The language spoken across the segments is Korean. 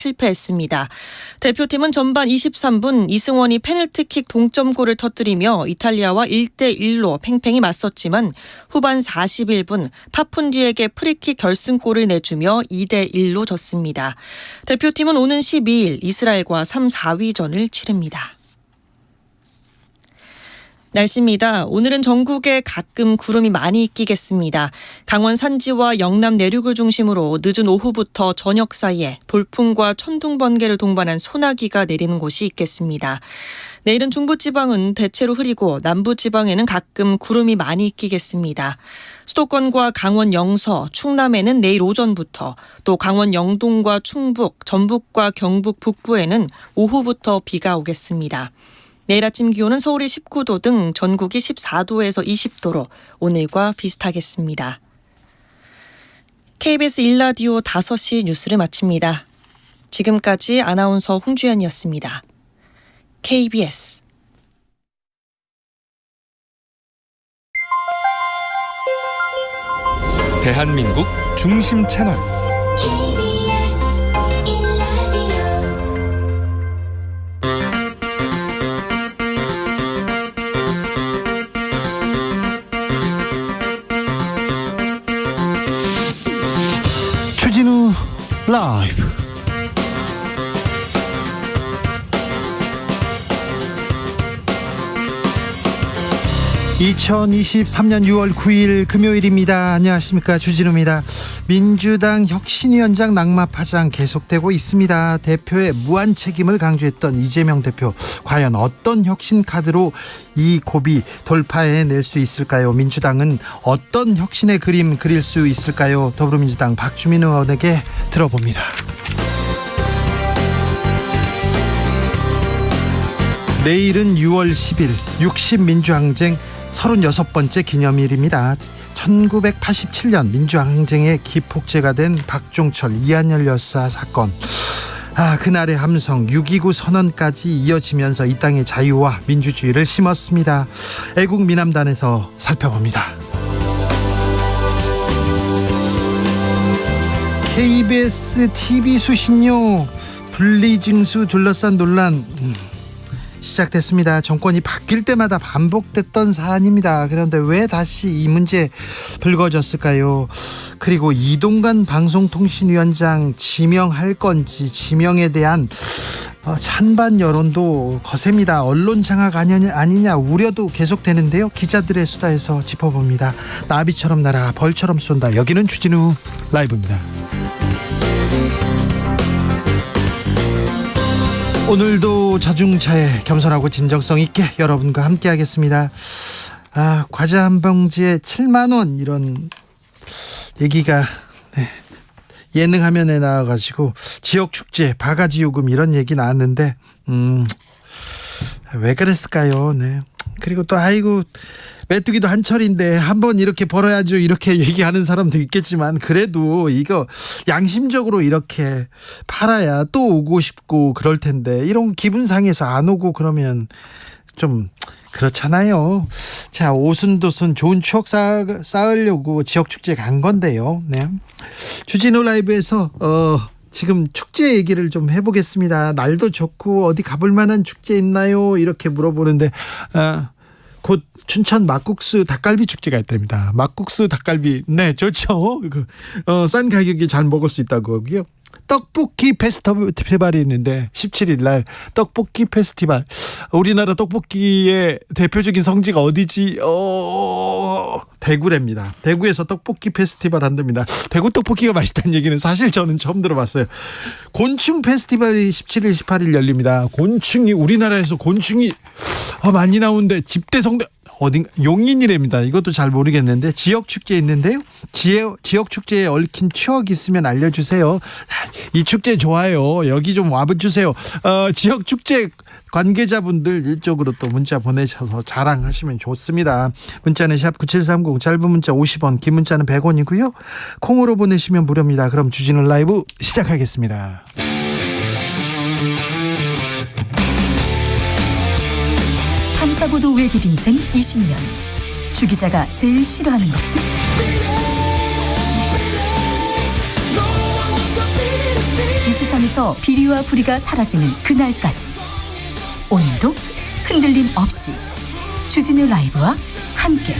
실패했습니다. 대표팀은 전반 23분 이승원이 페널티킥 동점골을 터뜨리며 이탈리아와 1대1로 팽팽히 맞섰지만 후반 41분 파푼디에게 프리킥 결승골을 내주며 2대1로 졌습니다. 대표팀은 오는 12일 이스라엘과 3, 4위전을 치릅니다. 날씨입니다. 오늘은 전국에 가끔 구름이 많이 끼겠습니다. 강원 산지와 영남 내륙을 중심으로 늦은 오후부터 저녁 사이에 돌풍과 천둥 번개를 동반한 소나기가 내리는 곳이 있겠습니다. 내일은 중부지방은 대체로 흐리고 남부지방에는 가끔 구름이 많이 끼겠습니다. 수도권과 강원 영서, 충남에는 내일 오전부터, 또 강원 영동과 충북, 전북과 경북 북부에는 오후부터 비가 오겠습니다. 내일 아침 기온은 서울이 19도 등 전국이 14도에서 20도로 오늘과 비슷하겠습니다. KBS 1라디오 5시 뉴스를 마칩니다. 지금까지 아나운서 홍주연이었습니다. KBS 대한민국 중심 채널 주진우 라이브. (2023년 6월 9일) 금요일입니다. 안녕하십니까, 주진우입니다. 민주당 혁신위원장 낙마파장 계속되고 있습니다. 대표의 무한 책임을 강조했던 이재명 대표, 과연 어떤 혁신 카드로 이 고비 돌파해낼 수 있을까요? 민주당은 어떤 혁신의 그림 그릴 수 있을까요? 더불어민주당 박주민 의원에게 들어봅니다. 내일은 6월 10일 60민주항쟁 36번째 기념일입니다. 1987년 민주항쟁의 기폭제가 된 박종철, 이한열 여사 사건. 그날의 함성 6.29 선언까지 이어지면서 이 땅의 자유와 민주주의를 심었습니다. 애국미남단에서 살펴봅니다. KBS TV 수신료 분리징수 둘러싼 논란 시작됐습니다. 정권이 바뀔 때마다 반복됐던 사안입니다. 그런데 왜 다시 이 문제 불거졌을까요? 그리고 이동관 방송통신위원장 지명할 건지, 지명에 대한 찬반 여론도 거셉니다. 언론 장악 아니냐 우려도 계속되는데요. 기자들의 수다에서 짚어봅니다. 나비처럼 날아 벌처럼 쏜다. 여기는 주진우 라이브입니다. 오늘도 자중차에 겸손하고 진정성 있게 여러분과 함께 하겠습니다. 과자 한 봉지에 7만 원, 이런 얘기가 예능 화면에 나와가지고 지역축제, 바가지 요금 이런 얘기 나왔는데 왜 그랬을까요? 그리고 또 메뚜기도 한철인데 한번 이렇게 벌어야죠, 이렇게 얘기하는 사람도 있겠지만, 그래도 이거 양심적으로 이렇게 팔아야 또 오고 싶고 그럴 텐데, 이런 기분 상해서 안 오고 그러면 좀 그렇잖아요. 자, 오순도순 좋은 추억 쌓으려고 지역축제 간 건데요. 주진우 라이브에서 지금 축제 얘기를 좀 해보겠습니다. 날도 좋고 어디 가볼 만한 축제 있나요? 이렇게 물어보는데 곧 춘천 막국수 닭갈비 축제가 있답니다. 막국수 닭갈비, 좋죠. 싼 가격에 잘 먹을 수 있다고 하고요. 떡볶이 페스티벌이 있는데 17일 날 떡볶이 페스티벌. 우리나라 떡볶이의 대표적인 성지가 어디지? 대구랍니다. 대구에서 떡볶이 페스티벌 한답니다. 대구 떡볶이가 맛있다는 얘기는 사실 저는 처음 들어봤어요. 곤충 페스티벌이 17일 18일 열립니다. 곤충이, 우리나라에서 곤충이 많이 나오는데 집대성대 용인이랍니다. 이것도 잘 모르겠는데 지역축제 있는데요. 지역축제에 얽힌 추억 있으면 알려주세요. 이 축제 좋아요. 여기 좀 와주세요. 지역축제 관계자분들 이쪽으로 또 문자 보내셔서 자랑하시면 좋습니다. 문자는 샵 9730, 짧은 문자 50원, 긴 문자는 100원이고요. 콩으로 보내시면 무료입니다. 그럼 주진우 라이브 시작하겠습니다. 탐사보도 외길 인생 20년. 주 기자가 제일 싫어하는 것은? 이 세상 세상에서 비리와 부리가 사라지는 그날까지 오늘도 흔들림 없이 주진우 라이브와 함께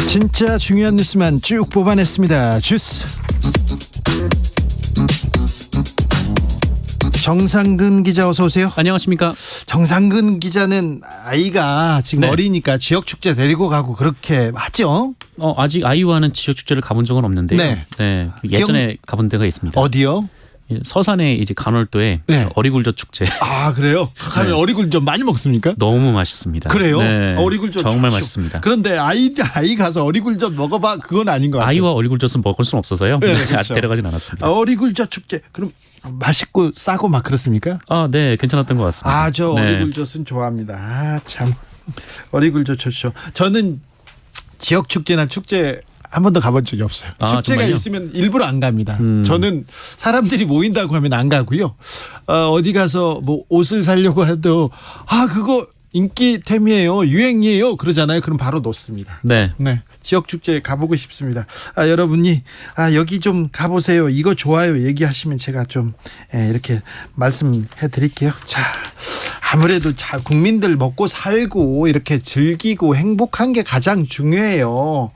진짜 중요한 뉴스만 쭉 뽑아냈습니다. 주스 정상근 기자 어서 오세요. 안녕하십니까. 정상근 기자는 아이가 지금 네. 어리니까 지역 축제 데리고 가고 그렇게 하죠? 아직 아이와는 지역 축제를 가본 적은 없는데요. 네. 예전에 가본 데가 있습니다. 어디요? 서산의 이제 간월도에 네. 어리굴젓 축제. 아 그래요? 가면 네. 어리굴젓 많이 먹습니까? 너무 맛있습니다. 그래요? 네. 어리굴젓 정말 좋죠. 맛있습니다. 그런데 아이 가서 어리굴젓 먹어봐 그건 아닌 것 같아요. 아이와 어리굴젓은 먹을 수는 없어서요. 네, 아직 그렇죠. 데려가진 않았습니다. 어리굴젓 축제 그럼 맛있고 싸고 막 그렇습니까? 네, 괜찮았던 것 같습니다. 아 저 네. 어리굴젓은 좋아합니다. 아 참 어리굴젓 좋죠. 저는 지역 축제나 축제 한 번도 가본 적이 없어요. 축제가 정말요? 있으면 일부러 안 갑니다. 저는 사람들이 모인다고 하면 안 가고요. 어디 가서 뭐 옷을 사려고 해도 그거 인기템이에요, 유행이에요 그러잖아요. 그럼 바로 놓습니다. 네. 네, 지역 축제 가보고 싶습니다. 여러분이 여기 좀 가보세요, 이거 좋아요 얘기하시면 제가 좀 이렇게 말씀해 드릴게요. 자, 아무래도 국민들 먹고 살고 이렇게 즐기고 행복한 게 가장 중요해요.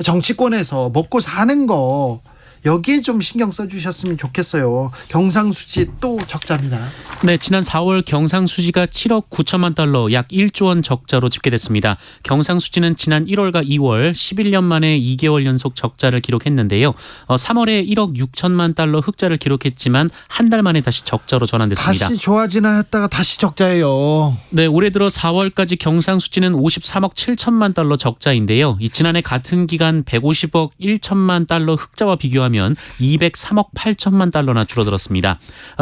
정치권에서 먹고 사는 거 여기에 좀 신경 써주셨으면 좋겠어요. 경상수지 또 적자입니다. 네, 지난 4월 경상수지가 7억 9천만 달러, 약 1조 원 적자로 집계됐습니다. 경상수지는 지난 1월과 2월 11년 만에 2개월 연속 적자를 기록했는데요. 3월에 1억 6천만 달러 흑자를 기록했지만 한 달 만에 다시 적자로 전환됐습니다. 다시 좋아지나 했다가 다시 적자예요. 네, 올해 들어 4월까지 경상수지는 53억 7천만 달러 적자인데요. 지난해 같은 기간 150억 1천만 달러 흑자와 비교하면 203억 8천만 달러나 줄어들었습니다.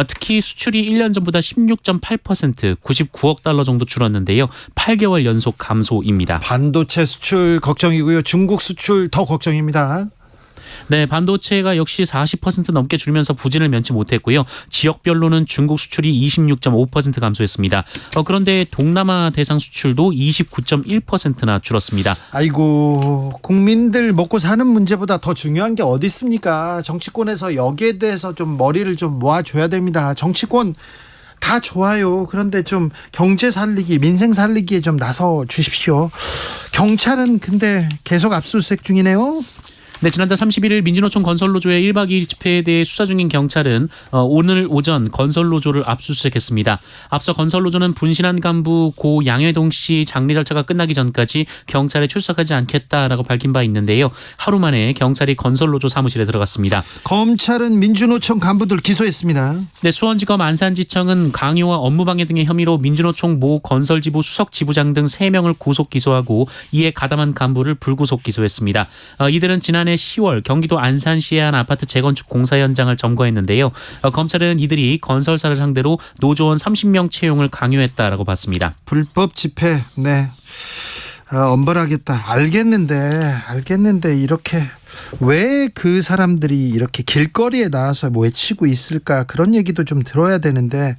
특히 수출이 1년 전보다 16.8% 99억 달러 정도 줄었는데요. 8개월 연속 감소입니다. 반도체 수출 걱정이고요. 중국 수출 더 걱정입니다. 네, 반도체가 역시 40% 넘게 줄면서 부진을 면치 못했고요. 지역별로는 중국 수출이 26.5% 감소했습니다. 그런데 동남아 대상 수출도 29.1%나 줄었습니다. 아이고, 국민들 먹고 사는 문제보다 더 중요한 게 어디 있습니까? 정치권에서 여기에 대해서 좀 머리를 좀 모아줘야 됩니다. 정치권 다 좋아요. 그런데 좀 경제 살리기, 민생 살리기에 좀 나서 주십시오. 경찰은 근데 계속 압수수색 중이네요. 네, 지난달 31일 민주노총 건설노조의 1박 2일 집회에 대해 수사 중인 경찰은 오늘 오전 건설노조를 압수수색했습니다. 앞서 건설노조는 분신한 간부 고 양회동 씨 장례 절차가 끝나기 전까지 경찰에 출석하지 않겠다라고 밝힌 바 있는데요. 하루 만에 경찰이 건설노조 사무실에 들어갔습니다. 검찰은 민주노총 간부들 기소했습니다. 네, 수원지검 안산지청은 강요와 업무방해 등의 혐의로 민주노총 모 건설지부 수석지부장 등 3명을 구속 기소하고 이에 가담한 간부를 불구속 기소했습니다. 이들은 지난해 10월 경기도 안산시의 한 아파트 재건축 공사 현장을 점거했는데요. 검찰은 이들이 건설사를 상대로 노조원 30명 채용을 강요했다라고 봤습니다. 불법 집회, 네, 엄벌하겠다. 알겠는데 이렇게 왜 그 사람들이 이렇게 길거리에 나와서 외치고 있을까? 그런 얘기도 좀 들어야 되는데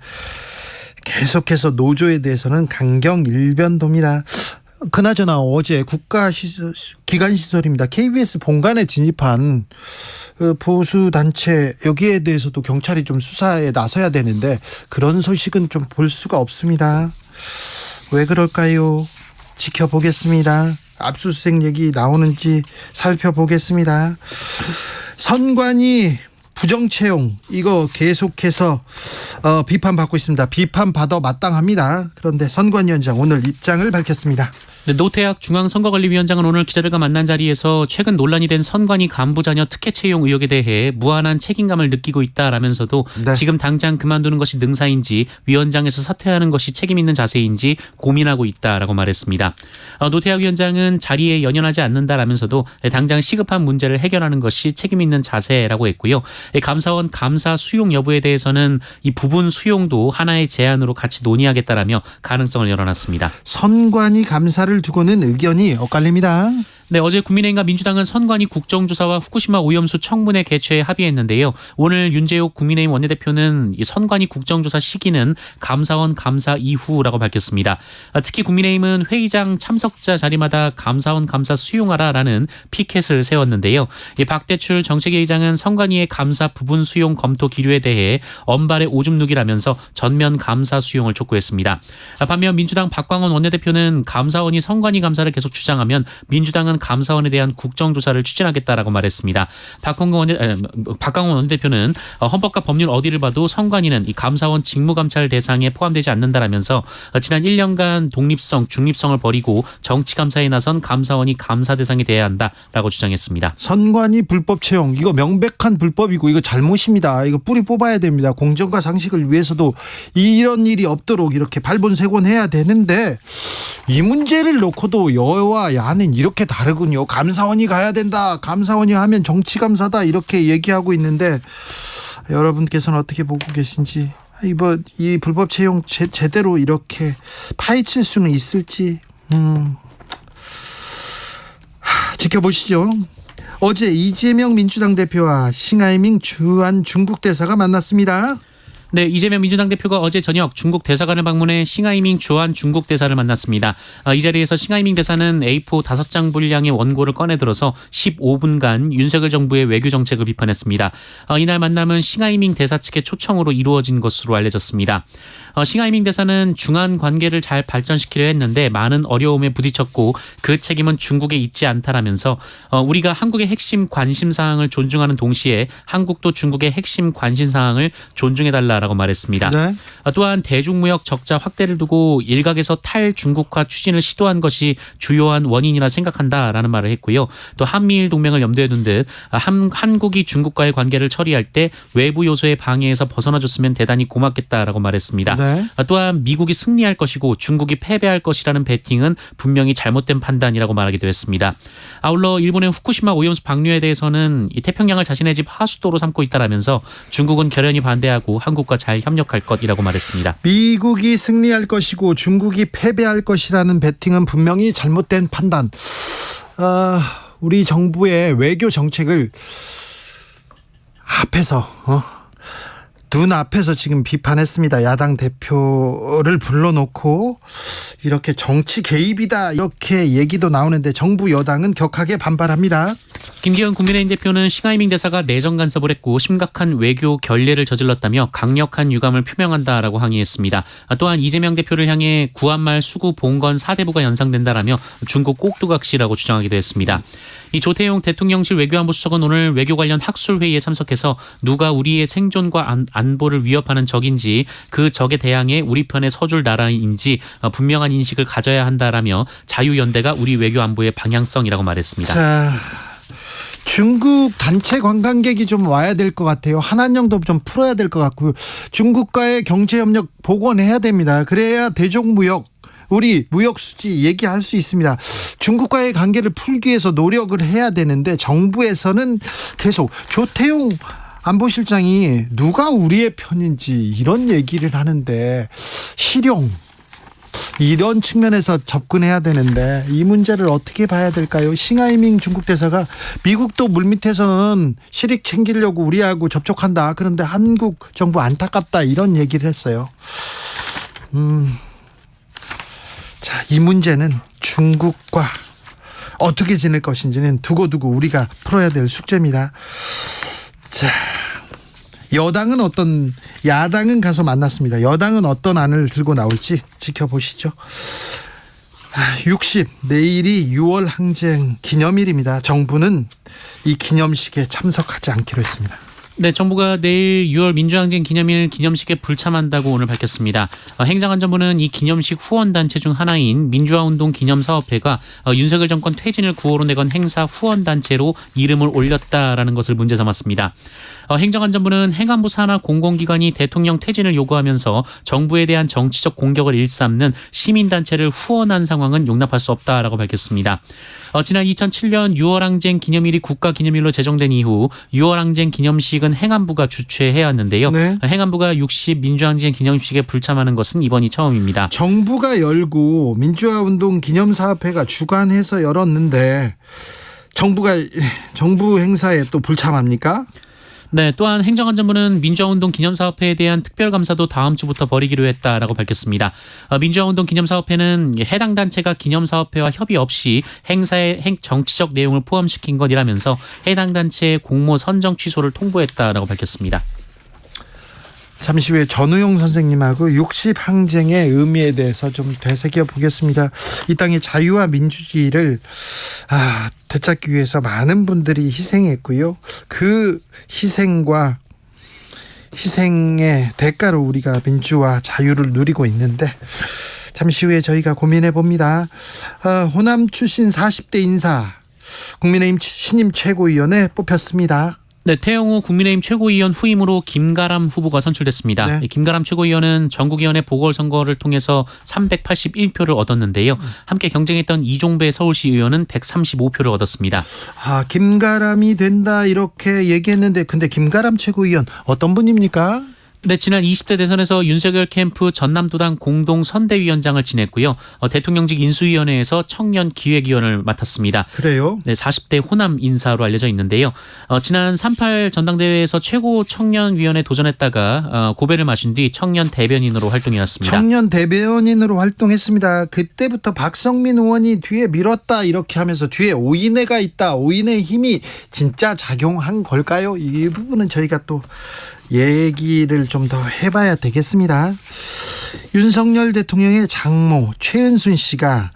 계속해서 노조에 대해서는 강경 일변도입니다. 그나저나 어제 기관시설입니다. KBS 본관에 진입한 보수단체, 여기에 대해서도 경찰이 좀 수사에 나서야 되는데 그런 소식은 좀 볼 수가 없습니다. 왜 그럴까요? 지켜보겠습니다. 압수수색 얘기 나오는지 살펴보겠습니다. 선관위 부정채용, 이거 계속해서 비판받고 있습니다. 비판받아 마땅합니다. 그런데 선관위원장 오늘 입장을 밝혔습니다. 네, 노태학 중앙선거관리위원장은 오늘 기자들과 만난 자리에서 최근 논란이 된 선관위 간부 자녀 특혜 채용 의혹에 대해 무한한 책임감을 느끼고 있다라면서도 네. 지금 당장 그만두는 것이 능사인지 위원장에서 사퇴하는 것이 책임 있는 자세인지 고민하고 있다라고 말했습니다. 노태학 위원장은 자리에 연연하지 않는다라면서도 당장 시급한 문제를 해결하는 것이 책임 있는 자세라고 했고요. 감사원 감사 수용 여부에 대해서는 이 부분 수용도 하나의 제안으로 같이 논의하겠다라며 가능성을 열어놨습니다. 선관위 감사를 두고는 의견이 엇갈립니다. 네, 어제 국민의힘과 민주당은 선관위 국정조사와 후쿠시마 오염수 청문회 개최에 합의했는데요. 오늘 윤재욱 국민의힘 원내대표는 이 선관위 국정조사 시기는 감사원 감사 이후라고 밝혔습니다. 특히 국민의힘은 회의장 참석자 자리마다 감사원 감사 수용하라라는 피켓을 세웠는데요. 이 박대출 정책위의장은 선관위의 감사 부분 수용 검토 기류에 대해 언발의 오줌 누기라면서 전면 감사 수용을 촉구했습니다. 반면 민주당 박광원 원내대표는 감사원이 선관위 감사를 계속 주장하면 민주당은 감사원에 대한 국정조사를 추진하겠다라고 말했습니다. 박광원 원내대표는 헌법과 법률 어디를 봐도 선관위는 이 감사원 직무감찰 대상에 포함되지 않는다라면서 지난 1년간 독립성, 중립성을 버리고 정치감사에 나선 감사원이 감사 대상이 돼야 한다라고 주장했습니다. 선관위 불법 채용 이거 명백한 불법이고 이거 잘못입니다. 이거 뿌리 뽑아야 됩니다. 공정과 상식을 위해서도 이런 일이 없도록 이렇게 발본색원해야 되는데 이 문제를 놓고도 여와 야는 이렇게 다르군요. 감사원이 가야 된다. 감사원이 하면 정치감사다. 이렇게 얘기하고 있는데 여러분께서는 어떻게 보고 계신지 이 불법 채용 제대로 이렇게 파헤칠 수는 있을지 지켜보시죠. 어제 이재명 민주당 대표와 싱하이밍 주한 중국 대사가 만났습니다. 네, 이재명 민주당 대표가 어제 저녁 중국 대사관을 방문해 싱하이밍 주한 중국 대사를 만났습니다. 이 자리에서 싱하이밍 대사는 A4 5장 분량의 원고를 꺼내들어서 15분간 윤석열 정부의 외교 정책을 비판했습니다. 이날 만남은 싱하이밍 대사 측의 초청으로 이루어진 것으로 알려졌습니다. 싱하이밍 대사는 중한 관계를 잘 발전시키려 했는데 많은 어려움에 부딪혔고 그 책임은 중국에 있지 않다라면서 우리가 한국의 핵심 관심사항을 존중하는 동시에 한국도 중국의 핵심 관심사항을 존중해달라라고 말했습니다. 네. 또한 대중무역 적자 확대를 두고 일각에서 탈중국화 추진을 시도한 것이 주요한 원인이라 생각한다라는 말을 했고요. 또 한미일 동맹을 염두에 둔 듯 한국이 중국과의 관계를 처리할 때 외부 요소의 방해에서 벗어나줬으면 대단히 고맙겠다라고 말했습니다. 네. 또한 미국이 승리할 것이고 중국이 패배할 것이라는 베팅은 분명히 잘못된 판단이라고 말하기도 했습니다. 아울러 일본의 후쿠시마 오염수 방류에 대해서는 이 태평양을 자신의 집 하수도로 삼고 있다라면서 중국은 결연히 반대하고 한국과 잘 협력할 것이라고 말했습니다. 미국이 승리할 것이고 중국이 패배할 것이라는 베팅은 분명히 잘못된 판단. 우리 정부의 외교 정책을 눈앞에서 지금 비판했습니다. 야당 대표를 불러놓고 이렇게 정치 개입이다 이렇게 얘기도 나오는데 정부 여당은 격하게 반발합니다. 김기현 국민의힘 대표는 싱하이밍 대사가 내정 간섭을 했고 심각한 외교 결례를 저질렀다며 강력한 유감을 표명한다라고 항의했습니다. 또한 이재명 대표를 향해 구한말 수구 봉건 4대부가 연상된다라며 중국 꼭두각시라고 주장하기도 했습니다. 이 조태용 대통령실 외교안보 수석은 오늘 외교 관련 학술 회의에 참석해서 누가 우리의 생존과 안보를 위협하는 적인지 그 적에 대항해 우리 편에 서줄 나라인지 분명한 인식을 가져야 한다라며 자유연대가 우리 외교 안보의 방향성이라고 말했습니다. 자, 중국 단체 관광객이 좀 와야 될 것 같아요. 한한령도 좀 풀어야 될 것 같고요. 중국과의 경제협력 복원해야 됩니다. 그래야 대중무역 우리 무역 수지 얘기할 수 있습니다. 중국과의 관계를 풀기 위해서 노력을 해야 되는데 정부에서는 계속 조태용 안보실장이 누가 우리의 편인지 이런 얘기를 하는데 실용 이런 측면에서 접근해야 되는데 이 문제를 어떻게 봐야 될까요? 싱하이밍 중국 대사가 미국도 물밑에서는 실익 챙기려고 우리하고 접촉한다. 그런데 한국 정부 안타깝다 이런 얘기를 했어요. 자, 이 문제는 중국과 어떻게 지낼 것인지는 두고두고 우리가 풀어야 될 숙제입니다. 자, 야당은 가서 만났습니다. 여당은 어떤 안을 들고 나올지 지켜보시죠. 내일이 6월 항쟁 기념일입니다. 정부는 이 기념식에 참석하지 않기로 했습니다. 네, 정부가 내일 6월 민주항쟁 기념일 기념식에 불참한다고 오늘 밝혔습니다. 행정안전부는 이 기념식 후원단체 중 하나인 민주화운동 기념사업회가 윤석열 정권 퇴진을 구호로 내건 행사 후원단체로 이름을 올렸다라는 것을 문제 삼았습니다. 행정안전부는 행안부 산하 공공기관이 대통령 퇴진을 요구하면서 정부에 대한 정치적 공격을 일삼는 시민단체를 후원한 상황은 용납할 수 없다라고 밝혔습니다. 지난 2007년 6월 항쟁 기념일이 국가기념일로 제정된 이후 6월 항쟁 기념식 기념식은 행안부가 주최해왔는데요. 네. 행안부가 60 민주항쟁 기념식에 불참하는 것은 이번이 처음입니다. 정부가 열고 민주화운동 기념사업회가 주관해서 열었는데 정부 행사에 또 불참합니까? 네, 또한 행정안전부는 민주화운동 기념사업회에 대한 특별감사도 다음 주부터 벌이기로 했다라고 밝혔습니다. 민주화운동 기념사업회는 해당 단체가 기념사업회와 협의 없이 행사에 정치적 내용을 포함시킨 것이라면서 해당 단체의 공모 선정 취소를 통보했다라고 밝혔습니다. 잠시 후에 전우용 선생님하고 60 항쟁의 의미에 대해서 좀 되새겨 보겠습니다. 이 땅의 자유와 민주주의를 되찾기 위해서 많은 분들이 희생했고요. 그 희생의 대가로 우리가 민주와 자유를 누리고 있는데 잠시 후에 저희가 고민해 봅니다. 호남 출신 40대 인사 국민의힘 신임 최고위원에 뽑혔습니다. 네, 태영호 국민의힘 최고위원 후임으로 김가람 후보가 선출됐습니다. 네. 김가람 최고위원은 전국위원회 보궐선거를 통해서 381표를 얻었는데요. 함께 경쟁했던 이종배 서울시 의원은 135표를 얻었습니다. 김가람이 된다 이렇게 얘기했는데 근데 김가람 최고위원 어떤 분입니까? 네, 지난 20대 대선에서 윤석열 캠프 전남도당 공동 선대위원장을 지냈고요. 대통령직 인수위원회에서 청년 기획위원을 맡았습니다. 그래요? 네, 40대 호남 인사로 알려져 있는데요. 지난 38 전당대회에서 최고 청년위원에 도전했다가 고배를 마신 뒤 청년 대변인으로 활동해왔습니다. 청년 대변인으로 활동했습니다. 그때부터 박성민 의원이 뒤에 밀었다 이렇게 하면서 뒤에 오인혜가 있다. 오인혜 힘이 진짜 작용한 걸까요? 이 부분은 저희가 또 얘기를 좀 더 해봐야 되겠습니다. 윤석열 대통령의 장모 최은순 씨가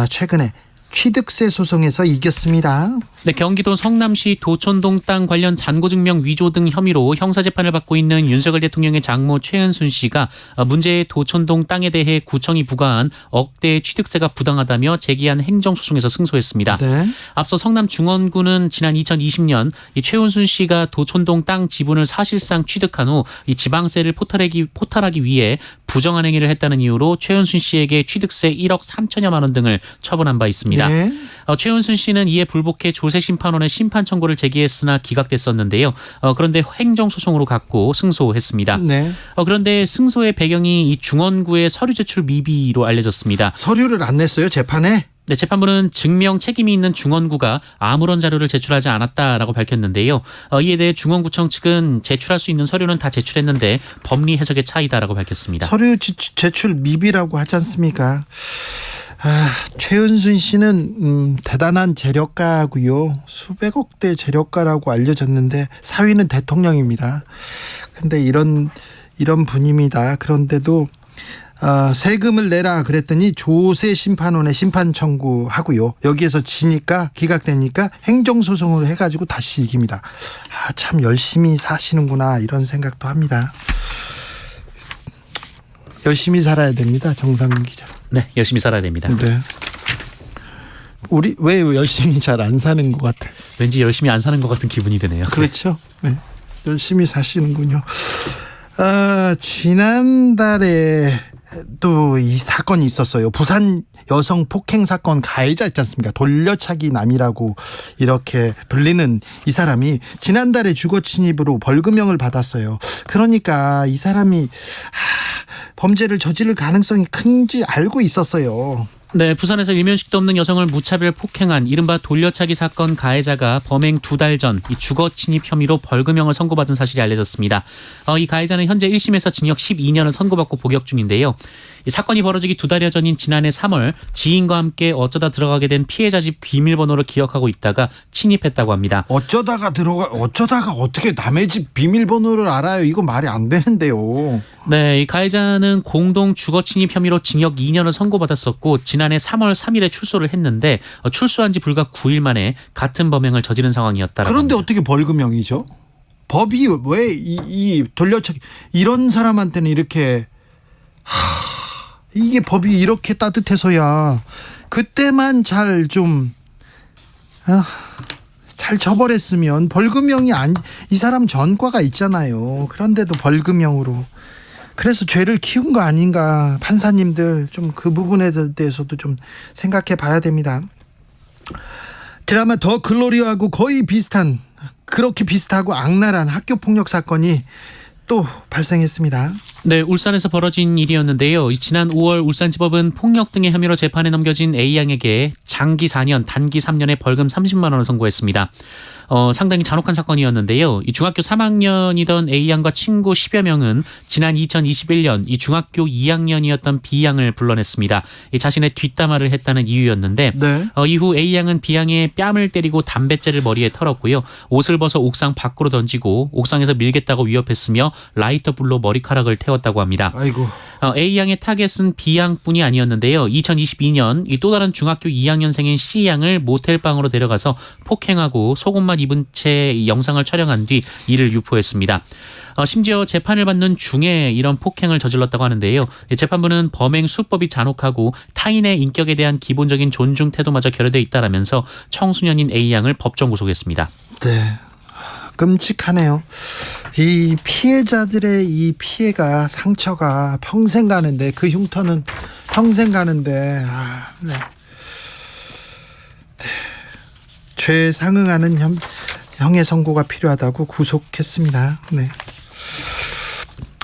최근에 취득세 소송에서 이겼습니다. 네, 경기도 성남시 도촌동 땅 관련 잔고증명 위조 등 혐의로 형사재판을 받고 있는 윤석열 대통령의 장모 최은순 씨가 문제의 도촌동 땅에 대해 구청이 부과한 억대의 취득세가 부당하다며 제기한 행정소송에서 승소했습니다. 네. 앞서 성남중원구는 지난 2020년 이 최은순 씨가 도촌동 땅 지분을 사실상 취득한 후 이 지방세를 포탈하기 위해 부정한 행위를 했다는 이유로 최은순 씨에게 취득세 1억 3천여만 원 등을 처분한 바 있습니다. 네. 최은순 씨는 이에 불복해 조세심판원에 심판 청구를 제기했으나 기각됐었는데요. 그런데 행정소송으로 갔고 승소했습니다. 네. 그런데 승소의 배경이 이 중원구의 서류 제출 미비로 알려졌습니다. 서류를 안 냈어요, 재판에? 네, 재판부는 증명 책임이 있는 중원구가 아무런 자료를 제출하지 않았다라고 밝혔는데요. 이에 대해 중원구청 측은 제출할 수 있는 서류는 다 제출했는데 법리 해석의 차이다라고 밝혔습니다. 서류 제출 미비라고 하지 않습니까? 최은순 씨는 대단한 재력가고요. 수백억대 재력가라고 알려졌는데 사위는 대통령입니다. 근데 이런 분입니다. 그런데도 세금을 내라 그랬더니 조세심판원에 심판 청구하고요. 여기에서 지니까 기각되니까 행정소송을 해가지고 다시 이깁니다. 참 열심히 사시는구나 이런 생각도 합니다. 열심히 살아야 됩니다. 정상근 기자. 네, 열심히 살아야 됩니다. 네. 우리 왜 열심히 잘 안 사는 것 같아? 왠지 열심히 안 사는 것 같은 기분이 드네요. 그렇죠. 네. 열심히 사시는군요. 지난달에 또 이 사건이 있었어요. 부산 여성 폭행 사건 가해자 있지 않습니까? 돌려차기 남이라고 이렇게 불리는 이 사람이 지난달에 주거 침입으로 벌금형을 받았어요. 그러니까 이 사람이 범죄를 저지를 가능성이 큰지 알고 있었어요. 네, 부산에서 일면식도 없는 여성을 무차별 폭행한 이른바 돌려차기 사건 가해자가 범행 2달 전 이 주거 침입 혐의로 벌금형을 선고받은 사실이 알려졌습니다. 이 가해자는 현재 1심에서 징역 12년을 선고받고 복역 중인데요. 이 사건이 벌어지기 2달여 전인 지난해 3월 지인과 함께 어쩌다 들어가게 된 피해자 집 비밀번호를 기억하고 있다가 침입했다고 합니다. 어쩌다가 어떻게 남의 집 비밀번호를 알아요? 이거 말이 안 되는데요. 네, 이 가해자는 공동 주거 침입 혐의로 징역 2년을 선고받았었고 지난해 3월 3일에 출소를 했는데 출소한 지 불과 9일 만에 같은 범행을 저지른 상황이었다라고 그런데 합니다. 어떻게 벌금형이죠? 법이 왜 이 돌려차기 이런 사람한테는 이렇게 이게 법이 이렇게 따뜻해서야 그때만 잘 처벌했으면 벌금형이 이 사람 전과가 있잖아요. 그런데도 벌금형으로. 그래서 죄를 키운 거 아닌가. 판사님들 좀 그 부분에 대해서도 좀 생각해 봐야 됩니다. 드라마 더 글로리하고 거의 비슷한 그렇게 비슷하고 악랄한 학교 폭력 사건이 또 발생했습니다. 네, 울산에서 벌어진 일이었는데요. 지난 5월 울산지법은 폭력 등의 혐의로 재판에 넘겨진 A양에게 장기 4년, 단기 3년의 벌금 30만 원을 선고했습니다. 상당히 잔혹한 사건이었는데요. 이 중학교 3학년이던 A양과 친구 10여 명은 지난 2021년 이 중학교 2학년이었던 B양을 불러냈습니다. 이 자신의 뒷담화를 했다는 이유였는데 네. 이후 A양은 B양의 뺨을 때리고 담뱃재를 머리에 털었고요. 옷을 벗어 옥상 밖으로 던지고 옥상에서 밀겠다고 위협했으며 라이터 불로 머리카락을 태웠다고 합니다. 아이고. A양의 타겟은 B양뿐이 아니었는데요. 2022년 이 또 다른 중학교 2학년생인 C양을 모텔방으로 데려가서 폭행하고 속옷만 입은 채 영상을 촬영한 뒤 이를 유포했습니다. 심지어 재판을 받는 중에 이런 폭행을 저질렀다고 하는데요. 재판부는 범행 수법이 잔혹하고 타인의 인격에 대한 기본적인 존중 태도마저 결여돼 있다라면서 청소년인 A양을 법정 구속했습니다. 네. 끔찍하네요. 이 피해자들의 이 피해가 상처가 평생 가는데 그 흉터는 평생 가는데 네. 죄에 상응하는 형의 선고가 필요하다고 구속했습니다. 네.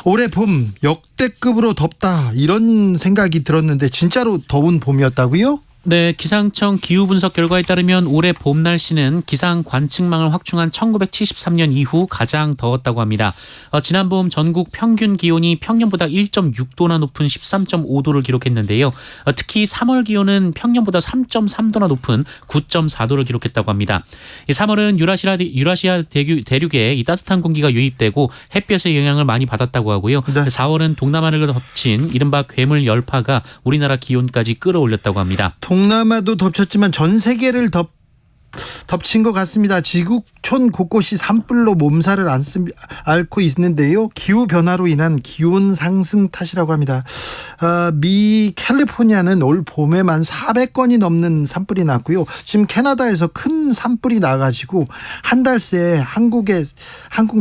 올해 봄 역대급으로 덥다 이런 생각이 들었는데 진짜로 더운 봄이었다고요? 네, 기상청 기후분석 결과에 따르면 올해 봄 날씨는 기상 관측망을 확충한 1973년 이후 가장 더웠다고 합니다. 지난 봄 전국 평균 기온이 평년보다 1.6도나 높은 13.5도를 기록했는데요. 특히 3월 기온은 평년보다 3.3도나 높은 9.4도를 기록했다고 합니다. 3월은 유라시아 대륙에 이 따뜻한 공기가 유입되고 햇볕의 영향을 많이 받았다고 하고요. 네. 4월은 동남아를 덮친 이른바 괴물 열파가 우리나라 기온까지 끌어올렸다고 합니다. 동남아도 덮쳤지만 전 세계를 덮친 것 같습니다. 지구촌 곳곳이 산불로 몸살을 앓고 있는데요. 기후 변화로 인한 기온 상승 탓이라고 합니다. 미 캘리포니아는 올 봄에만 400건이 넘는 산불이 났고요. 지금 캐나다에서 큰 산불이 나가지고 한 달 새에 한국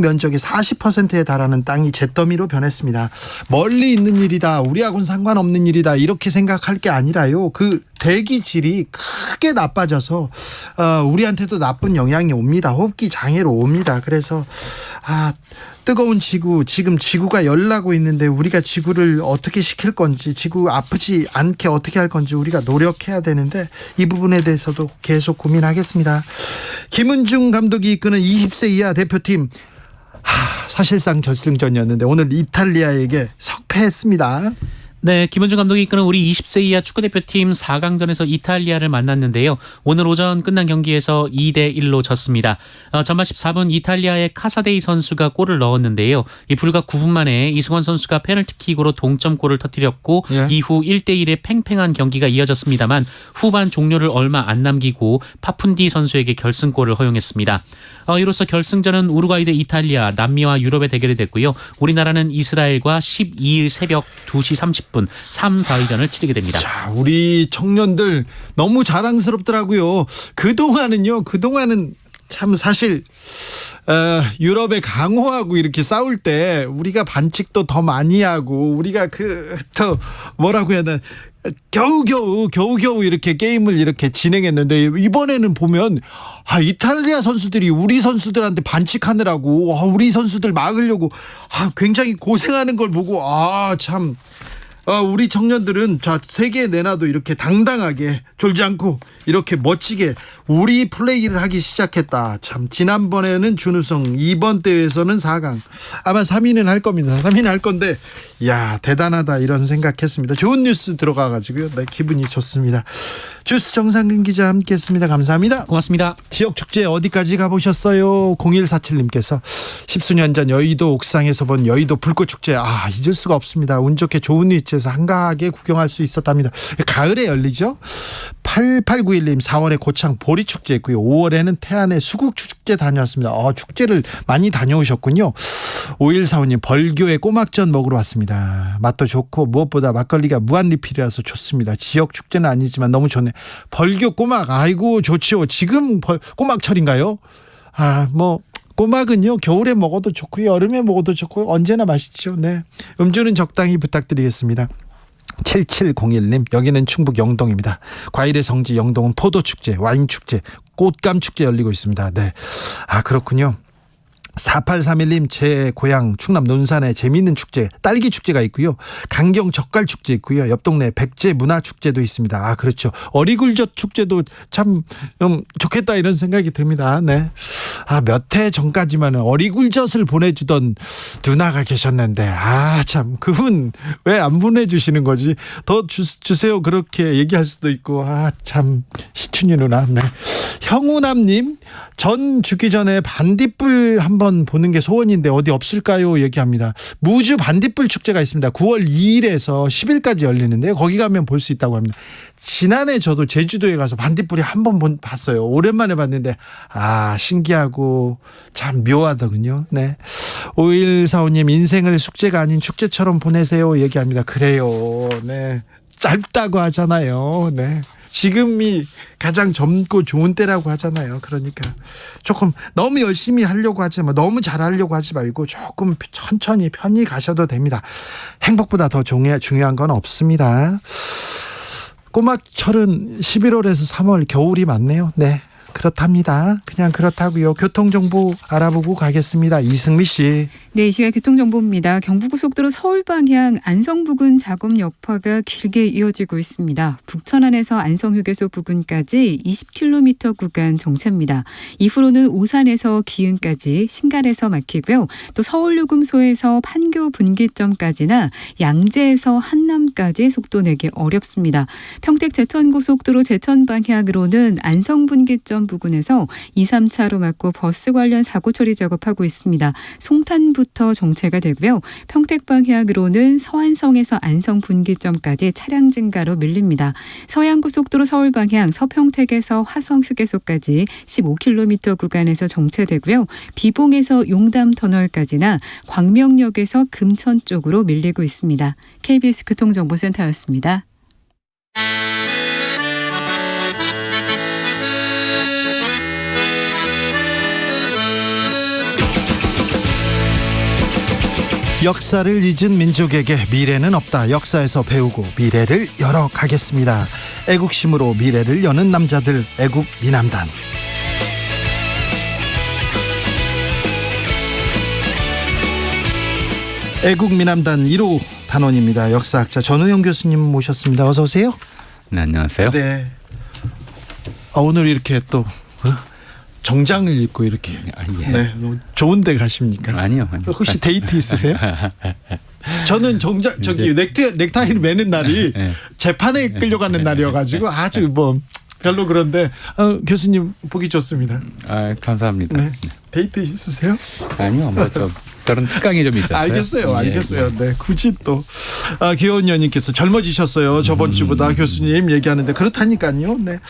면적의 40%에 달하는 땅이 잿더미로 변했습니다. 멀리 있는 일이다. 우리하고는 상관없는 일이다. 이렇게 생각할 게 아니라요. 그 대기질이 크게 나빠져서 우리한테도 나쁜 영향이 옵니다. 호흡기 장애로 옵니다. 그래서 뜨거운 지금 지구가 열나고 있는데 우리가 지구를 어떻게 시킬 건지, 지구 아프지 않게 어떻게 할 건지 우리가 노력해야 되는데 이 부분에 대해서도 계속 고민하겠습니다. 김은중 감독이 이끄는 20세 이하 대표팀 사실상 결승전이었는데 오늘 이탈리아에게 석패했습니다. 네, 김은중 감독이 이끄는 우리 20세 이하 축구대표팀 4강전에서 이탈리아를 만났는데요. 오늘 오전 끝난 경기에서 2대1로 졌습니다. 전반 14분 이탈리아의 카사데이 선수가 골을 넣었는데요. 불과 9분 만에 이승원 선수가 페널티킥으로 동점골을 터뜨렸고 이후 1대1의 팽팽한 경기가 이어졌습니다만 후반 종료를 얼마 안 남기고 파푼디 선수에게 결승골을 허용했습니다. 이로써 결승전은 우루과이 대 이탈리아, 남미와 유럽의 대결이 됐고요. 우리나라는 이스라엘과 12일 새벽 2시 30분 3, 4위전을 치르게 됩니다. 자, 우리 청년들 너무 자랑스럽더라고요. 그동안은 참 사실 유럽의 강호하고 이렇게 싸울 때 우리가 반칙도 더 많이 하고 우리가 더 뭐라고 해야 되나 겨우겨우 이렇게 게임을 이렇게 진행했는데 이번에는 보면 이탈리아 선수들이 우리 선수들한테 반칙하느라고 우리 선수들 막으려고 굉장히 고생하는 걸 보고 참 우리 청년들은 세계에 내놔도 이렇게 당당하게 졸지 않고 이렇게 멋지게 우리 플레이를 하기 시작했다. 참 지난번에는 준우승, 이번 대회에서는 4강, 아마 3위는 할 겁니다. 3위는 할 건데 대단하다 이런 생각했습니다. 좋은 뉴스 들어가가지고요. 기분이 좋습니다. 주스 정상근 기자 함께했습니다. 감사합니다. 고맙습니다. 지역축제 어디까지 가보셨어요? 0147님께서 10수년 전 여의도 옥상에서 본 여의도 불꽃축제 잊을 수가 없습니다. 운 좋게 좋은 위치에서 한가하게 구경할 수 있었답니다. 가을에 열리죠. 8891님 4월에 고창 보리축제 있고요. 5월에는 태안의 수국축제 다녀왔습니다. 축제를 많이 다녀오셨군요. 5145님 벌교에 꼬막전 먹으러 왔습니다. 맛도 좋고 무엇보다 막걸리가 무한리필이라서 좋습니다. 지역축제는 아니지만 너무 좋네요. 벌교 꼬막 아이고 좋지요. 지금 꼬막철인가요? 꼬막은요 겨울에 먹어도 좋고 여름에 먹어도 좋고 언제나 맛있죠. 네, 음주는 적당히 부탁드리겠습니다. 7701님, 여기는 충북 영동입니다. 과일의 성지 영동은 포도축제, 와인축제, 꽃감축제 열리고 있습니다. 네. 아, 그렇군요. 4831님, 제 고향 충남 논산에 재미있는 축제, 딸기 축제가 있고요. 강경 젓갈 축제 있고요. 옆 동네 백제 문화 축제도 있습니다. 아, 그렇죠. 어리굴젓 축제도 참 좋겠다 이런 생각이 듭니다. 네. 아, 몇 해 전까지만은 어리굴젓을 보내주던 누나가 계셨는데, 아, 참, 그분 왜 안 보내주시는 거지? 더 주세요. 그렇게 얘기할 수도 있고, 아, 참, 시춘이 누나. 네. 형우남님, 전 죽기 전에 반딧불 한번 보는 게 소원인데 어디 없을까요? 얘기합니다. 무주 반딧불 축제가 있습니다. 9월 2일에서 10일까지 열리는데요. 거기 가면 볼 수 있다고 합니다. 지난해 저도 제주도에 가서 반딧불이 한번 봤어요. 오랜만에 봤는데, 아, 신기하고 참 묘하더군요. 네. 5145님, 인생을 숙제가 아닌 축제처럼 보내세요. 얘기합니다. 그래요. 네. 짧다고 하잖아요. 네. 지금이 가장 젊고 좋은 때라고 하잖아요. 그러니까 조금 너무 열심히 하려고 하지 마, 너무 잘하려고 하지 말고 조금 천천히 편히 가셔도 됩니다. 행복보다 더 중요한 건 없습니다. 꼬막철은 11월에서 3월 겨울이 많네요. 네. 그렇답니다. 그냥 그렇다고요. 교통정보 알아보고 가겠습니다. 이승미 씨. 네, 이 시각 교통정보입니다. 경부고속도로 서울 방향 안성 부근 작업 여파가 길게 이어지고 있습니다. 북천안에서 안성휴게소 부근까지 20km 구간 정체입니다. 이후로는 오산에서 기흥까지 신갈에서 막히고요. 또 서울요금소에서 판교 분기점까지나 양재에서 한남까지 속도 내기 어렵습니다. 평택 제천고속도로 제천 방향으로는 안성 분기점 부근에서 2, 3차로 막고 버스 관련 사고 처리 작업하고 있습니다. 송탄부터 정체가 되고요. 평택 방향으로는 서안성에서 안성 분기점까지 차량 증가로 밀립니다. 서양고속도로 서울 방향 서평택에서 화성 휴게소까지 15km 구간에서 정체되고요. 비봉에서 용담 터널까지나 광명역에서 금천 쪽으로 밀리고 있습니다. KBS 교통정보센터였습니다. 역사를 잊은 민족에게 미래는 없다. 역사에서 배우고 미래를 열어가겠습니다. 애국심으로 미래를 여는 남자들, 애국미남단. 애국미남단 1호 단원입니다. 역사학자 전우영 교수님 모셨습니다. 어서 오세요. 네, 안녕하세요. 네. 오늘 이렇게 또 정장을 입고 이렇게 예. 네, 좋은 데 가십니까? 아니요. 혹시 데이트 있으세요? 저는 정장 저기 넥타이를 매는 날이 네. 재판에 끌려가는 날이어가지고 아주 뭐 별로 그런데 교수님 보기 좋습니다. 아, 감사합니다. 네. 데이트 있으세요? 아니요, 뭐 좀 다른 특강이 좀 있었어요. 알겠어요. 네, 굳이 또 귀여운 연인께서 젊어지셨어요. 저번 주보다 교수님 얘기하는데 그렇다니까요. 네.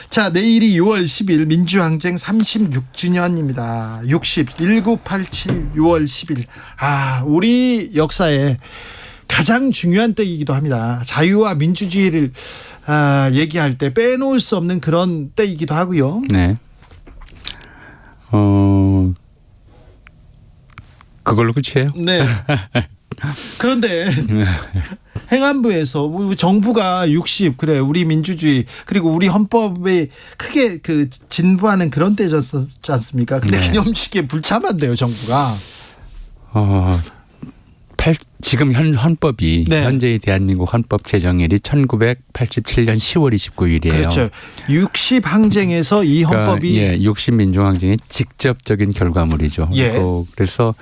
자, 내일이 6월 10일 민주항쟁 36주년입니다. 1987 6월 10일. 아, 우리 역사에 가장 중요한 때이기도 합니다. 자유와 민주주의를 얘기할 때 빼놓을 수 없는 그런 때이기도 하고요. 네. 그걸로 끝이에요? 네. 그런데 행안부에서 정부가 60 그래 우리 민주주의 그리고 우리 헌법에 크게 그 진부하는 그런 때였지 않습니까? 근데 네. 기념식에 불참한대요 정부가. 지금 헌법이 네. 현재의 대한민국 헌법 제정일이 1987년 10월 29일이에요. 그렇죠. 60 항쟁에서 이 헌법이 그러니까, 60 민주항쟁의 직접적인 결과물이죠. 예. 그래서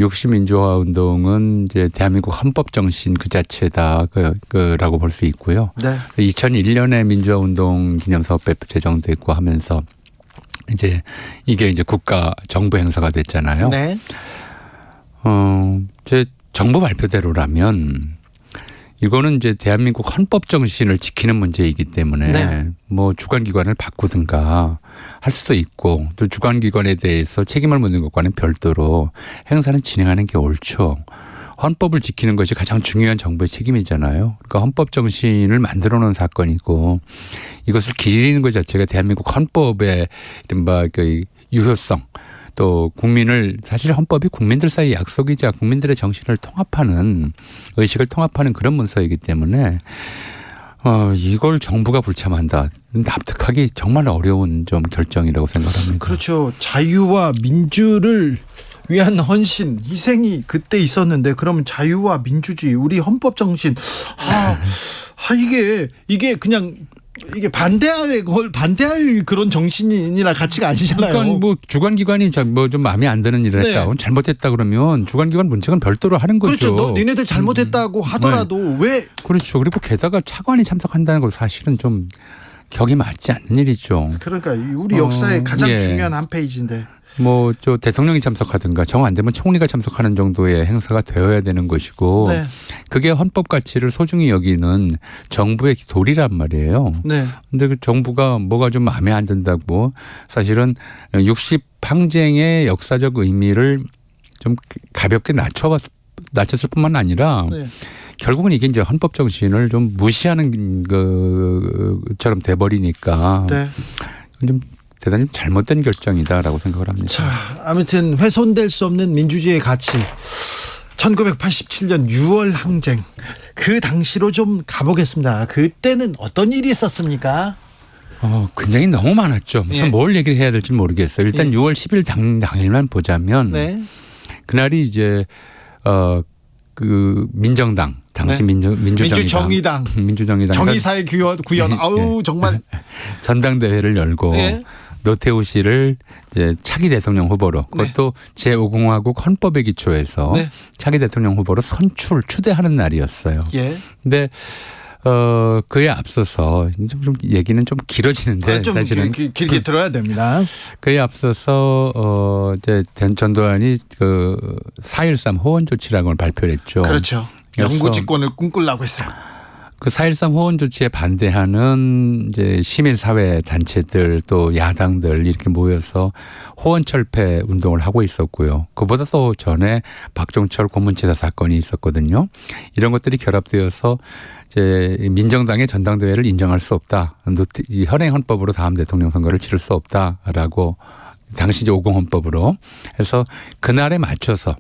60 민주화 운동은 이제 대한민국 헌법 정신 그 자체다 그라고 볼 수 있고요. 네. 2001년에 민주화 운동 기념사업법 제정되고 하면서 이제 이게 이제 국가 정부 행사가 됐잖아요. 네. 이제 정부 발표대로라면 이거는 이제 대한민국 헌법 정신을 지키는 문제이기 때문에 네. 뭐 주관기관을 바꾸든가 할 수도 있고 또 주관기관에 대해서 책임을 묻는 것과는 별도로 행사는 진행하는 게 옳죠. 헌법을 지키는 것이 가장 중요한 정부의 책임이잖아요. 그러니까 헌법 정신을 만들어 놓은 사건이고 이것을 기리는 것 자체가 대한민국 헌법의 이른바 그 유효성 또 국민을 사실 헌법이 국민들 사이 약속이자 국민들의 정신을 통합하는 의식을 통합하는 그런 문서이기 때문에 이걸 정부가 불참한다. 납득하기 정말 어려운 좀 결정이라고 생각합니다. 그렇죠. 자유와 민주를 위한 헌신, 희생이 그때 있었는데 그러면 자유와 민주주의, 우리 헌법 정신, 이게 그냥 이게 반대할 그런 정신이나 가치가 아니잖아요. 그러니까 뭐 주관기관이 뭐 좀 마음에 안 드는 일을 네. 했다, 잘못했다 그러면 주관기관 문책은 별도로 하는 거죠. 그렇죠. 니네들 잘못했다고 하더라도 왜? 그렇죠. 그리고 게다가 차관이 참석한다는 건 사실은 좀 격이 맞지 않는 일이죠. 그러니까 우리 역사의 가장 예. 중요한 한 페이지인데. 뭐 저 대통령이 참석하든가 정 안 되면 총리가 참석하는 정도의 행사가 되어야 되는 것이고 네. 그게 헌법 가치를 소중히 여기는 정부의 도리란 말이에요. 네. 근데 그 정부가 뭐가 좀 마음에 안 든다고 사실은 60 항쟁의 역사적 의미를 좀 가볍게 낮췄을 뿐만 아니라 네. 결국은 이게 이제 헌법 정신을 좀 무시하는 것처럼 돼버리니까 네. 좀 대단히 잘못된 결정이다라고 생각을 합니다. 자, 아무튼 훼손될 수 없는 민주주의의 가치. 1987년 6월 항쟁. 그 당시로 좀 가보겠습니다. 그때는 어떤 일이 있었습니까? 굉장히 너무 많았죠. 무슨 예. 뭘 얘기를 해야 될지 모르겠어요. 일단 6월 10일 당일만 보자면 네. 그날이 이제 그 민정당 당시 네. 민주정의당 정의사의 구현. 아우 정말 전당대회를 열고 예. 노태우 씨를 이제 차기 대통령 후보로 그것도 제5공화국 헌법에 기초해서 네. 차기 대통령 후보로 추대하는 날이었어요. 예. 근데 그에 앞서서 좀 얘기는 좀 길어지는데 좀 사실은 길게 들어야 됩니다. 그에 앞서서 이제 전두환이 그 4.13 호원 조치라는 걸 발표를 했죠. 그렇죠. 영구집권을 꿈꾸려고 했어요. 그 4.13 호원 조치에 반대하는 이제 시민사회 단체들 또 야당들 이렇게 모여서 호원 철폐 운동을 하고 있었고요. 그보다 또 전에 박종철 고문치사 사건이 있었거든요. 이런 것들이 결합되어서 이제 민정당의 전당대회를 인정할 수 없다. 이 현행 헌법으로 다음 대통령 선거를 치를 수 없다라고 당시 이제 50 헌법으로 해서 그날에 맞춰서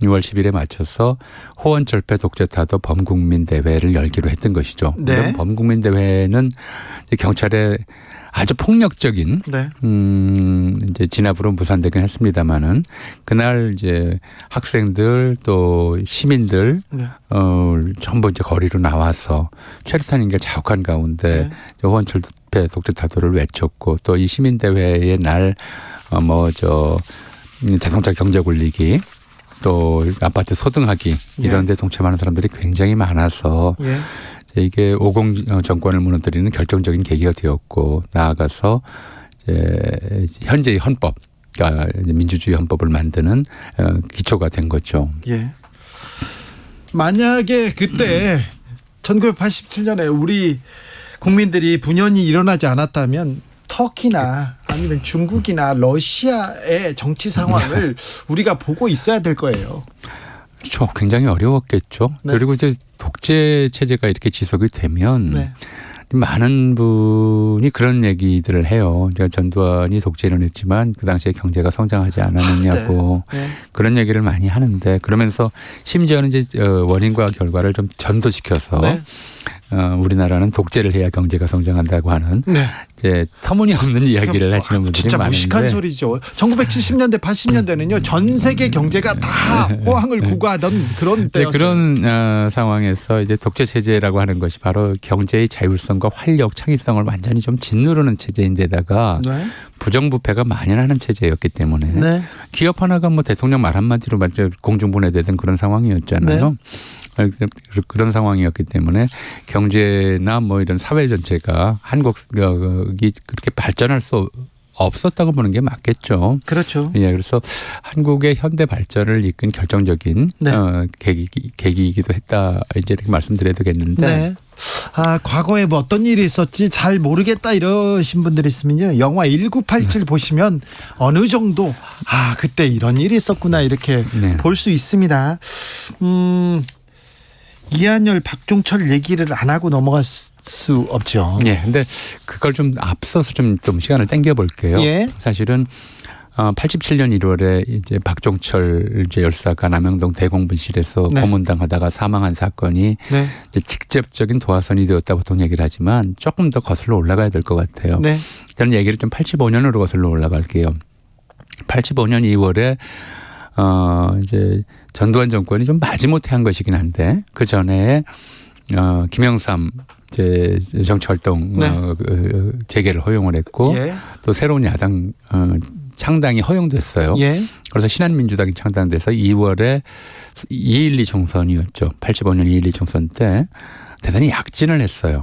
6월 10일에 맞춰서 호원철폐 독재타도 범국민대회를 열기로 했던 것이죠. 네. 그럼 범국민대회는 경찰의 아주 폭력적인 네. 이제 진압으로 무산되긴 했습니다만은 그날 이제 학생들 또 시민들 네. 전부 이제 거리로 나와서 최루탄인가 자욱한 가운데 호원철폐 독재타도를 외쳤고 또 이 시민대회의 날 자동차 경제 굴리기 또 아파트 소등하기 이런 데 동참하는 사람들이 굉장히 많아서 예. 이게 50 정권을 무너뜨리는 결정적인 계기가 되었고 나아가서 이제 현재의 헌법, 그러니까 민주주의 헌법을 만드는 기초가 된 거죠. 예. 만약에 그때 1987년에 우리 국민들이 분연이 일어나지 않았다면 터키나 아니면 중국이나 러시아의 정치 상황을 우리가 보고 있어야 될 거예요. 그렇죠. 굉장히 어려웠겠죠. 네. 그리고 이제 독재 체제가 이렇게 지속이 되면 네. 많은 분이 그런 얘기들을 해요. 제가 전두환이 독재를 했지만 그 당시에 경제가 성장하지 않았느냐고 네. 그런 얘기를 많이 하는데 그러면서 심지어는 이제 원인과 결과를 좀 전도시켜서 네. 우리나라는 독재를 해야 경제가 성장한다고 하는 네. 이제 터무니없는 이야기를 하시는 분들이 진짜 많은데 무식한 소리죠. 1970년대 80년대는요 전 세계 경제가 다 호황을 구가하던 그런 네, 때였어요. 그런 상황에서 이제 독재 체제라고 하는 것이 바로 경제의 자율성과 활력, 창의성을 완전히 좀 짓누르는 체제인데다가 네. 부정부패가 만연하는 체제였기 때문에 네. 기업 하나가 뭐 대통령 말 한마디로 공중분해되던 그런 상황이었잖아요. 네. 그런 상황이었기 때문에 경제나 뭐 이런 사회 전체가 한국이 그렇게 발전할 수 없었다고 보는 게 맞겠죠. 그렇죠. 예, 그래서 한국의 현대 발전을 이끈 결정적인 네. 계기이기도 했다. 이제 이렇게 말씀드려도 되겠는데. 네. 과거에 뭐 어떤 일이 있었지 잘 모르겠다 이러신 분들이 있으면요. 영화 1987 보시면 어느 정도 그때 이런 일이 있었구나 이렇게 네. 볼 수 있습니다. 이한열, 박종철 얘기를 안 하고 넘어갈 수 없죠. 예, 근데 그걸 좀 앞서서 좀 시간을 당겨 볼게요. 예. 사실은 87년 1월에 이제 박종철 이제 열사가 남영동 대공분실에서 네. 고문당하다가 사망한 사건이 네. 이제 직접적인 도화선이 되었다고 보통 얘기를 하지만 조금 더 거슬러 올라가야 될 것 같아요. 네. 저는 얘기를 좀 85년으로 거슬러 올라갈게요. 85년 2월에 이제 전두환 정권이 좀 마지못해 한 것이긴 한데 그 전에 김영삼 이제 정치활동 네. 재개를 허용을 했고 예. 또 새로운 야당 창당이 허용됐어요. 예. 그래서 신한민주당이 창당돼서 2월에 2.12 총선이었죠. 85년 2.12 총선 때 대단히 약진을 했어요.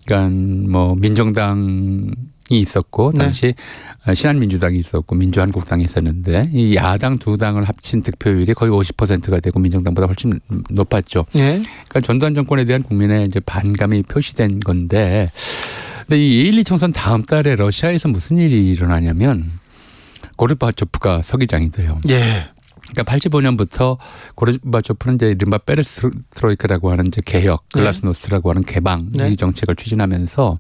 그러니까 뭐 민정당이 있었고 네. 당시 신한민주당이 있었고 민주한국당이 있었는데 이 야당 두 당을 합친 득표율이 거의 50%가 되고 민정당보다 훨씬 높았죠. 예. 그러니까 전두환 정권에 대한 국민의 이제 반감이 표시된 건데, 근데 이 2.12 총선 다음 달에 러시아에서 무슨 일이 일어나냐면 고르바초프가 서기장이 돼요. 예. 그러니까 85년부터 고르바초프는 이제 이른바 페레스트로이크라고 하는 이제 개혁, 글라스노스트라고 하는 개방 네. 이 정책을 추진하면서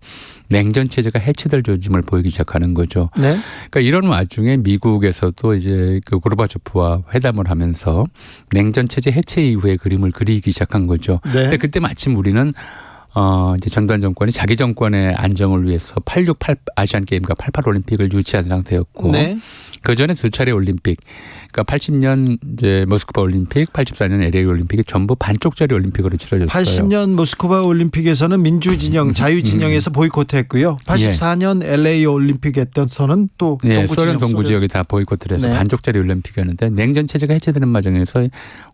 냉전 체제가 해체될 조짐을 보이기 시작하는 거죠. 네. 그러니까 이런 와중에 미국에서도 이제 그 고르바초프와 회담을 하면서 냉전 체제 해체 이후의 그림을 그리기 시작한 거죠. 네. 근데 그때 마침 우리는 이제 전두환 정권이 자기 정권의 안정을 위해서 8.68 아시안 게임과 88 올림픽을 유치한 상태였고 네. 그 전에 두 차례 올림픽, 그러니까 80년 이제 모스크바 올림픽, 84년 LA 올림픽이 전부 반쪽짜리 올림픽으로 치러졌어요. 80년 모스크바 올림픽에서는 민주진영, 자유진영에서 보이콧했고요. 84년 LA 올림픽에서는 또 예, 동부 소련 진영, 동부 지역이 다 보이콧을 해서 네. 반쪽짜리 올림픽이었는데 냉전 체제가 해체되는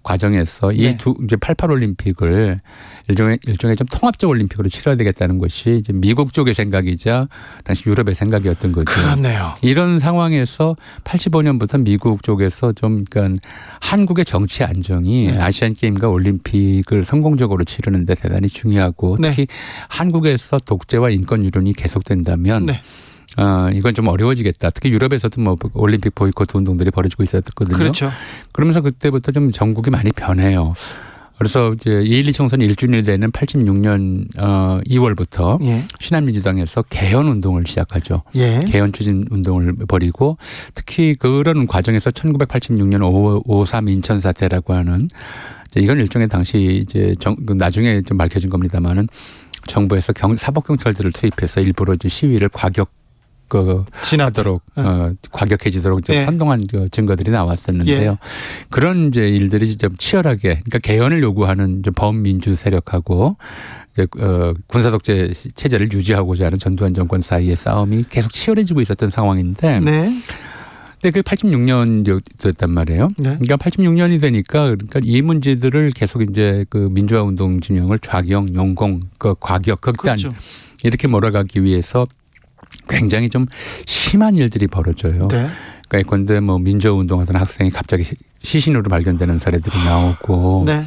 과정에서 이 네. 두 이제 88 올림픽을 일종의 좀 통합적 올림픽으로 치러야 되겠다는 것이 이제 미국 쪽의 생각이자 당시 유럽의 생각이었던 거죠. 그렇네요. 이런 상황에서 85년부터 미국 쪽에서 좀 그러니까 한국의 정치 안정이 네. 아시안 게임과 올림픽을 성공적으로 치르는데 대단히 중요하고 네. 특히 한국에서 독재와 인권 유린이 계속된다면 네. 이건 좀 어려워지겠다. 특히 유럽에서도 뭐 올림픽 보이콧 운동들이 벌어지고 있었거든요. 그렇죠. 그러면서 그때부터 좀 전국이 많이 변해요. 그래서 이제 2.12 총선 1주년이 되는 86년 2월부터 예. 신한민주당에서 개헌 운동을 시작하죠. 예. 개헌 추진 운동을 벌이고 특히 그런 과정에서 1986년 5.3 인천 사태라고 하는 이건 일종의 당시 이제 나중에 좀 밝혀진 겁니다만은 정부에서 사법경찰들을 투입해서 일부러 이제 시위를 하도록 과격해지도록 이제 예. 선동한 그 증거들이 나왔었는데요. 예. 그런 이제 일들이 좀 치열하게, 그러니까 개헌을 요구하는 이제 범민주 세력하고 이제 군사독재 체제를 유지하고자 하는 전두환 정권 사이의 싸움이 계속 치열해지고 있었던 상황인데, 네. 근데 그 86년 됐단 말이에요. 네. 그러니까 86년이 되니까 그러니까 이 문제들을 계속 이제 그 민주화 운동 진영을 좌경, 용공, 그 과격, 극단 그렇죠. 이렇게 몰아가기 위해서 굉장히 좀 심한 일들이 벌어져요. 네. 그러니까 예컨대 뭐 민주화 운동하던 학생이 갑자기 시신으로 발견되는 사례들이 나오고 네.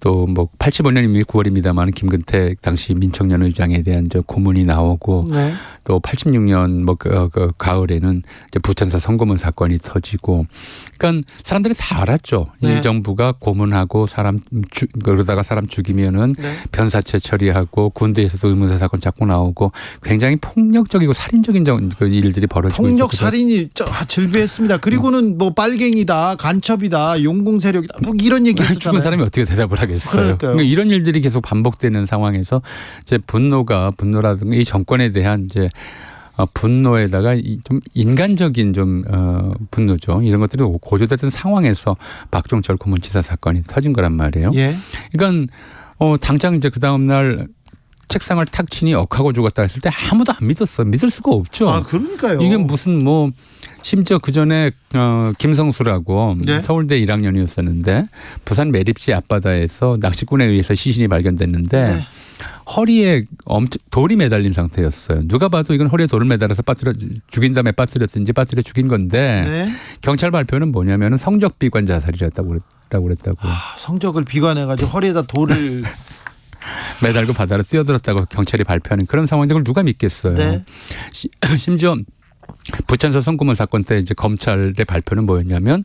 또 뭐 85년 이미 9월입니다만 김근택 당시 민청년 의장에 대한 저 고문이 나오고 네. 또 86년 뭐 그 가을에는 이제 부천사 성고문 사건이 터지고, 그러니까 사람들이 다 알았죠. 네. 이 정부가 고문하고 그러다가 사람 죽이면은 네. 변사체 처리하고 군대에서도 의문사 사건 자꾸 나오고 굉장히 폭력적이고 살인적인 그 일들이 벌어지고 폭력 있었거든요. 살인이 즐비했습니다. 그리고는 뭐 빨갱이다, 간첩이다, 용공 세력이다, 뭐 이런 얘기 했었잖아요. 죽은 사람이 어떻게 대답을 하겠어요. 그러니까요. 그러니까 이런 일들이 계속 반복되는 상황에서 이제 분노라든가 이 정권에 대한 이제 분노에다가 좀 인간적인 좀 분노죠. 이런 것들이 고조됐던 상황에서 박종철 고문치사 사건이 터진 거란 말이에요. 예. 그러니까 당장 이제 그 다음 날 책상을 탁 치니 억하고 죽었다 했을 때 아무도 안 믿었어. 믿을 수가 없죠. 아, 그러니까요. 이게 무슨 뭐 심지어 그 전에 김성수라고 네. 서울대 1학년이었었는데 부산 매립지 앞바다에서 낚시꾼에 의해서 시신이 발견됐는데 네. 허리에 돌이 매달린 상태였어요. 누가 봐도 이건 허리에 돌을 매달아서 죽인 다음에 빠뜨렸든지 빠뜨려 죽인 건데 네. 경찰 발표는 뭐냐면 성적 비관 자살이라고 그랬다고. 성적을 비관해가지고 허리에다 돌을 매달고 바다로 뛰어들었다고 경찰이 발표하는 그런 상황인데 그걸 누가 믿겠어요. 네. 심지어 부천사 성고문 사건 때 이제 검찰의 발표는 뭐였냐면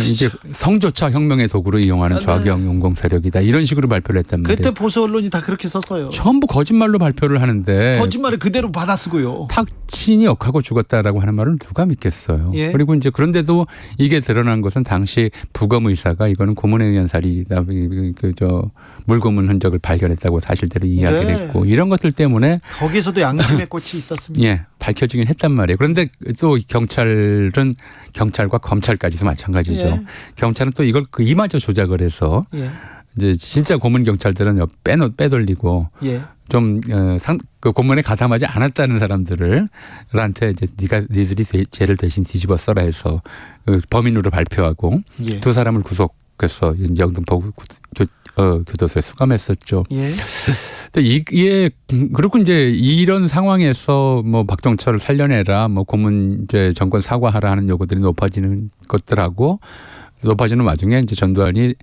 이게 성조차 혁명의 도구로 이용하는 좌경 용공 세력이다. 이런 식으로 발표를 했단 말이에요. 그때 보수 언론이 다 그렇게 썼어요. 전부 거짓말로 발표를 하는데 거짓말을 그대로 받아쓰고요. 탁친이 역하고 죽었다라고 하는 말을 누가 믿겠어요. 예. 그리고 이제 그런데도 이게 드러난 것은 당시 부검 의사가 이거는 고문에 의한 살이다. 물고문 흔적을 발견했다고 사실대로 이야기를 네. 했고 이런 것들 때문에 거기서도 양심의 꽃이 있었습니다. 예, 밝혀지긴 했단 말이에요. 그런데 또 경찰은 경찰과 검찰까지도 마찬가지죠. 예. 경찰은 또 이걸 이마저 조작을 해서 예. 이제 진짜 고문 경찰들은 빼돌리고 예. 좀 그 고문에 가담하지 않았다는 사람들한테 이제 니들이 죄를 대신 뒤집어 써라 해서 범인으로 발표하고 예. 두 사람을 구속해서 영등포 교도소에 수감했었죠. 예. 근데 이게 그리고 이제 이런 상황에서 뭐 박정철을 살려내라, 뭐 고문 이제 정권 사과하라 하는 요구들이 높아지는 것들하고 높아지는 와중에 이제 전두환이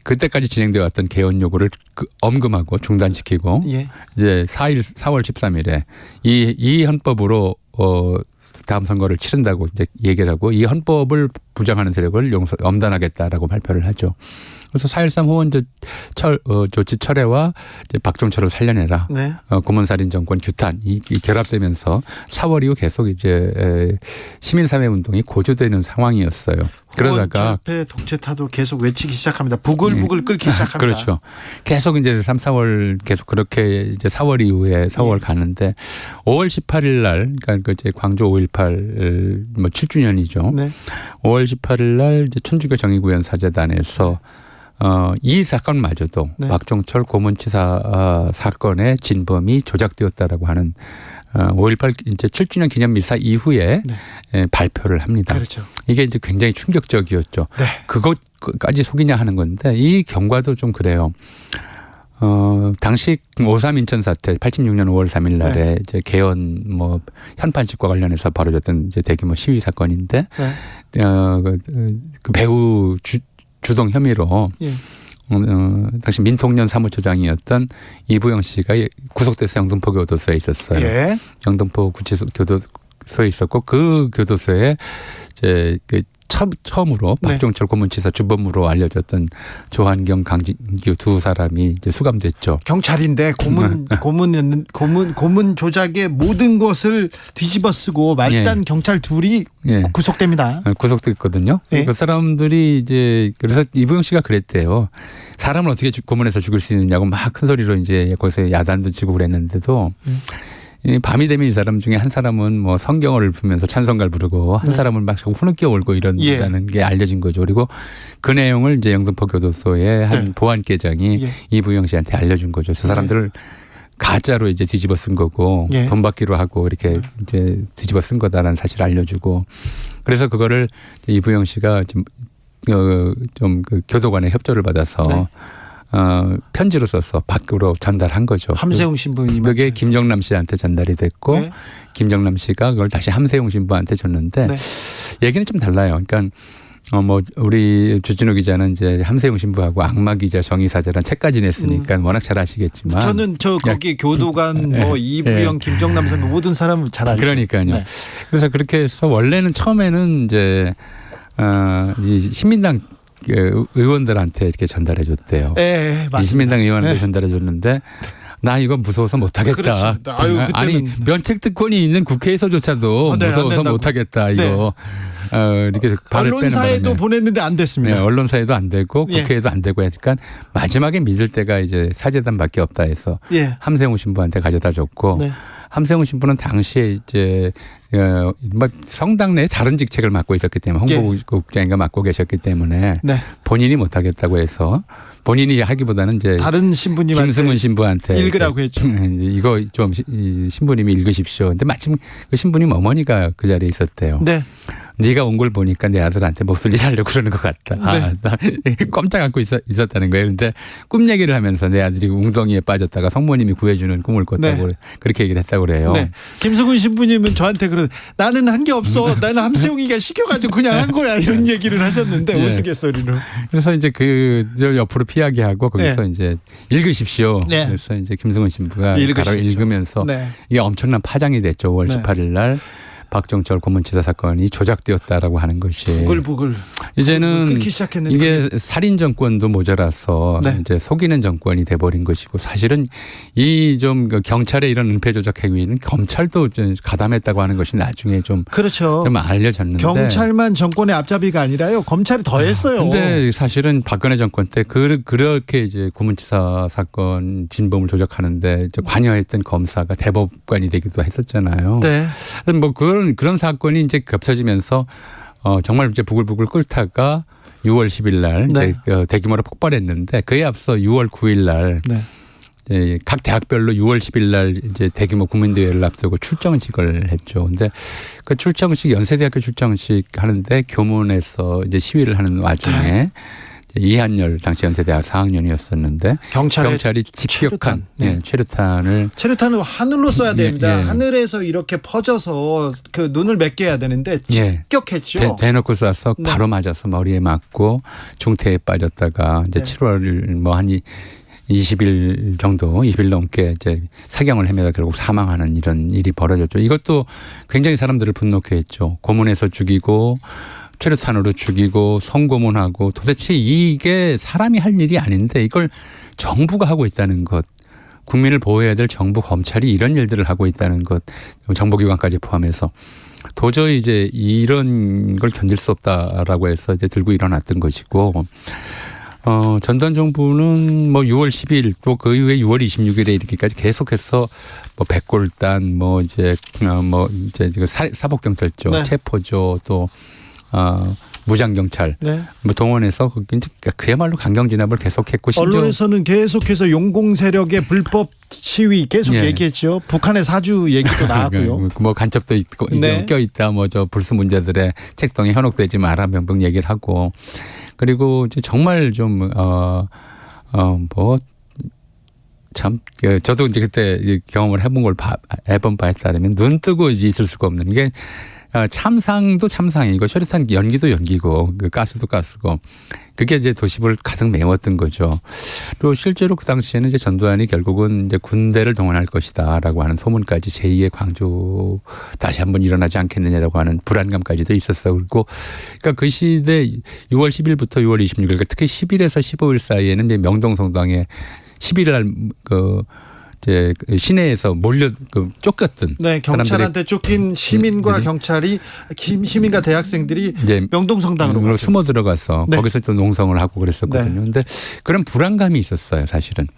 그때까지 진행되어 왔던 개헌 요구를 엄금하고 중단시키고 예. 이제 4월 13일에 이 헌법으로 다음 선거를 치른다고 이제 얘기를 하고 이 헌법을 부정하는 세력을 엄단하겠다라고 발표를 하죠. 그래서 4.13 후원 조치 철회와 이제 박정철을 살려내라. 네. 고문살인 정권 규탄 이 결합되면서 4월 이후 계속 이제 시민사회 운동이 고조되는 상황이었어요. 그러다가 철폐 독재타도 계속 외치기 시작합니다. 부글부글 끓기 시작합니다. 그렇죠. 계속 이제 3, 4월 계속 그렇게 이제 4월 이후에 4월 가는데 5월 18일 날 그러니까 이제 광주 5.18 뭐 7주년이죠. 네. 5월 18일 날 이제 천주교 정의구현 사재단에서 이 사건마저도 네. 박정철 고문치사 사건의 진범이 조작되었다라고 하는 5.18 이제 7주년 기념 미사 이후에 네. 발표를 합니다. 그렇죠. 이게 이제 굉장히 충격적이었죠. 네. 그것까지 속이냐 하는 건데 이 경과도 좀 그래요. 당시 5.3 인천 사태 86년 5월 3일 날에 네. 이제 개헌 뭐 현판식과 관련해서 벌어졌던 이제 대규모 시위 사건인데 네. 그 배후 주동 혐의로 예. 당시 민통년 사무처장이었던 이부영 씨가 구속돼서 영등포 교도소에 있었어요. 예. 영등포 구치소 교도소에 있었고 그 교도소에 이제 처음으로 네. 박정철 고문치사 주범으로 알려졌던 조한경, 강진규 두 사람이 이제 수감됐죠. 경찰인데 고문 조작의 모든 것을 뒤집어쓰고 말단 경찰 둘이 예. 구속됩니다. 구속됐거든요. 네. 그 사람들이 이제 그래서 이부영 씨가 그랬대요. 사람을 어떻게 고문해서 죽일 수 있느냐고 막 큰 소리로 이제 거기서 야단도 치고 그랬는데도 이 밤이 되면 이 사람 중에 한 사람은 뭐 성경을 읊으면서 찬송가를 부르고 한 사람은 막 자꾸 후느껴 울고 이런다는 게 알려진 거죠. 그리고 그 내용을 이제 영등포 교도소의 한 네. 보안계장이 예. 이부영 씨한테 알려준 거죠. 저 사람들을 가짜로 이제 뒤집어 쓴 거고 예. 돈 받기로 하고 이렇게 이제 뒤집어 쓴 거다라는 사실을 알려주고 그래서 그거를 이부영 씨가 좀 그 교도관의 협조를 받아서 네. 편지로 써서 밖으로 전달한 거죠. 함세웅 신부님. 그게 김정남 씨한테 전달이 됐고 네. 김정남 씨가 그걸 다시 함세웅 신부한테 줬는데 네. 얘기는 좀 달라요. 그러니까 뭐 우리 주진우 기자는 이제 함세웅 신부하고 악마 기자 정의사제란 책까지 냈으니까 워낙 잘 아시겠지만 저는 거기 교도관 뭐 이부영, 김정남 선배 모든 사람을 잘 알죠. 그러니까요. 네. 그래서 그렇게 해서 원래는 처음에는 이제 이 신민당 의원들한테 이렇게 전달해 줬대요. 네, 맞습니다. 신민당 의원한테 네. 전달해 줬는데 나 이거 무서워서 못하겠다. 그렇죠. 아유, 그때는 아니 면책 특권이 있는 국회에서조차도 네, 안 무서워서 된다고. 못하겠다 이거 이렇게 발을 빼는 언론사에도 바람에. 보냈는데 안 됐습니다. 네, 언론사에도 안 되고 예. 국회에도 안 되고 하니까 마지막에 믿을 때가 이제 사재단밖에 없다 해서 예. 함세웅 신부한테 가져다 줬고 네. 함세웅 신부는 당시에 이제 성당 내 다른 직책을 맡고 있었기 때문에 홍보국장인가 맡고 계셨기 때문에 네. 본인이 못하겠다고 해서 본인이 하기보다는 이제 다른 신부님한테 김승훈 신부한테 읽으라고 했죠. 이거 좀 신부님이 읽으십시오. 근데 마침 그 신부님 어머니가 그 자리에 있었대요. 네. 네가 온 걸 보니까 내 아들한테 목소리 하려고 그러는 것 같다. 네. 나 꼼짝 않고 있었다는 거예요. 그런데 꿈 얘기를 하면서 내 아들이 웅덩이에 빠졌다가 성모님이 구해주는 꿈을 꿨다고 네. 그렇게 얘기를 했다고 그래요. 네. 김승훈 신부님은 저한테 나는 한 게 없어. 나는 함세웅이가 시켜가지고 그냥 한 거야. 이런 얘기를 하셨는데 네. 우스갯소리로. 그래서 이제 그 옆으로 피하게 하고 거기서 이제 읽으십시오. 네. 그래서 이제 김승훈 신부가 바로 읽으시죠. 읽으면서 네. 이게 엄청난 파장이 됐죠. 5월 네. 18일 날 박종철 고문치사 사건이 조작되었다라고 하는 것이 부글부글 이제는 끓기 시작했는데 이게 살인 정권도 모자라서 네. 이제 속이는 정권이 돼버린 것이고 사실은 이 좀 경찰의 이런 은폐 조작 행위는 검찰도 이제 가담했다고 하는 것이 나중에 좀 그렇죠. 알려졌는데 경찰만 정권의 앞잡이가 아니라요. 검찰이 더 했어요. 근데 사실은 박근혜 정권 때 그렇게 이제 고문치사 사건 진범을 조작하는데 이제 관여했던 검사가 대법관이 되기도 했었잖아요. 네. 뭐 그런 사건이 이제 겹쳐지면서 정말 이제 부글부글 끓다가 6월 10일 날 네. 이제 대규모로 폭발했는데 그에 앞서 6월 9일 날 네. 각 대학별로 6월 10일 날 이제 대규모 국민대회를 앞두고 출정식을 했죠. 근데 그 출정식 연세대학교 출정식 하는데 교문에서 이제 시위를 하는 와중에 이한열 당시 연세대학 4학년이었었는데 경찰이 직격한 최루탄을 하늘로 쏴야 됩니다. 예. 하늘에서 이렇게 퍼져서 그 눈을 맺게 해야 되는데 직격했죠. 대놓고 쏴서 네. 바로 맞아서 머리에 맞고 중태에 빠졌다가 이제 네. 7월 뭐 한 20일 정도, 20일 넘게 이제 사경을 헤매다 결국 사망하는 이런 일이 벌어졌죠. 이것도 굉장히 사람들을 분노케 했죠. 고문해서 죽이고 최루탄으로 죽이고 성고문하고 도대체 이게 사람이 할 일이 아닌데 이걸 정부가 하고 있다는 것. 국민을 보호해야 될 정부 검찰이 이런 일들을 하고 있다는 것. 정보기관까지 포함해서 도저히 이제 이런 걸 견딜 수 없다라고 해서 이제 들고 일어났던 것이고 전두환 정부는 뭐 6월 10일 또 그 이후에 6월 26일에 이르기까지 계속해서 뭐 백골단 뭐 이제 사법경찰조, 네. 체포조 또 무장경찰 네. 뭐 동원해서 그야말로 강경진압을 계속했고 심지어 언론에서는 계속해서 용공 세력의 불법 시위 계속 예. 얘기했죠. 북한의 사주 얘기도 나왔고요. 뭐 간첩도 있고 네. 껴있다 뭐 저 불수 문제들의 책동에 현혹되지 마라 명분 얘기를 하고 그리고 이제 정말 좀 뭐 참 저도 이제 그때 경험을 해본 걸 해본 바에 따르면 눈 뜨고 이제 있을 수가 없는 게 참상도 참상이고 최루탄 연기도 연기고 그 가스도 가스고 그게 이제 도시를 가득 메웠던 거죠. 또 실제로 그 당시에는 이제 전두환이 결국은 이제 군대를 동원할 것이다라고 하는 소문까지 제2의 광주 다시 한번 일어나지 않겠느냐라고 하는 불안감까지도 있었어요. 그리고 그러니까 그 시대 6월 10일부터 6월 26일 그러니까 특히 10일에서 15일 사이에는 이제 명동성당에 11일 날 이제 시내에서 쫓겼던 네, 경찰한테 쫓긴 시민과 경찰이 시민과 대학생들이 이제 명동성당으로 숨어 들어가서 네. 거기서 또 농성을 하고 그랬었거든요. 그런데 그런 불안감이 있었어요, 사실은.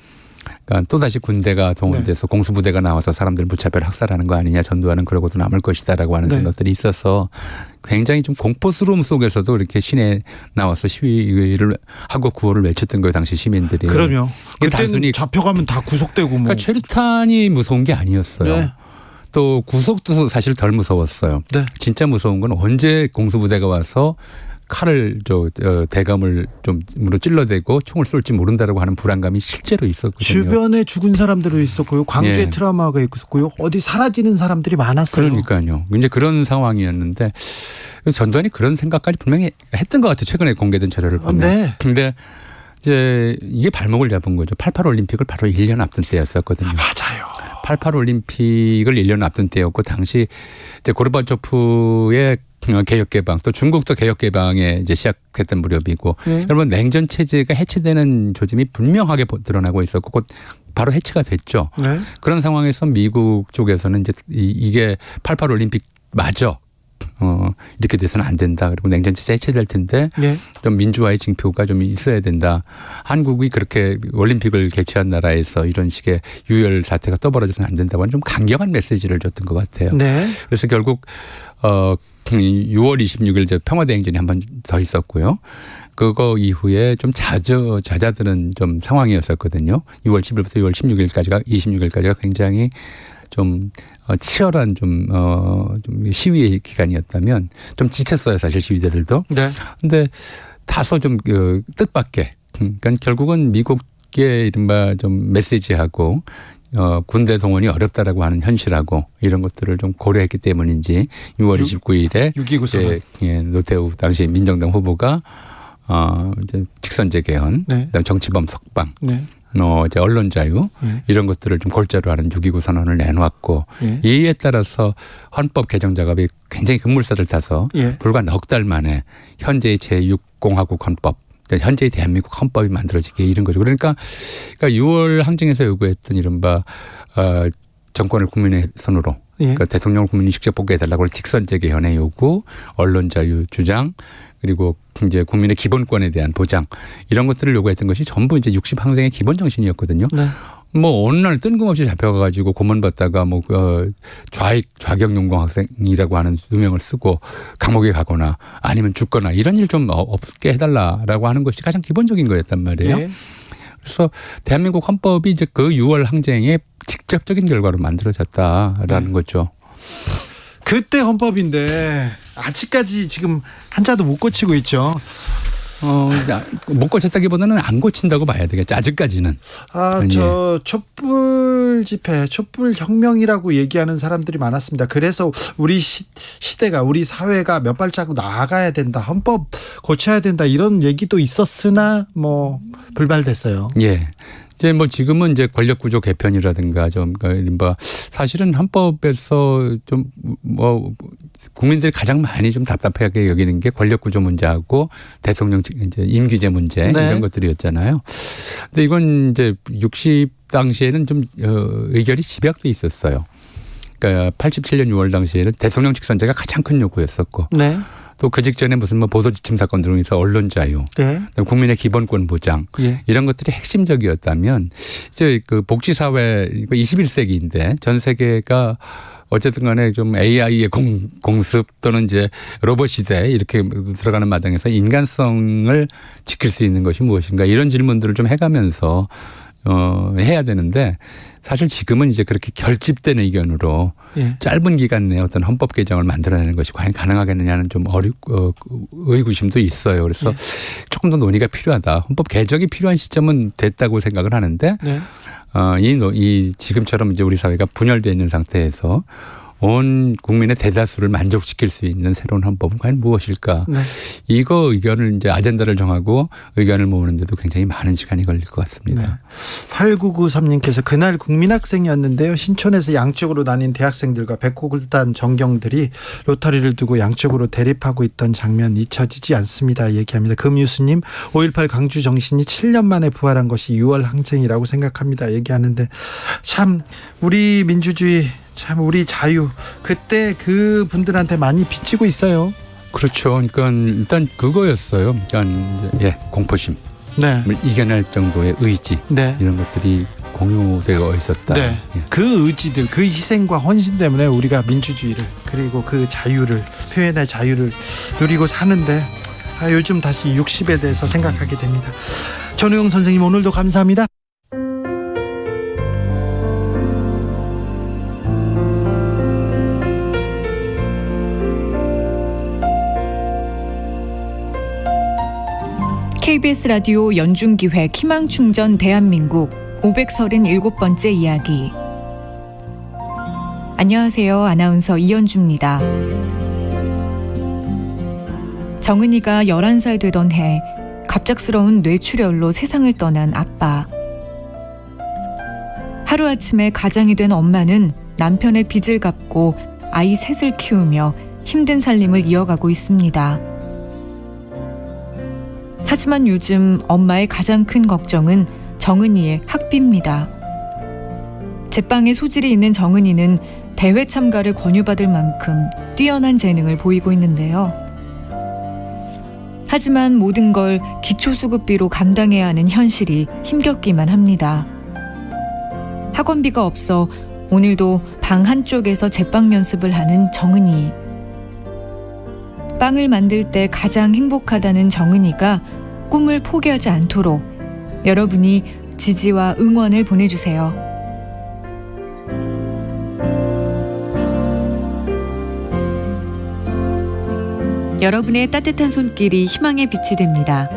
그러니까 또 다시 군대가 동원돼서 공수부대가 나와서 사람들 무차별 학살하는 거 아니냐, 전두환은 그러고도 남을 것이다라고 하는 네. 생각들이 있어서 굉장히 좀 공포스러움 속에서도 이렇게 시내에 나와서 시위를 하고 구호를 외쳤던 거예요, 당시 시민들이. 그럼요. 이게 그때는 단순히 잡혀가면 다 구속되고 뭐. 그러니까 최루탄이 무서운 게 아니었어요. 네. 또 구속도 사실 덜 무서웠어요. 네. 진짜 무서운 건 언제 공수부대가 와서 칼을 대검을 좀으로 찔러대고 총을 쏠지 모른다라고 하는 불안감이 실제로 있었거든요. 주변에 죽은 사람들이 있었고요. 광주에 예. 트라우마가 있었고요. 어디 사라지는 사람들이 많았어요. 그러니까요. 이제 그런 상황이었는데 전두환이 그런 생각까지 분명히 했던 것 같아요. 최근에 공개된 자료를 보면. 네. 근데 이제 이게 발목을 잡은 거죠. 88 올림픽을 바로 1년 앞둔 때였었거든요. 맞아요. 88 올림픽을 1년 앞둔 때였고 당시 이제 고르바초프의 개혁 개방 또 중국도 개혁 개방에 이제 시작했던 무렵이고 여러분 냉전 체제가 해체되는 조짐이 분명하게 드러나고 있었고 곧 바로 해체가 됐죠. 네. 그런 상황에서 미국 쪽에서는 이제 이게 88 올림픽 마저 이렇게 돼서는 안 된다. 그리고 냉전 체제 해체될 텐데 네. 좀 민주화의 징표가 좀 있어야 된다. 한국이 그렇게 올림픽을 개최한 나라에서 이런 식의 유혈 사태가 떠벌어져서는 안 된다고 하는 좀 강경한 메시지를 줬던 것 같아요. 네. 그래서 결국 6월 26일 이제 평화대행진이 한 번 더 있었고요. 그거 이후에 좀 잦아드는 좀 상황이었었거든요. 6월 10일부터 6월 26일까지가 굉장히 좀 치열한 좀 시위의 기간이었다면 좀 지쳤어요, 사실 시위대들도. 네. 근데 다소 좀 뜻밖의 그러니까 결국은 미국의 이른바 좀 메시지하고 군대 동원이 어렵다라고 하는 현실하고 이런 것들을 좀 고려했기 때문인지 6월 29일에 6.29 노태우 당시 민정당 후보가 이제 직선제 개헌, 네. 그다음 정치범 석방, 네. 이제 언론 자유 이런 것들을 좀 골자로 하는 6.29 선언을 내놓았고 이에 따라서 헌법 개정 작업이 굉장히 급물살을 타서 불과 넉 달 만에 현재의 제6공화국 헌법 현재의 대한민국 헌법이 만들어지게 이른 거죠. 그러니까 6월 항쟁에서 요구했던 이른바 정권을 국민의 손으로 그러니까 대통령을 국민이 직접 뽑게 해달라고 직선제 개헌의 요구, 언론 자유 주장 그리고 이제 국민의 기본권에 대한 보장 이런 것들을 요구했던 것이 전부 이제 60 항쟁의 기본 정신이었거든요. 네. 뭐 어느 날 뜬금없이 잡혀가가지고 고문받다가 뭐 좌격 용공 학생이라고 하는 누명을 쓰고 감옥에 가거나 아니면 죽거나 이런 일 좀 없게 해달라라고 하는 것이 가장 기본적인 거였단 말이에요. 네. 그래서 대한민국 헌법이 이제 그 6월 항쟁의 직접적인 결과로 만들어졌다라는 거죠. 그때 헌법인데 아직까지 지금 한자도 못 고치고 있죠. 못 고쳤다기보다는 안 고친다고 봐야 되겠죠. 아직까지는. 저 촛불 집회, 촛불 혁명이라고 얘기하는 사람들이 많았습니다. 그래서 우리 시대가 우리 사회가 몇 발자국 나아가야 된다. 헌법 고쳐야 된다. 이런 얘기도 있었으나 뭐 불발됐어요. 예. 이제 뭐 지금은 이제 권력 구조 개편이라든가 좀 이른바 사실은 헌법에서 좀 뭐 국민들이 가장 많이 좀 답답하게 여기는 게 권력 구조 문제하고 대통령 이제 임기제 문제 이런 것들이었잖아요. 근데 이건 이제 60 당시에는 좀 의결이 집약돼 있었어요. 그러니까 87년 6월 당시에는 대통령 직선제가 가장 큰 요구였었고. 네. 또 그 직전에 무슨 뭐 보도지침 사건 등으로 인해서 언론 자유, 국민의 기본권 보장 이런 것들이 핵심적이었다면 이제 그 복지사회 21세기인데 전 세계가 어쨌든 간에 좀 AI의 공습 또는 이제 로봇 시대 이렇게 들어가는 마당에서 인간성을 지킬 수 있는 것이 무엇인가 이런 질문들을 좀 해가면서 해야 되는데 사실 지금은 이제 그렇게 결집된 의견으로 짧은 기간 내에 어떤 헌법 개정을 만들어내는 것이 과연 가능하겠느냐는 좀 의구심도 있어요. 그래서 조금 더 논의가 필요하다. 헌법 개정이 필요한 시점은 됐다고 생각을 하는데 이 지금처럼 이제 우리 사회가 분열되어 있는 상태에서 온 국민의 대다수를 만족시킬 수 있는 새로운 헌법은 과연 무엇일까? 이거 의견을 이제 아젠다를 정하고 의견을 모으는데도 굉장히 많은 시간이 걸릴 것 같습니다. 8993님께서 그날 국민학생이었는데요. 신촌에서 양쪽으로 나뉜 대학생들과 백곡을단 정경들이 로터리를 두고 양쪽으로 대립하고 있던 장면 잊혀지지 않습니다. 얘기합니다. 금유수님 5.18 광주 정신이 7년 만에 부활한 것이 6월 항쟁이라고 생각합니다. 얘기하는데 참 우리 민주주의 참 우리 자유 그때 그 분들한테 많이 비치고 있어요. 그렇죠. 그러니까 일단 그거였어요. 그러니까 공포심, 이겨낼 정도의 의지 이런 것들이 공유되어 있었다. 그 의지들, 그 희생과 헌신 때문에 우리가 민주주의를 그리고 그 자유를 표현의 자유를 누리고 사는데 요즘 다시 60에 대해서 생각하게 됩니다. 전우영 선생님 오늘도 감사합니다. KBS 라디오 연중기획 희망충전 대한민국 537번째 이야기. 안녕하세요. 아나운서 이연주입니다. 정은이가 11살 되던 해 갑작스러운 뇌출혈로 세상을 떠난 아빠. 하루아침에 가장이 된 엄마는 남편의 빚을 갚고 아이 셋을 키우며 힘든 살림을 이어가고 있습니다. 하지만 요즘 엄마의 가장 큰 걱정은 정은이의 학비입니다. 제빵에 소질이 있는 정은이는 대회 참가를 권유받을 만큼 뛰어난 재능을 보이고 있는데요. 하지만 모든 걸 기초수급비로 감당해야 하는 현실이 힘겹기만 합니다. 학원비가 없어 오늘도 방 한쪽에서 제빵 연습을 하는 정은이. 빵을 만들 때 가장 행복하다는 정은이가 꿈을 포기하지 않도록 여러분이 지지와 응원을 보내주세요. 여러분의 따뜻한 손길이 희망의 빛이 됩니다.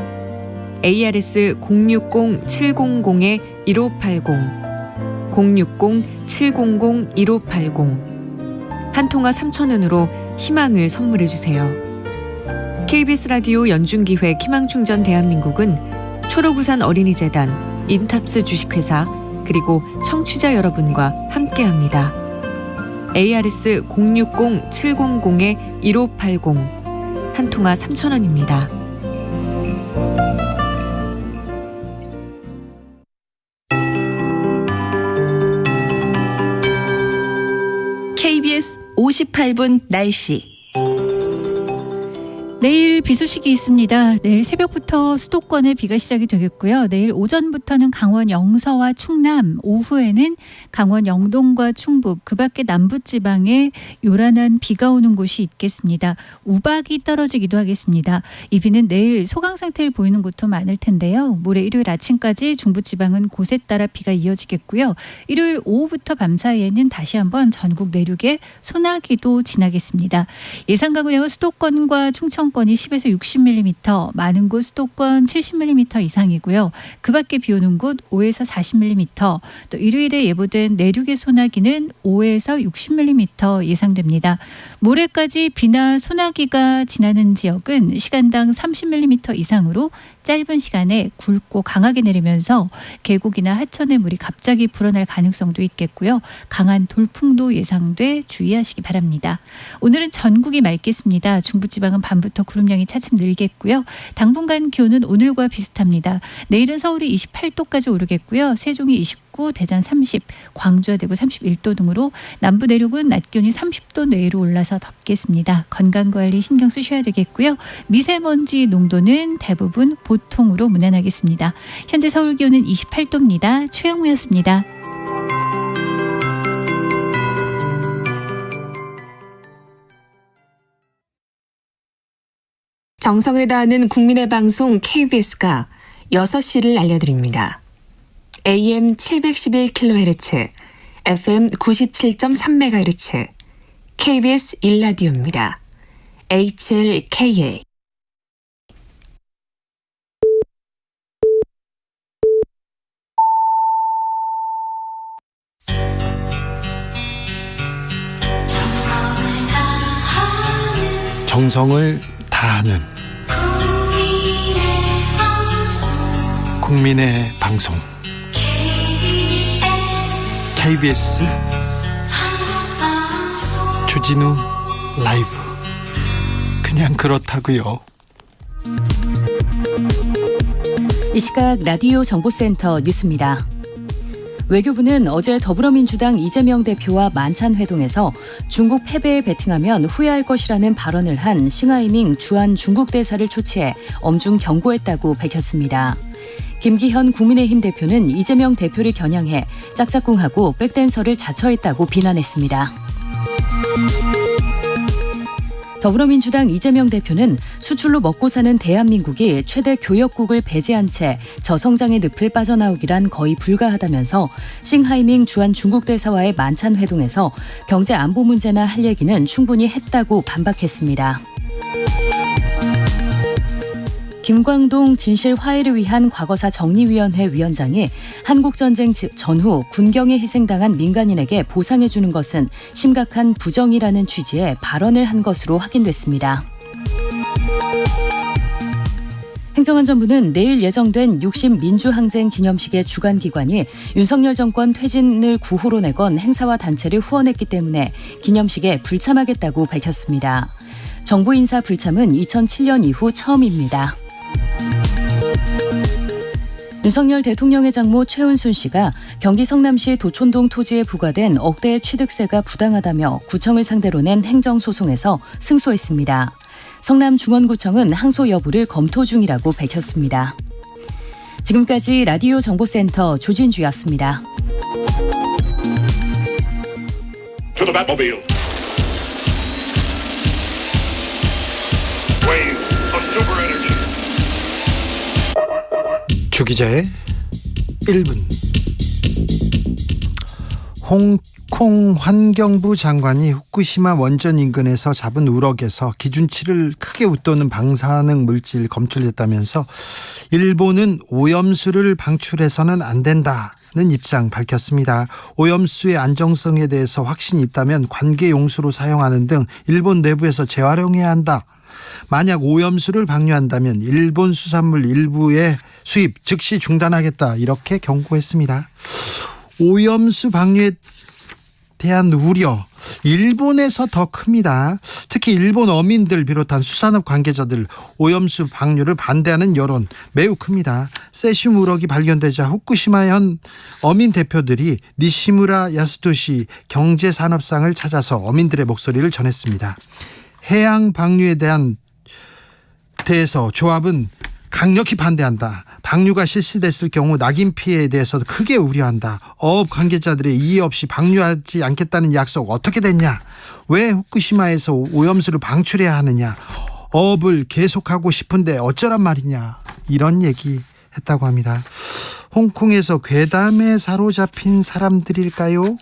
ARS 060-700-1580 060-700-1580 한 통화 3,000원으로 희망을 선물해 주세요. KBS 라디오 연중기획 희망충전 대한민국은 초록우산 어린이재단, 인탑스 주식회사 그리고 청취자 여러분과 함께합니다. ARS 060-700-1580 한 통화 3,000원입니다. KBS 58분 날씨. 내일 비 소식이 있습니다. 내일 새벽부터 수도권에 비가 시작이 되겠고요. 내일 오전부터는 강원 영서와 충남, 오후에는 강원 영동과 충북, 그밖에 남부지방에 요란한 비가 오는 곳이 있겠습니다. 우박이 떨어지기도 하겠습니다. 이 비는 내일 소강 상태를 보이는 곳도 많을 텐데요. 모레 일요일 아침까지 중부지방은 곳에 따라 비가 이어지겠고요. 일요일 오후부터 밤 사이에는 다시 한번 전국 내륙에 소나기도 지나겠습니다. 예상 강우량은 수도권과 충청권이 10에서 60mm, 많은 곳 수도권 70mm 이상이고요. 그 밖에 비 오는 곳 5에서 40mm, 또 일요일에 예보된 내륙의 소나기는 5에서 60mm 예상됩니다. 모레까지 비나 소나기가 지나는 지역은 시간당 30mm 이상으로 짧은 시간에 굵고 강하게 내리면서 계곡이나 하천의 물이 갑자기 불어날 가능성도 있겠고요. 강한 돌풍도 예상돼 주의하시기 바랍니다. 오늘은 전국이 맑겠습니다. 중부지방은 밤부터 구름량이 차츰 늘겠고요. 당분간 기온은 오늘과 비슷합니다. 내일은 서울이 28도까지 오르겠고요. 세종이 29, 대전 30, 광주와 대구 31도 등으로 남부 내륙은 낮 기온이 30도 내외로 올라서 덥겠습니다. 건강관리 신경 쓰셔야 되겠고요. 미세먼지 농도는 대부분 보통으로 무난하겠습니다. 현재 서울 기온은 28도입니다. 최영우였습니다. 정성을 다하는 국민의 방송 KBS가 6시를 알려드립니다. AM 711kHz, FM 97.3MHz, KBS 1라디오입니다. HLKA. 정성을 다하는 국민의 방송 KBS 주진우 라이브. 그냥 그렇다고요. 이 시각 라디오 정보센터 뉴스입니다. 외교부는 어제 더불어민주당 이재명 대표와 만찬회동에서 중국 패배에 베팅하면 후회할 것이라는 발언을 한 싱하이밍 주한 중국 대사를 초치해 엄중 경고했다고 밝혔습니다. 김기현 국민의힘 대표는 이재명 대표를 겨냥해 짝짝꿍하고 백댄서를 자처했다고 비난했습니다. 더불어민주당 이재명 대표는 수출로 먹고 사는 대한민국이 최대 교역국을 배제한 채 저성장의 늪을 빠져나오기란 거의 불가하다면서 싱하이밍 주한 중국 대사와의 만찬 회동에서 경제 안보 문제나 할 얘기는 충분히 했다고 반박했습니다. 김광동 진실 화해를 위한 과거사 정리위원회 위원장이 한국전쟁 전후 군경에 희생당한 민간인에게 보상해 주는 것은 심각한 부정이라는 취지의 발언을 한 것으로 확인됐습니다. 행정안전부는 내일 예정된 60 민주항쟁 기념식의 주관기관이 윤석열 정권 퇴진을 구호로 내건 행사와 단체를 후원했기 때문에 기념식에 불참하겠다고 밝혔습니다. 정부 인사 불참은 2007년 이후 처음입니다. 윤석열 대통령의 장모 최은순 씨가 경기 성남시 도촌동 토지에 부과된 억대의 취득세가 부당하다며 구청을 상대로 낸 행정소송에서 승소했습니다. 성남중원구청은 항소 여부를 검토 중이라고 밝혔습니다. 지금까지 라디오 정보센터 조진주였습니다. 주기자의 1분. 홍콩 환경부 장관이 후쿠시마 원전 인근에서 잡은 우럭에서 기준치를 크게 웃도는 방사능 물질 검출됐다면서 일본은 오염수를 방출해서는 안 된다는 입장 밝혔습니다. 오염수의 안정성에 대해서 확신이 있다면 관계 용수로 사용하는 등 일본 내부에서 재활용해야 한다. 만약 오염수를 방류한다면 일본 수산물 일부의 수입 즉시 중단하겠다 이렇게 경고했습니다. 오염수 방류에 대한 우려 일본에서 더 큽니다. 특히 일본 어민들 비롯한 수산업 관계자들 오염수 방류를 반대하는 여론 매우 큽니다. 세슘 우럭이 발견되자 후쿠시마현 어민 대표들이 니시무라 야스토시 경제산업상을 찾아서 어민들의 목소리를 전했습니다. 해양 방류에 대해서 조합은 강력히 반대한다. 방류가 실시됐을 경우 낙인 피해에 대해서도 크게 우려한다. 어업 관계자들의 이해 없이 방류하지 않겠다는 약속 어떻게 됐냐? 왜 후쿠시마에서 오염수를 방출해야 하느냐? 어업을 계속하고 싶은데 어쩌란 말이냐? 이런 얘기 했다고 합니다. 홍콩에서 괴담에 사로잡힌 사람들일까요?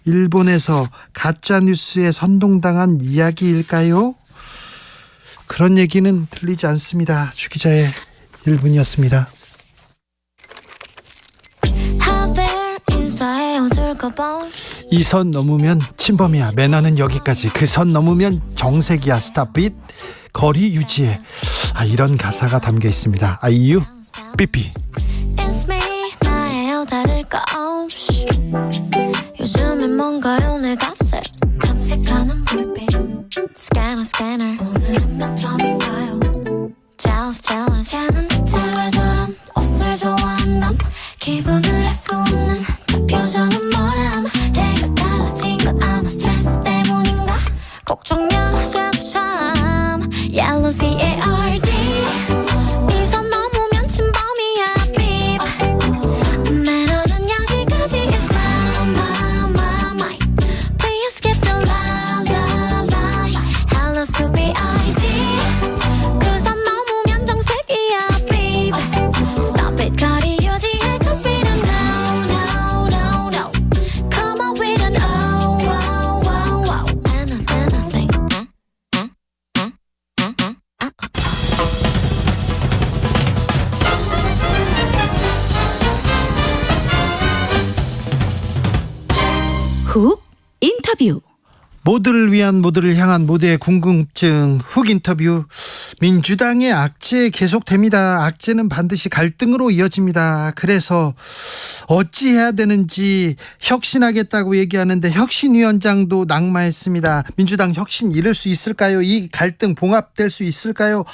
일본에서 가짜뉴스에 선동당한 이야기일까요? 그런 얘기는 들리지 않습니다. 주 기자의 1분이었습니다. 이 선 넘으면 침범이야. 매너는 여기까지. 그 선 넘으면 정색이야. 스탑빗. 거리 유지해. 이런 가사가 담겨 있습니다. 아이유 삐삐. 요즘엔 뭔가요 내 갓을 탐색하는 불빛 스캐너 오늘은 몇 점인가요 jealous 쟤는 대체 왜 저런 옷을 좋아한담 기분을 알 수 없는 그 표정은 뭐람 내가 달라진 건 아마 스트레스 때문인가 걱정 여자도 참 Yellow CARD 이 선 넘으면 침범이야 beep 매너는 여기까지 is my please skip the lie hello stupid ID 그 선 넘으면 정색이야 babe stop it 거리 유지해 cause we don't know come on we don't anything 훅 인터뷰. 모두를 위한 모두를 향한 모두의 궁금증 훅 인터뷰. 민주당의 악재 계속됩니다. 악재는 반드시 갈등으로 이어집니다. 그래서 어찌해야 되는지 혁신하겠다고 얘기하는데 혁신위원장도 낙마했습니다. 민주당 혁신 이룰 수 있을까요? 이 갈등 봉합될 수 있을까요?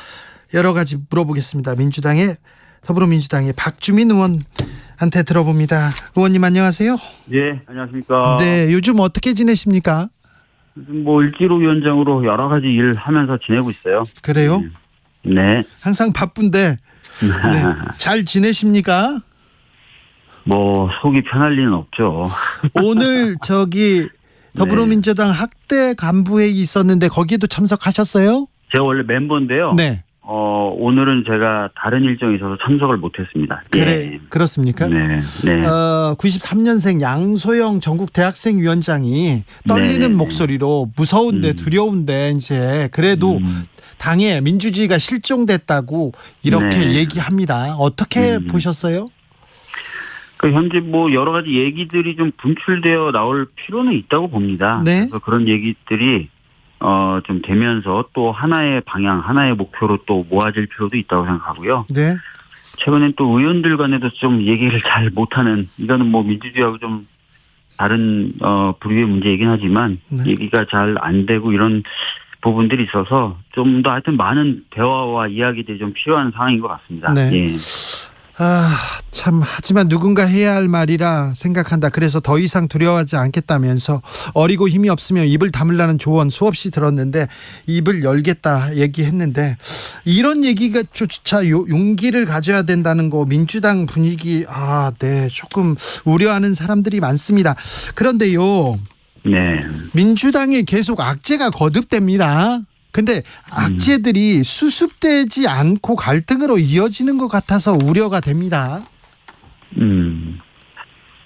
여러 가지 물어보겠습니다. 더불어민주당의 박주민 의원한테 들어봅니다. 의원님 안녕하세요. 예, 안녕하십니까. 네, 요즘 어떻게 지내십니까? 요즘 일지로 위원장으로 여러 가지 일 하면서 지내고 있어요. 그래요? 네. 항상 바쁜데 네. 잘 지내십니까? 속이 편할 리는 없죠. 오늘 더불어민주당 학대 간부회의 있었는데 거기에도 참석하셨어요? 제가 원래 멤버인데요. 네. 오늘은 제가 다른 일정이 있어서 참석을 못했습니다. 예. 그렇습니까? 네. 93년생 양소영 전국 대학생 위원장이 떨리는 목소리로 무서운데 두려운데 이제 그래도 당에 민주주의가 실종됐다고 이렇게 얘기합니다. 어떻게 보셨어요? 현재 여러 가지 얘기들이 좀 분출되어 나올 필요는 있다고 봅니다. 네. 그래서 그런 얘기들이 좀 되면서 또 하나의 방향, 하나의 목표로 또 모아질 필요도 있다고 생각하고요. 네. 최근엔 또 의원들 간에도 좀 얘기를 잘 못하는, 이거는 민주주의하고 좀 다른 부류의 문제이긴 하지만 얘기가 잘 안 되고 이런 부분들이 있어서 좀 더 하여튼 많은 대화와 이야기들이 좀 필요한 상황인 것 같습니다. 네. 예. 하지만 누군가 해야 할 말이라 생각한다. 그래서 더 이상 두려워하지 않겠다면서 어리고 힘이 없으면 입을 다물라는 조언 수없이 들었는데 입을 열겠다 얘기했는데 이런 얘기가 조차 용기를 가져야 된다는 거 민주당 분위기 조금 우려하는 사람들이 많습니다. 그런데요. 네. 민주당에 계속 악재가 거듭됩니다. 근데 악재들이 수습되지 않고 갈등으로 이어지는 것 같아서 우려가 됩니다.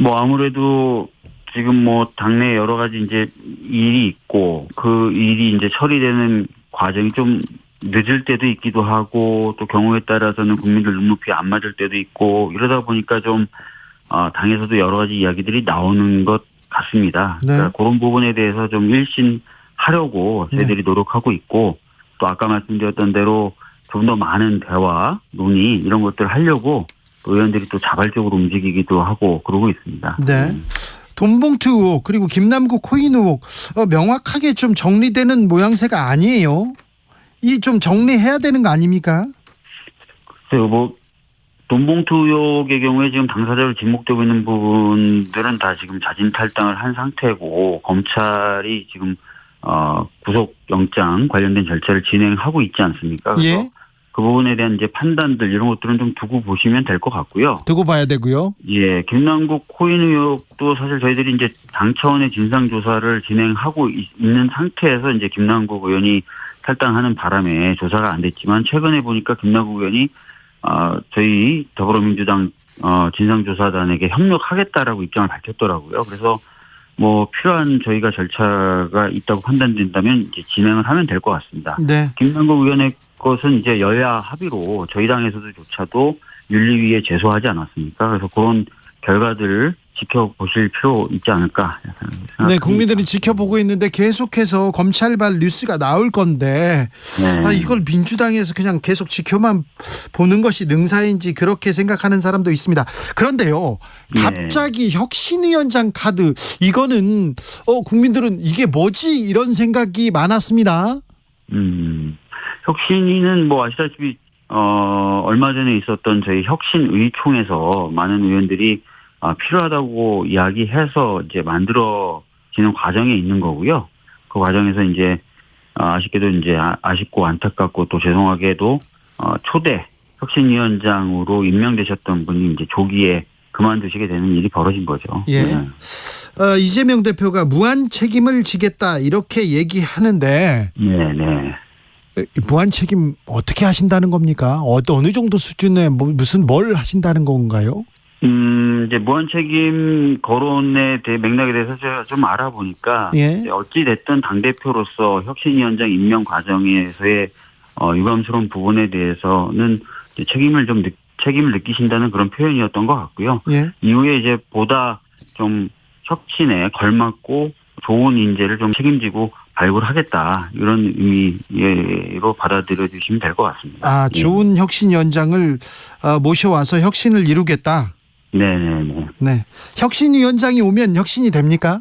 아무래도 지금 당내 여러 가지 이제 일이 있고 그 일이 이제 처리되는 과정이 좀 늦을 때도 있기도 하고 또 경우에 따라서는 국민들 눈높이에 안 맞을 때도 있고 이러다 보니까 좀 당에서도 여러 가지 이야기들이 나오는 것 같습니다. 네. 그러니까 그런 부분에 대해서 좀 일신하려고 저희들이 노력하고 있고 또 아까 말씀드렸던 대로 좀 더 많은 대화, 논의 이런 것들을 하려고 또 의원들이 또 자발적으로 움직이기도 하고 그러고 있습니다. 네. 돈봉투 의혹 그리고 김남국 코인 의혹 명확하게 좀 정리되는 모양새가 아니에요. 이 좀 정리해야 되는 거 아닙니까? 글쎄요, 뭐 돈봉투 의혹의 경우에 지금 당사자로 지목되고 있는 부분들은 다 지금 자진 탈당을 한 상태고 검찰이 지금 구속영장 관련된 절차를 진행하고 있지 않습니까? 그래서 예. 그 부분에 대한 이제 판단들 이런 것들은 좀 두고 보시면 될 것 같고요. 두고 봐야 되고요. 예, 김남국 코인 의혹도 사실 저희들이 이제 당 차원의 진상 조사를 진행하고 있는 상태에서 이제 김남국 의원이 탈당하는 바람에 조사가 안 됐지만 최근에 보니까 김남국 의원이 저희 더불어민주당 진상조사단에게 협력하겠다라고 입장을 밝혔더라고요. 그래서 뭐 필요한 저희가 절차가 있다고 판단된다면 이제 진행을 하면 될 것 같습니다. 네. 김남국 의원의 것은 이제 여야 합의로 저희 당에서도조차도 윤리위에 제소하지 않았습니까? 그래서 그런 결과들을 지켜보실 필요 있지 않을까 생각합니다. 네, 국민들이 지켜보고 있는데 계속해서 검찰발 뉴스가 나올 건데 네. 이걸 민주당에서 그냥 계속 지켜만 보는 것이 능사인지 그렇게 생각하는 사람도 있습니다. 그런데요, 갑자기 혁신위원장 카드 이거는 국민들은 이게 뭐지 이런 생각이 많았습니다. 혁신위는 뭐 아시다시피 얼마 전에 있었던 저희 혁신의총에서 많은 의원들이 필요하다고 이야기해서 이제 만들어지는 과정에 있는 거고요. 그 과정에서 이제 아쉽게도 이제 아쉽고 안타깝고 또 죄송하게도 초대 혁신위원장으로 임명되셨던 분이 이제 조기에 그만두시게 되는 일이 벌어진 거죠. 예. 네. 이재명 대표가 무한 책임을 지겠다 이렇게 얘기하는데. 네. 무한 책임 어떻게 하신다는 겁니까? 어느 정도 수준의 무슨 뭘 하신다는 건가요? 이제 무한 책임 거론에 대해 맥락에 대해서 제가 좀 알아보니까 예. 어찌 됐든 당 대표로서 혁신위원장 임명 과정에서의 유감스러운 부분에 대해서는 이제 책임을 느끼신다는 그런 표현이었던 것 같고요. 예. 이후에 이제 보다 좀 혁신에 걸맞고 좋은 인재를 좀 책임지고 발굴하겠다 이런 의미로 받아들여 주시면 될 것 같습니다. 좋은 혁신위원장을 모셔와서 혁신을 이루겠다. 네네네. 네. 혁신위원장이 오면 혁신이 됩니까?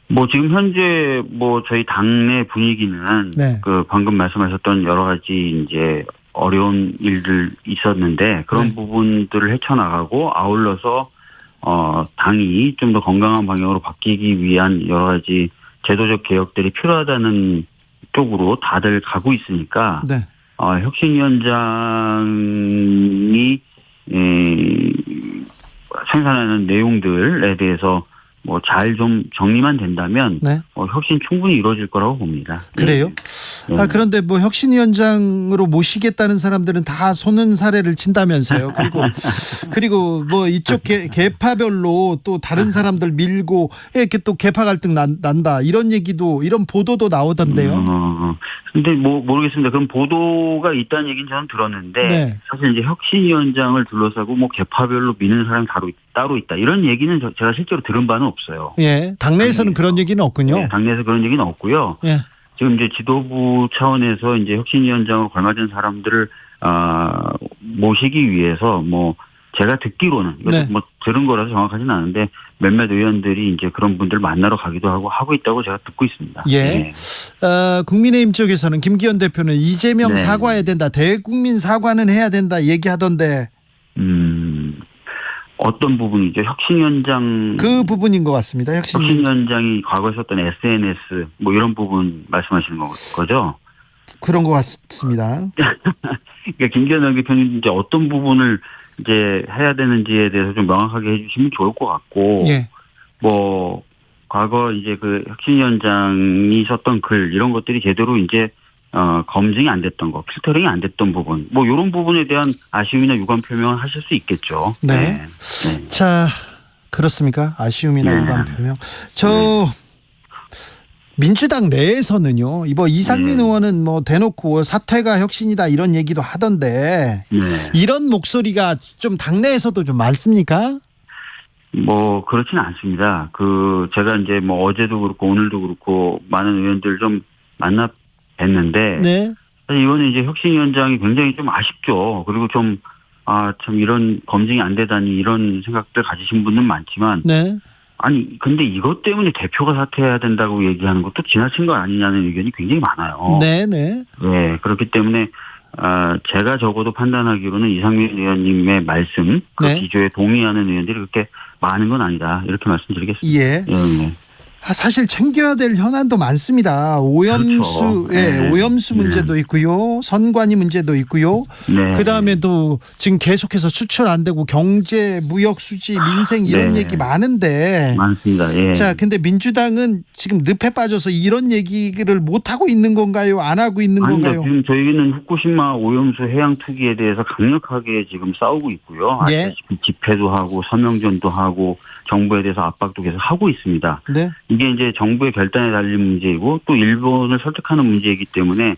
뭐 지금 현재 뭐 저희 당내 분위기는 네. 그 방금 말씀하셨던 여러 가지 이제 어려운 일들 있었는데 그런 네. 부분들을 헤쳐나가고 아울러서 당이 좀 더 건강한 방향으로 바뀌기 위한 여러 가지 제도적 개혁들이 필요하다는 쪽으로 다들 가고 있으니까 네. 혁신위원장이 생산하는 내용들에 대해서 뭐 잘 좀 정리만 된다면 네. 혁신 충분히 이루어질 거라고 봅니다. 그래요? 네. 그런데 뭐 혁신위원장으로 모시겠다는 사람들은 다 소는 사례를 친다면서요. 그리고 뭐 이쪽 계파별로 또 다른 사람들 밀고 이렇게 또 계파 갈등 난다 이런 얘기도 이런 보도도 나오던데요. 근데 뭐 모르겠습니다. 그럼 보도가 있다는 얘기는 저는 들었는데 네. 사실 이제 혁신위원장을 둘러싸고 뭐 계파별로 미는 사람이 따로 있다 이런 얘기는 제가 실제로 들은 바는 없어요. 예, 당내에서는 그런 얘기는 없군요. 네, 당내에서 그런 얘기는 없고요. 예. 지금 이제 지도부 차원에서 이제 혁신위원장으로 걸맞은 사람들을 모시기 위해서 뭐 제가 듣기로는 네. 뭐 들은 거라서 정확하지는 않은데 몇몇 의원들이 이제 그런 분들 만나러 가기도 하고 있다고 제가 듣고 있습니다. 예. 네. 국민의힘 쪽에서는 김기현 대표는 이재명 네. 사과해야 된다, 대국민 사과는 해야 된다 얘기하던데. 어떤 부분이죠? 혁신위원장 그 부분인 것 같습니다. 혁신위원장이 과거에 썼던 SNS 뭐 이런 부분 말씀하시는 거죠? 그런 것 같습니다. 그러니까 김기현 대표님 이제 어떤 부분을 이제 해야 되는지에 대해서 좀 명확하게 해주시면 좋을 것 같고, 예. 뭐 과거 이제 그 혁신위원장이 썼던 글 이런 것들이 제대로 이제 검증이 안 됐던 거, 필터링이 안 됐던 부분, 뭐 이런 부분에 대한 아쉬움이나 유감 표명을 하실 수 있겠죠. 네. 자, 그렇습니까? 아쉬움이나 유감 표명. 민주당 내에서는요, 이상민 의원은 뭐 대놓고 사퇴가 혁신이다 이런 얘기도 하던데, 이런 목소리가 좀 당내에서도 좀 많습니까? 뭐 그렇지는 않습니다. 제가 이제 뭐 어제도 그렇고 오늘도 그렇고 많은 의원들 좀 만나 뵀는데, 네. 사실 이번에 이제 혁신위원장이 굉장히 좀 아쉽죠. 그리고 좀 참 이런 검증이 안 되다니 이런 생각들 가지신 분은 많지만 네. 아니 근데 이것 때문에 대표가 사퇴해야 된다고 얘기하는 것도 지나친 거 아니냐는 의견이 굉장히 많아요. 네네. 네, 그렇기 때문에 제가 적어도 판단하기로는 이상민 의원님의 말씀 그 네. 기조에 동의하는 의원들이 그렇게 많은 건 아니다 이렇게 말씀드리겠습니다. 예. 예. 사실 챙겨야 될 현안도 많습니다. 오염수, 그렇죠. 예, 네. 오염수 문제도 있고요, 선관위 문제도 있고요. 네. 그 다음에도 지금 계속해서 수출 안 되고 경제, 무역 수지, 민생 이런 네. 얘기 많은데. 많습니다. 예. 자, 근데 민주당은 지금 늪에 빠져서 이런 얘기를 못 하고 있는 건가요? 안 하고 있는 아닙니다. 건가요? 지금 저희는 후쿠시마 오염수 해양 투기에 대해서 강력하게 지금 싸우고 있고요. 예. 아시다시피 집회도 하고 서명전도 하고 정부에 대해서 압박도 계속 하고 있습니다. 네. 이게 이제 정부의 결단에 달린 문제이고 또 일본을 설득하는 문제이기 때문에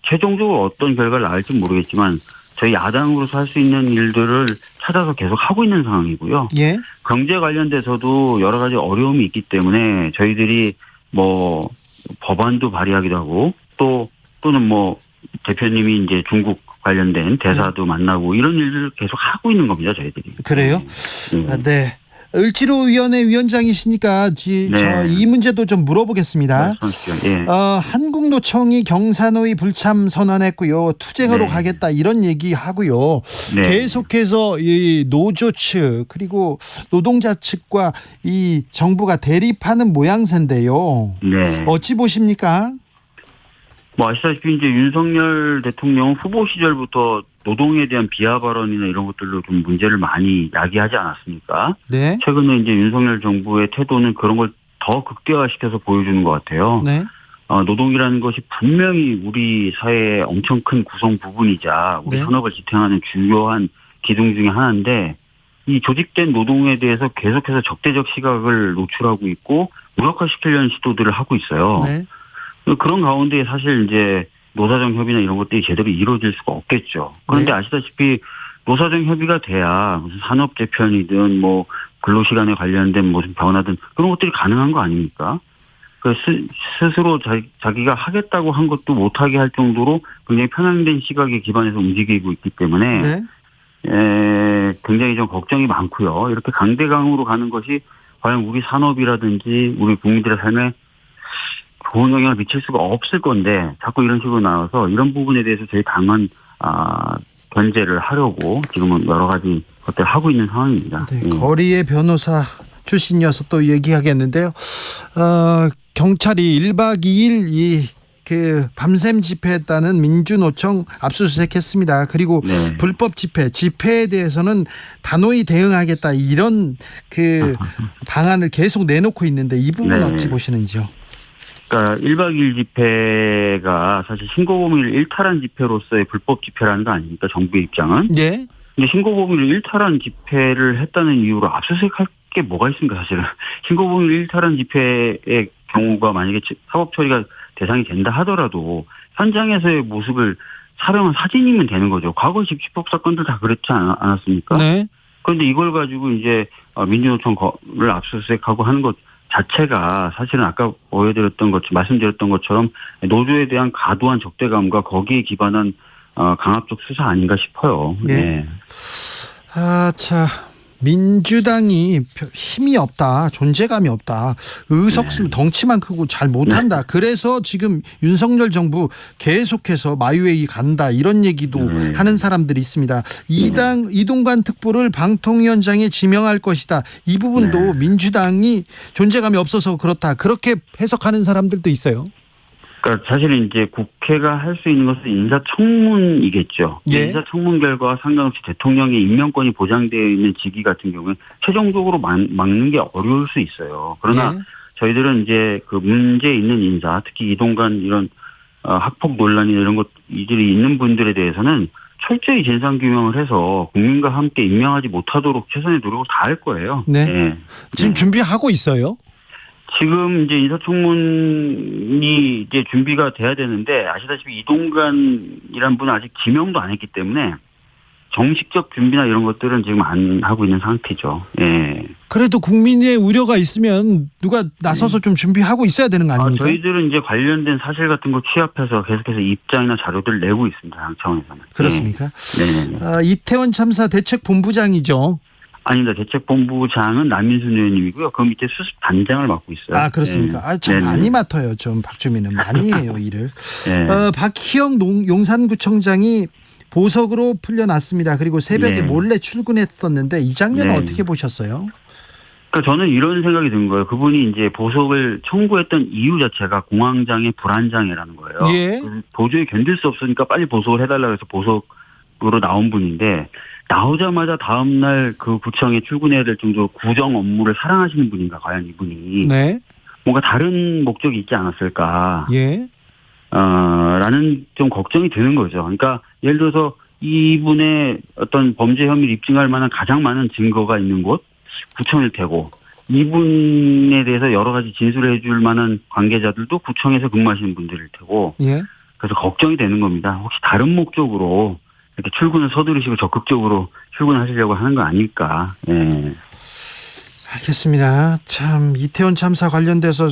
최종적으로 어떤 결과를 낳을지 모르겠지만 저희 야당으로서 할 수 있는 일들을 찾아서 계속 하고 있는 상황이고요. 예. 경제 관련돼서도 여러 가지 어려움이 있기 때문에 저희들이 뭐 법안도 발의하기도 하고 또는 뭐 대표님이 이제 중국 관련된 대사도 만나고 이런 일들을 계속 하고 있는 겁니다, 저희들이. 그래요? 네. 을지로위원회 위원장이시니까 저 이 문제도 좀 물어보겠습니다. 예. 한국노총이 경사노위 불참 선언했고요. 투쟁으로 네. 가겠다 이런 얘기하고요. 네. 계속해서 이 노조 측 그리고 노동자 측과 이 정부가 대립하는 모양새인데요. 네. 어찌 보십니까? 뭐 아시다시피 이제 윤석열 대통령 후보 시절부터 노동에 대한 비하 발언이나 이런 것들로 좀 문제를 많이 야기하지 않았습니까? 네. 최근에 이제 윤석열 정부의 태도는 그런 걸 더 극대화시켜서 보여주는 것 같아요. 네. 노동이라는 것이 분명히 우리 사회의 엄청 큰 구성 부분이자 우리 네. 산업을 지탱하는 중요한 기둥 중에 하나인데 이 조직된 노동에 대해서 계속해서 적대적 시각을 노출하고 있고 무력화시키려는 시도들을 하고 있어요. 네. 그런 가운데 사실 이제 노사정 협의나 이런 것들이 제대로 이루어질 수가 없겠죠. 그런데 네. 아시다시피 노사정 협의가 돼야 무슨 산업 재편이든 뭐 근로시간에 관련된 무슨 변화든 그런 것들이 가능한 거 아닙니까? 스스로 자기가 하겠다고 한 것도 못하게 할 정도로 굉장히 편향된 시각에 기반해서 움직이고 있기 때문에 네. 굉장히 좀 걱정이 많고요. 이렇게 강대강으로 가는 것이 과연 우리 산업이라든지 우리 국민들의 삶에 좋은 영향을 미칠 수가 없을 건데 자꾸 이런 식으로 나와서 이런 부분에 대해서 저희 당은 견제를 하려고 지금은 여러 가지 것들을 하고 있는 상황입니다. 네, 거리의 변호사 출신이어서 또 얘기하겠는데요. 경찰이 1박 2일 그 밤샘 집회했다는 민주노총 압수수색했습니다. 그리고 네. 불법 집회에 대해서는 단호히 대응하겠다 이런 그 방안을 계속 내놓고 있는데 이 부분 네. 어찌 보시는지요? 그러니까 1박 2일 집회가 사실 신고범위를 일탈한 집회로서의 불법 집회라는 거 아닙니까? 정부의 입장은. 예. 근데 신고범위를 일탈한 집회를 했다는 이유로 압수수색할 게 뭐가 있습니까? 사실은. 신고범위를 일탈한 집회의 경우가 만약에 사법 처리가 대상이 된다 하더라도 현장에서의 모습을 촬영한 사진이면 되는 거죠. 과거 집시법 사건들 다 그렇지 않았습니까? 네. 그런데 이걸 가지고 이제 민주노총을 압수수색하고 하는 것 자체가 사실은 아까 말씀드렸던 것처럼 노조에 대한 과도한 적대감과 거기에 기반한 강압적 수사 아닌가 싶어요. 네. 자, 민주당이 힘이 없다, 존재감이 없다, 의석수 덩치만 크고 잘 못한다. 그래서 지금 윤석열 정부 계속해서 마이웨이 간다 이런 얘기도 하는 사람들이 있습니다. 이동관 특보를 방통위원장에 지명할 것이다. 이 부분도 민주당이 존재감이 없어서 그렇다. 그렇게 해석하는 사람들도 있어요. 그러니까 사실은 이제 국회가 할 수 있는 것은 인사청문이겠죠. 예. 인사청문 결과와 상관없이 대통령의 임명권이 보장되어 있는 직위 같은 경우는 최종적으로 막는 게 어려울 수 있어요. 그러나 예. 저희들은 이제 그 문제 있는 인사, 특히 이동관 이런 학폭 논란이나 이런 이들이 있는 분들에 대해서는 철저히 진상규명을 해서 국민과 함께 임명하지 못하도록 최선의 노력을 다할 거예요. 네. 네. 지금 준비하고 있어요. 지금 이제 인사청문이 이제 준비가 돼야 되는데 아시다시피 이동관이란 분은 아직 지명도 안 했기 때문에 정식적 준비나 이런 것들은 지금 안 하고 있는 상태죠. 예. 그래도 국민의 우려가 있으면 누가 나서서 좀 준비하고 있어야 되는 거 아닙니까? 저희들은 이제 관련된 사실 같은 거 취합해서 계속해서 입장이나 자료들을 내고 있습니다. 당 차원에서는. 그렇습니까? 네. 이태원 참사 대책본부장이죠. 아닙니다. 대책본부장은 남인순 의원님이고요. 그 밑에 수습단장을 맡고 있어요. 아, 그렇습니까? 네. 참 네네. 많이 맡아요. 좀 박주민은 많이 해요, 일을. 네. 박희영 용산구청장이 보석으로 풀려났습니다. 그리고 새벽에 네. 몰래 출근했었는데 이 장면은 네. 어떻게 보셨어요? 그러니까 저는 이런 생각이 든 거예요. 그분이 이제 보석을 청구했던 이유 자체가 공황장애, 불안장애라는 거예요. 예. 도저히 견딜 수 없으니까 빨리 보석을 해달라고 해서 보석으로 나온 분인데 나오자마자 다음날 그 구청에 출근해야 될 정도로 구정 업무를 사랑하시는 분인가 과연 이분이. 네. 뭔가 다른 목적이 있지 않았을까. 예. 라는 좀 걱정이 드는 거죠. 그러니까 예를 들어서 이분의 어떤 범죄 혐의를 입증할 만한 가장 많은 증거가 있는 곳 구청일 테고 이분에 대해서 여러 가지 진술을 해줄 만한 관계자들도 구청에서 근무하시는 분들일 테고 예. 그래서 걱정이 되는 겁니다. 혹시 다른 목적으로 이렇게 출근을 서두르시고 적극적으로 출근하시려고 하는 거 아닐까. 예. 알겠습니다. 참 이태원 참사 관련돼서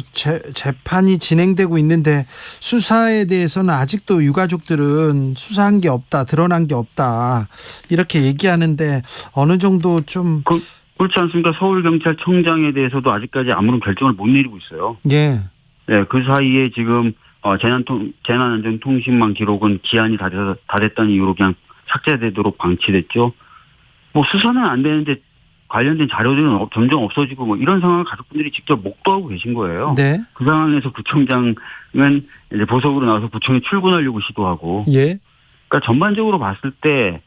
재판이 진행되고 있는데 수사에 대해서는 아직도 유가족들은 수사한 게 없다, 드러난 게 없다 이렇게 얘기하는데 어느 정도 좀 그렇지 않습니까? 서울경찰청장에 대해서도 아직까지 아무런 결정을 못 내리고 있어요. 예. 네, 그 사이에 지금 재난안전통신망 기록은 기한이 다 됐다는 이유로 그냥 삭제되도록 방치됐죠. 뭐 수사는 안 되는데 관련된 자료들은 점점 없어지고 뭐 이런 상황을 가족분들이 직접 목도하고 계신 거예요. 네. 그 상황에서 구청장은 이제 보석으로 나와서 구청에 출근하려고 시도하고. 예. 그러니까 전반적으로 봤을 때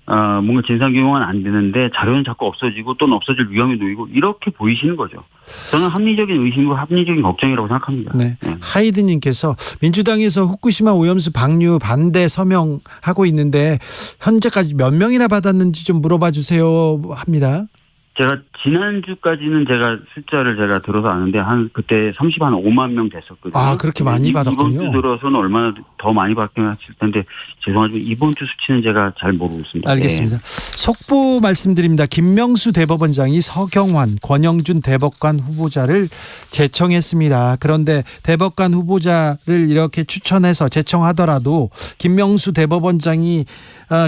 뭔가 진상규명은 안 되는데 자료는 자꾸 없어지고 또는 없어질 위험에 놓이고 이렇게 보이시는 거죠. 저는 합리적인 의심과 합리적인 걱정이라고 생각합니다. 네. 하이드님께서 민주당에서 후쿠시마 오염수 방류 반대 서명하고 있는데 현재까지 몇 명이나 받았는지 좀 물어봐 주세요 합니다. 제가 지난주까지는 숫자를 들어서 아는데 그때 5만 명 됐었거든요. 아, 그렇게 많이 받았군요. 이번 주 들어서는 얼마나 더 많이 받겠을 텐데 죄송하지만 이번 주 수치는 제가 잘 모르고 있습니다. 알겠습니다. 네. 속보 말씀드립니다. 김명수 대법원장이 서경환, 권영준 대법관 후보자를 제청했습니다. 그런데 대법관 후보자를 이렇게 추천해서 제청하더라도 김명수 대법원장이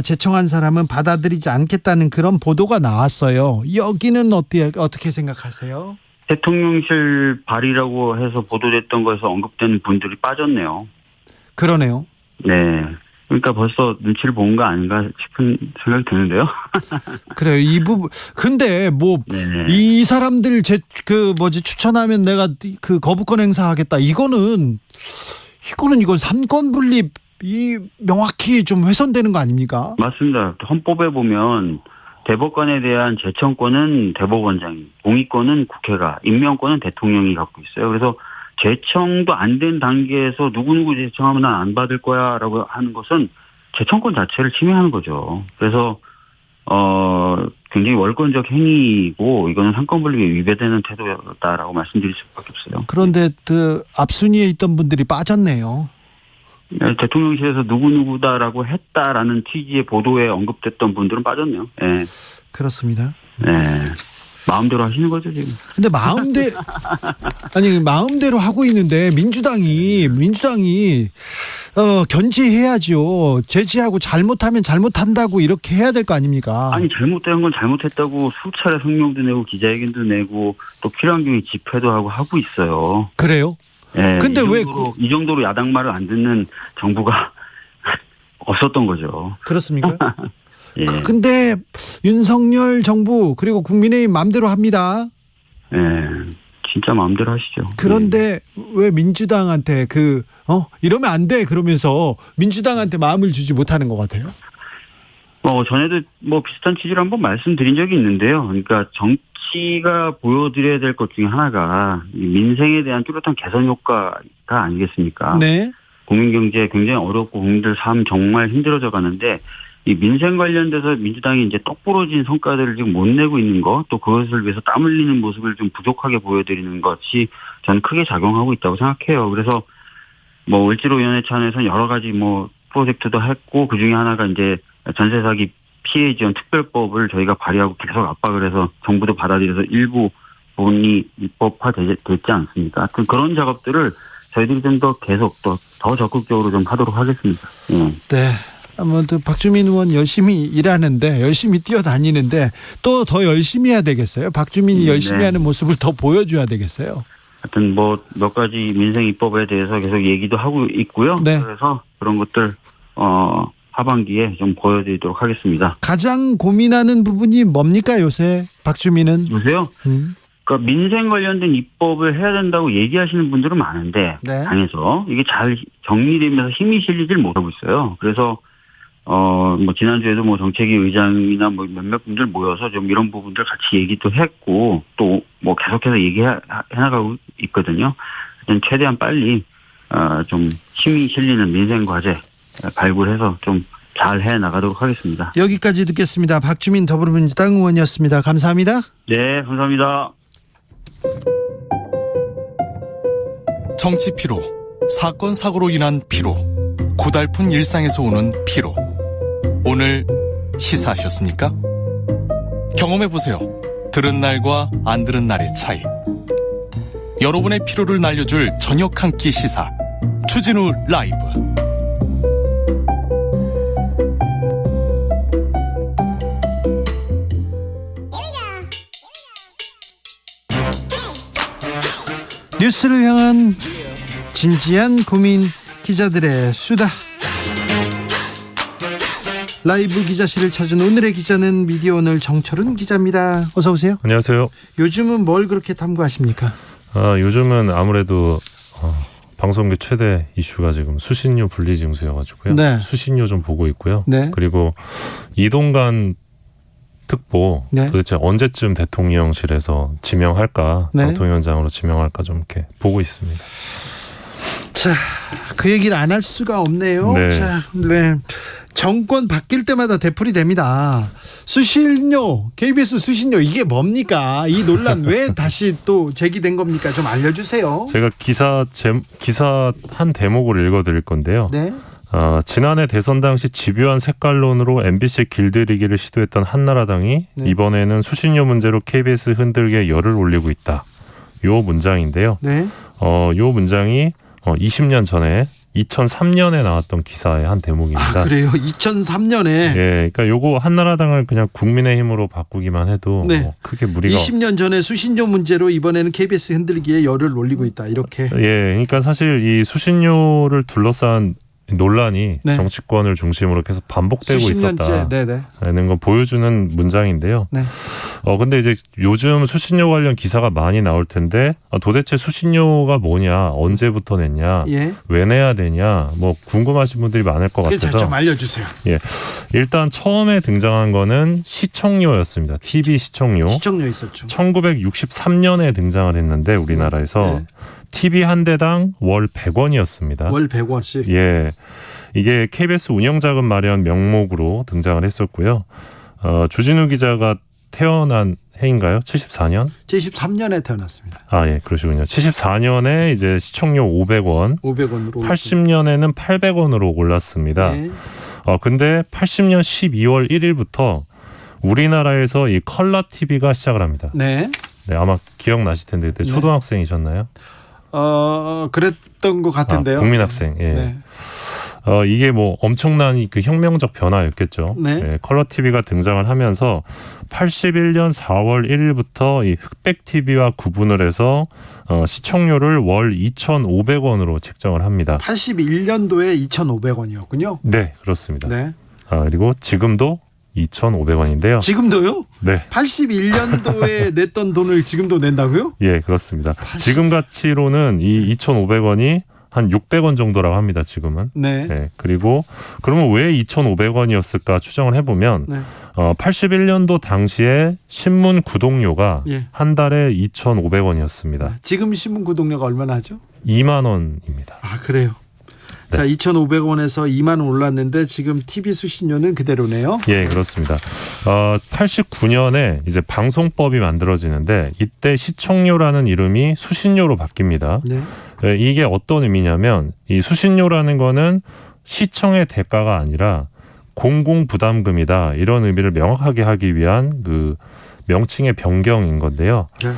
제청한 사람은 받아들이지 않겠다는 그런 보도가 나왔어요. 여기는 어떻게 생각하세요? 대통령실 발의라고 해서 보도됐던 거에서 언급된 분들이 빠졌네요. 그러네요. 네. 그러니까 벌써 눈치를 본 거 아닌가 싶은 생각이 드는데요. 그래요. 이 부분. 근데 이 사람들 추천하면 내가 그 거부권 행사하겠다. 이건 삼권 분립 명확히 좀 훼손되는 거 아닙니까? 맞습니다. 헌법에 보면 대법관에 대한 제청권은 대법원장이, 동의권은 국회가, 임명권은 대통령이 갖고 있어요. 그래서 제청도 안 된 단계에서 누구누구 제청하면 난 안 받을 거야 라고 하는 것은 제청권 자체를 침해하는 거죠. 그래서 굉장히 월권적 행위이고 이거는 삼권분립에 위배되는 태도였다라고 말씀드릴 수밖에 없어요. 그런데 그 앞순위에 있던 분들이 빠졌네요. 대통령실에서 누구누구다라고 했다라는 취지의 보도에 언급됐던 분들은 빠졌네요. 네. 그렇습니다. 네. 마음대로 하시는 거죠, 지금. 근데 마음대로 하고 있는데 민주당이 견제해야죠. 제지하고 잘못하면 잘못한다고 이렇게 해야 될 거 아닙니까? 아니, 잘못된 건 잘못했다고 수차례 성명도 내고 기자회견도 내고 또 필요한 경우에 집회도 하고 있어요. 그래요? 네, 근데 이 정도로 야당 말을 안 듣는 정부가 없었던 거죠. 그렇습니까? 예. 근데 윤석열 정부 그리고 국민의힘 마음대로 합니다. 네, 진짜 마음대로 하시죠. 그런데 왜 민주당한테 이러면 안 돼 그러면서 민주당한테 마음을 주지 못하는 것 같아요? 전에도 비슷한 취지로 한번 말씀드린 적이 있는데요. 그러니까 정치가 보여드려야 될 것 중에 하나가 민생에 대한 뚜렷한 개선 효과가 아니겠습니까? 네. 국민 경제 굉장히 어렵고 국민들 삶 정말 힘들어져 가는데 이 민생 관련돼서 민주당이 이제 똑 부러진 성과들을 지금 못 내고 있는 거, 또 그것을 위해서 땀 흘리는 모습을 좀 부족하게 보여드리는 것이 저는 크게 작용하고 있다고 생각해요. 그래서 을지로위원회 차원에서는 여러 가지 프로젝트도 했고 그 중에 하나가 이제 전세 사기 피해 지원 특별법을 저희가 발의하고 계속 압박을 해서 정부도 받아들여서 일부 부분이 입법화되지 않습니까? 하여튼 그런 작업들을 저희들이 좀 더 계속 더 적극적으로 좀 하도록 하겠습니다. 예. 네. 아무튼 박주민 의원 열심히 일하는데 열심히 뛰어다니는데 또 더 열심히 해야 되겠어요. 박주민이 열심히 하는 모습을 더 보여줘야 되겠어요. 하여튼 뭐 몇 가지 민생 입법에 대해서 계속 얘기도 하고 있고요. 네. 그래서 그런 것들 하반기에 좀 보여드리도록 하겠습니다. 가장 고민하는 부분이 뭡니까 요새 박주민은? 요새요? 그러니까 민생 관련된 입법을 해야 된다고 얘기하시는 분들은 많은데 네. 당에서 이게 잘 정리되면서 힘이 실리질 못하고 있어요. 그래서 뭐 지난주에도 뭐 정책위 의장이나 뭐 몇몇 분들 모여서 좀 이런 부분들 같이 얘기도 했고 또 뭐 계속해서 얘기해 나가고 있거든요. 최대한 빨리 좀 힘이 실리는 민생 과제 발굴해서 좀 잘 해 나가도록 하겠습니다. 여기까지 듣겠습니다. 박주민 더불어민주당 의원이었습니다. 감사합니다. 네, 감사합니다. 정치 피로, 사건 사고로 인한 피로, 고달픈 일상에서 오는 피로. 오늘 시사하셨습니까? 경험해보세요. 들은 날과 안 들은 날의 차이. 여러분의 피로를 날려줄 저녁 한 끼 시사 추진우 라이브. 뉴스를 향한 진지한 고민, 기자들의 수다. 라이브 기자실을 찾은 오늘의 기자는 미디어오늘 정철은 기자입니다. 어서 오세요. 안녕하세요. 요즘은 뭘 그렇게 탐구하십니까? 요즘은 아무래도 방송계 최대 이슈가 지금 수신료 분리징수여가지고요. 네. 수신료 좀 보고 있고요. 네. 그리고 이동관 특보 네. 도대체 언제쯤 대통령실에서 지명할까, 네. 방통위원장으로 지명할까 좀 이렇게 보고 있습니다. 자, 그 얘기를 안 할 수가 없네요. 네. 자, 네. 정권 바뀔 때마다 되풀이 됩니다. 수신료, KBS 수신료 이게 뭡니까? 이 논란 왜 다시 또 제기된 겁니까? 좀 알려주세요. 제가 기사 한 대목을 읽어드릴 건데요. 네. 지난해 대선 당시 집요한 색깔론으로 MBC 길들이기를 시도했던 한나라당이 네. 이번에는 수신료 문제로 KBS 흔들기에 열을 올리고 있다. 요 문장인데요. 네. 요 문장이 20년 전에 2003년에 나왔던 기사의 한 대목입니다. 아, 그래요? 2003년에. 예, 그러니까 요거 한나라당을 그냥 국민의힘으로 바꾸기만 해도 네. 뭐 크게 무리가 20년 전에 수신료 문제로 이번에는 KBS 흔들기에 열을 올리고 있다. 이렇게. 예, 그러니까 사실 이 수신료를 둘러싼 논란이 네. 정치권을 중심으로 계속 반복되고 수십 년째. 있었다. 네네. 라는 걸 보여주는 문장인데요. 네. 근데 이제 요즘 수신료 관련 기사가 많이 나올 텐데 도대체 수신료가 뭐냐, 언제부터 냈냐, 예. 왜 내야 되냐, 뭐 궁금하신 분들이 많을 것 같아서 좀 알려주세요. 예, 일단 처음에 등장한 거는 시청료였습니다. TV 시청료. 시청료 있었죠. 1963년에 등장을 했는데 우리나라에서 네. TV 한 대당 월 100원이었습니다. 월 100원씩. 예, 이게 KBS 운영자금 마련 명목으로 등장을 했었고요. 주진우 기자가 태어난 해인가요? 74년? 73년에 태어났습니다. 아, 예, 그러시군요. 74년에 이제 시청료 500원, 500원으로. 80년에는 800원으로 올랐습니다. 네. 근데 80년 12월 1일부터 우리나라에서 이 컬러 TV가 시작을 합니다. 네. 네, 아마 기억나실 텐데 그때 네. 초등학생이셨나요? 그랬던 것 같은데요. 국민학생. 예. 네. 이게 뭐 엄청난 그 혁명적 변화였겠죠. 네. 예, 컬러 TV가 등장을 하면서 81년 4월 1일부터 이 흑백 TV와 구분을 해서 시청료를 월 2,500원으로 책정을 합니다. 81년도에 2,500원이었군요. 네, 그렇습니다. 네. 그리고 지금도 2,500원인데요. 지금도요? 네. 81년도에 냈던 돈을 지금도 낸다고요? 예, 그렇습니다. 지금 가치로는 이 2,500원이 한 600원 정도라고 합니다. 지금은. 네. 네. 그리고 그러면 왜 2,500원이었을까 추정을 해보면 네. 81년도 당시에 신문 구독료가 예. 한 달에 2,500원이었습니다. 지금 신문 구독료가 얼마나 하죠? 2만 원입니다. 아, 그래요? 네. 자, 2,500원에서 2만 원 올랐는데 지금 TV 수신료는 그대로네요. 예, 그렇습니다. 89년에 이제 방송법이 만들어지는데 이때 시청료라는 이름이 수신료로 바뀝니다. 네. 이게 어떤 의미냐면 이 수신료라는 거는 시청의 대가가 아니라 공공부담금이다 이런 의미를 명확하게 하기 위한 그 명칭의 변경인 건데요. 네.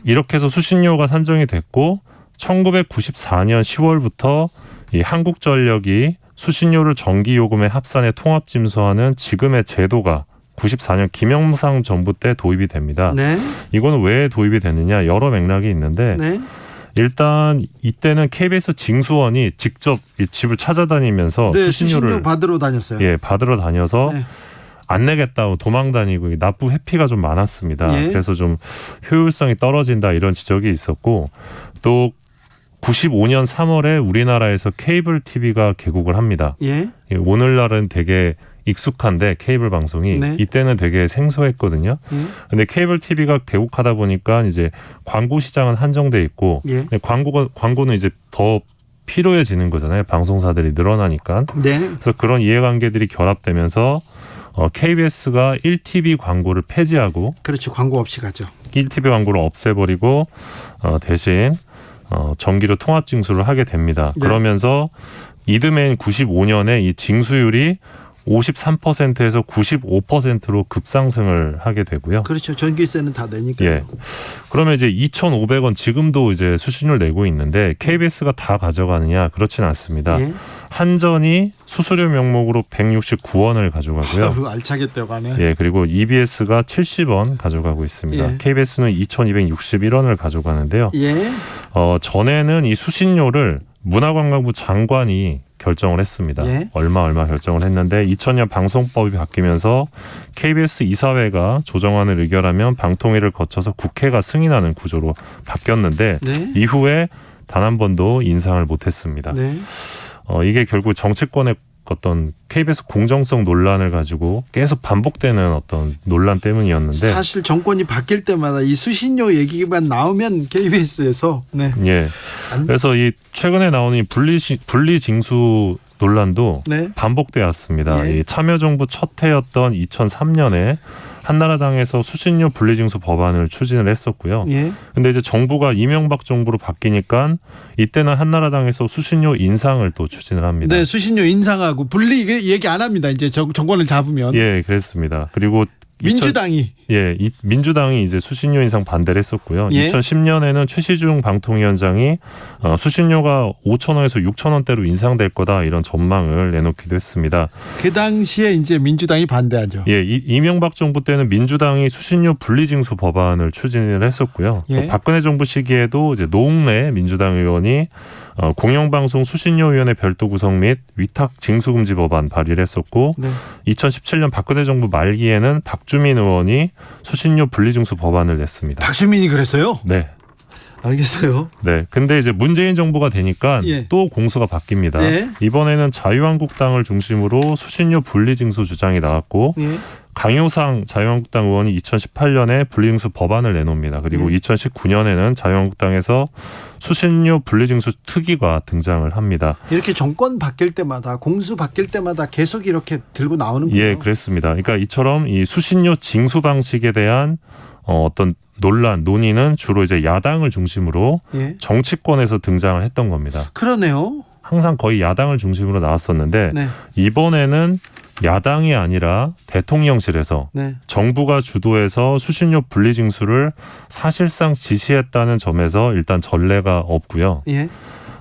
이렇게 해서 수신료가 산정이 됐고 1994년 10월부터 이 한국전력이 수신료를 전기요금에 합산해 통합징수하는 지금의 제도가 94년 김영삼 정부 때 도입이 됩니다. 네. 이거는 왜 도입이 됐느냐 여러 맥락이 있는데 네. 일단 이때는 KBS 징수원이 직접 이 집을 찾아다니면서 네, 수신료를 수신료 받으러 다녔어요. 예, 받으러 다녀서 네. 안 내겠다고 도망 다니고 납부 회피가 좀 많았습니다. 예. 그래서 좀 효율성이 떨어진다 이런 지적이 있었고 또 95년 3월에 우리나라에서 케이블 TV가 개국을 합니다. 예. 오늘날은 되게 익숙한데 케이블 방송이 네. 이때는 되게 생소했거든요. 근데 케이블 TV가 개국하다 보니까 이제 광고 시장은 한정돼 있고 예. 광고는 이제 더 필요해지는 거잖아요. 방송사들이 늘어나니까. 네. 그래서 그런 이해관계들이 결합되면서 KBS가 1TV 광고를 폐지하고 그렇죠. 광고 없이 가죠. 1TV 광고를 없애버리고 대신 전기료 통합징수를 하게 됩니다. 네. 그러면서 이듬해인 95년에 이 징수율이 53%에서 95%로 급상승을 하게 되고요. 그렇죠. 전기세는 다 내니까요. 예. 그러면 이제 2,500원 지금도 이제 수신료를 내고 있는데 KBS가 다 가져가느냐 그렇지는 않습니다. 예. 한전이 수수료 명목으로 169원을 가져가고요. 알차게 떼어가네. 예, 그리고 EBS가 70원 가져가고 있습니다. 예. KBS는 2,261원을 가져가는데요. 예. 전에는 이 수신료를 문화관광부 장관이 결정을 했습니다. 예. 얼마 결정을 했는데 2000년 방송법이 바뀌면서 KBS 이사회가 조정안을 의결하면 방통위를 거쳐서 국회가 승인하는 구조로 바뀌었는데 네. 이후에 단 한 번도 인상을 못했습니다. 네. 이게 결국 정치권의 어떤 KBS 공정성 논란을 가지고 계속 반복되는 어떤 논란 때문이었는데 사실 정권이 바뀔 때마다 이 수신료 얘기만 나오면 KBS에서 네. 예. 그래서 이 최근에 나오는 이 분리징수 논란도 네. 반복되었습니다. 예. 이 참여정부 첫 해였던 2003년에 한나라당에서 수신료 분리징수 법안을 추진을 했었고요. 예. 근데 이제 정부가 이명박 정부로 바뀌니까 이때는 한나라당에서 수신료 인상을 또 추진을 합니다. 네, 수신료 인상하고 분리 이게 얘기 안 합니다. 이제 정권을 잡으면. 예, 그랬습니다. 그리고 민주당이 민주당이 이제 수신료 인상 반대를 했었고요. 예. 2010년에는 최시중 방통위원장이 수신료가 5,000원에서 6,000원대로 인상될 거다 이런 전망을 내놓기도 했습니다. 그 당시에 이제 민주당이 반대하죠. 예, 이명박 정부 때는 민주당이 수신료 분리징수 법안을 추진을 했었고요. 예. 또 박근혜 정부 시기에도 이제 노웅래 민주당 의원이 공영방송 수신료위원회 별도 구성 및 위탁 징수금지 법안 발의를 했었고 네. 2017년 박근혜 정부 말기에는 박주민 의원이 수신료 분리징수 법안을 냈습니다. 박주민이 그랬어요? 네. 알겠어요. 네. 근데 이제 문재인 정부가 되니까 예. 또 공수가 바뀝니다. 예. 이번에는 자유한국당을 중심으로 수신료 분리징수 주장이 나왔고 예. 강효상 자유한국당 의원이 2018년에 분리징수 법안을 내놓습니다. 그리고 2019년에는 자유한국당에서 수신료 분리징수 특위가 등장을 합니다. 이렇게 정권 바뀔 때마다 공수 바뀔 때마다 계속 이렇게 들고 나오는군요. 예, 그랬습니다. 그러니까 이처럼 이 수신료 징수 방식에 대한 어떤 논의는 주로 이제 야당을 중심으로 예. 정치권에서 등장을 했던 겁니다. 그러네요. 항상 거의 야당을 중심으로 나왔었는데 네. 이번에는 야당이 아니라 대통령실에서 네. 정부가 주도해서 수신료 분리징수를 사실상 지시했다는 점에서 일단 전례가 없고요. 예.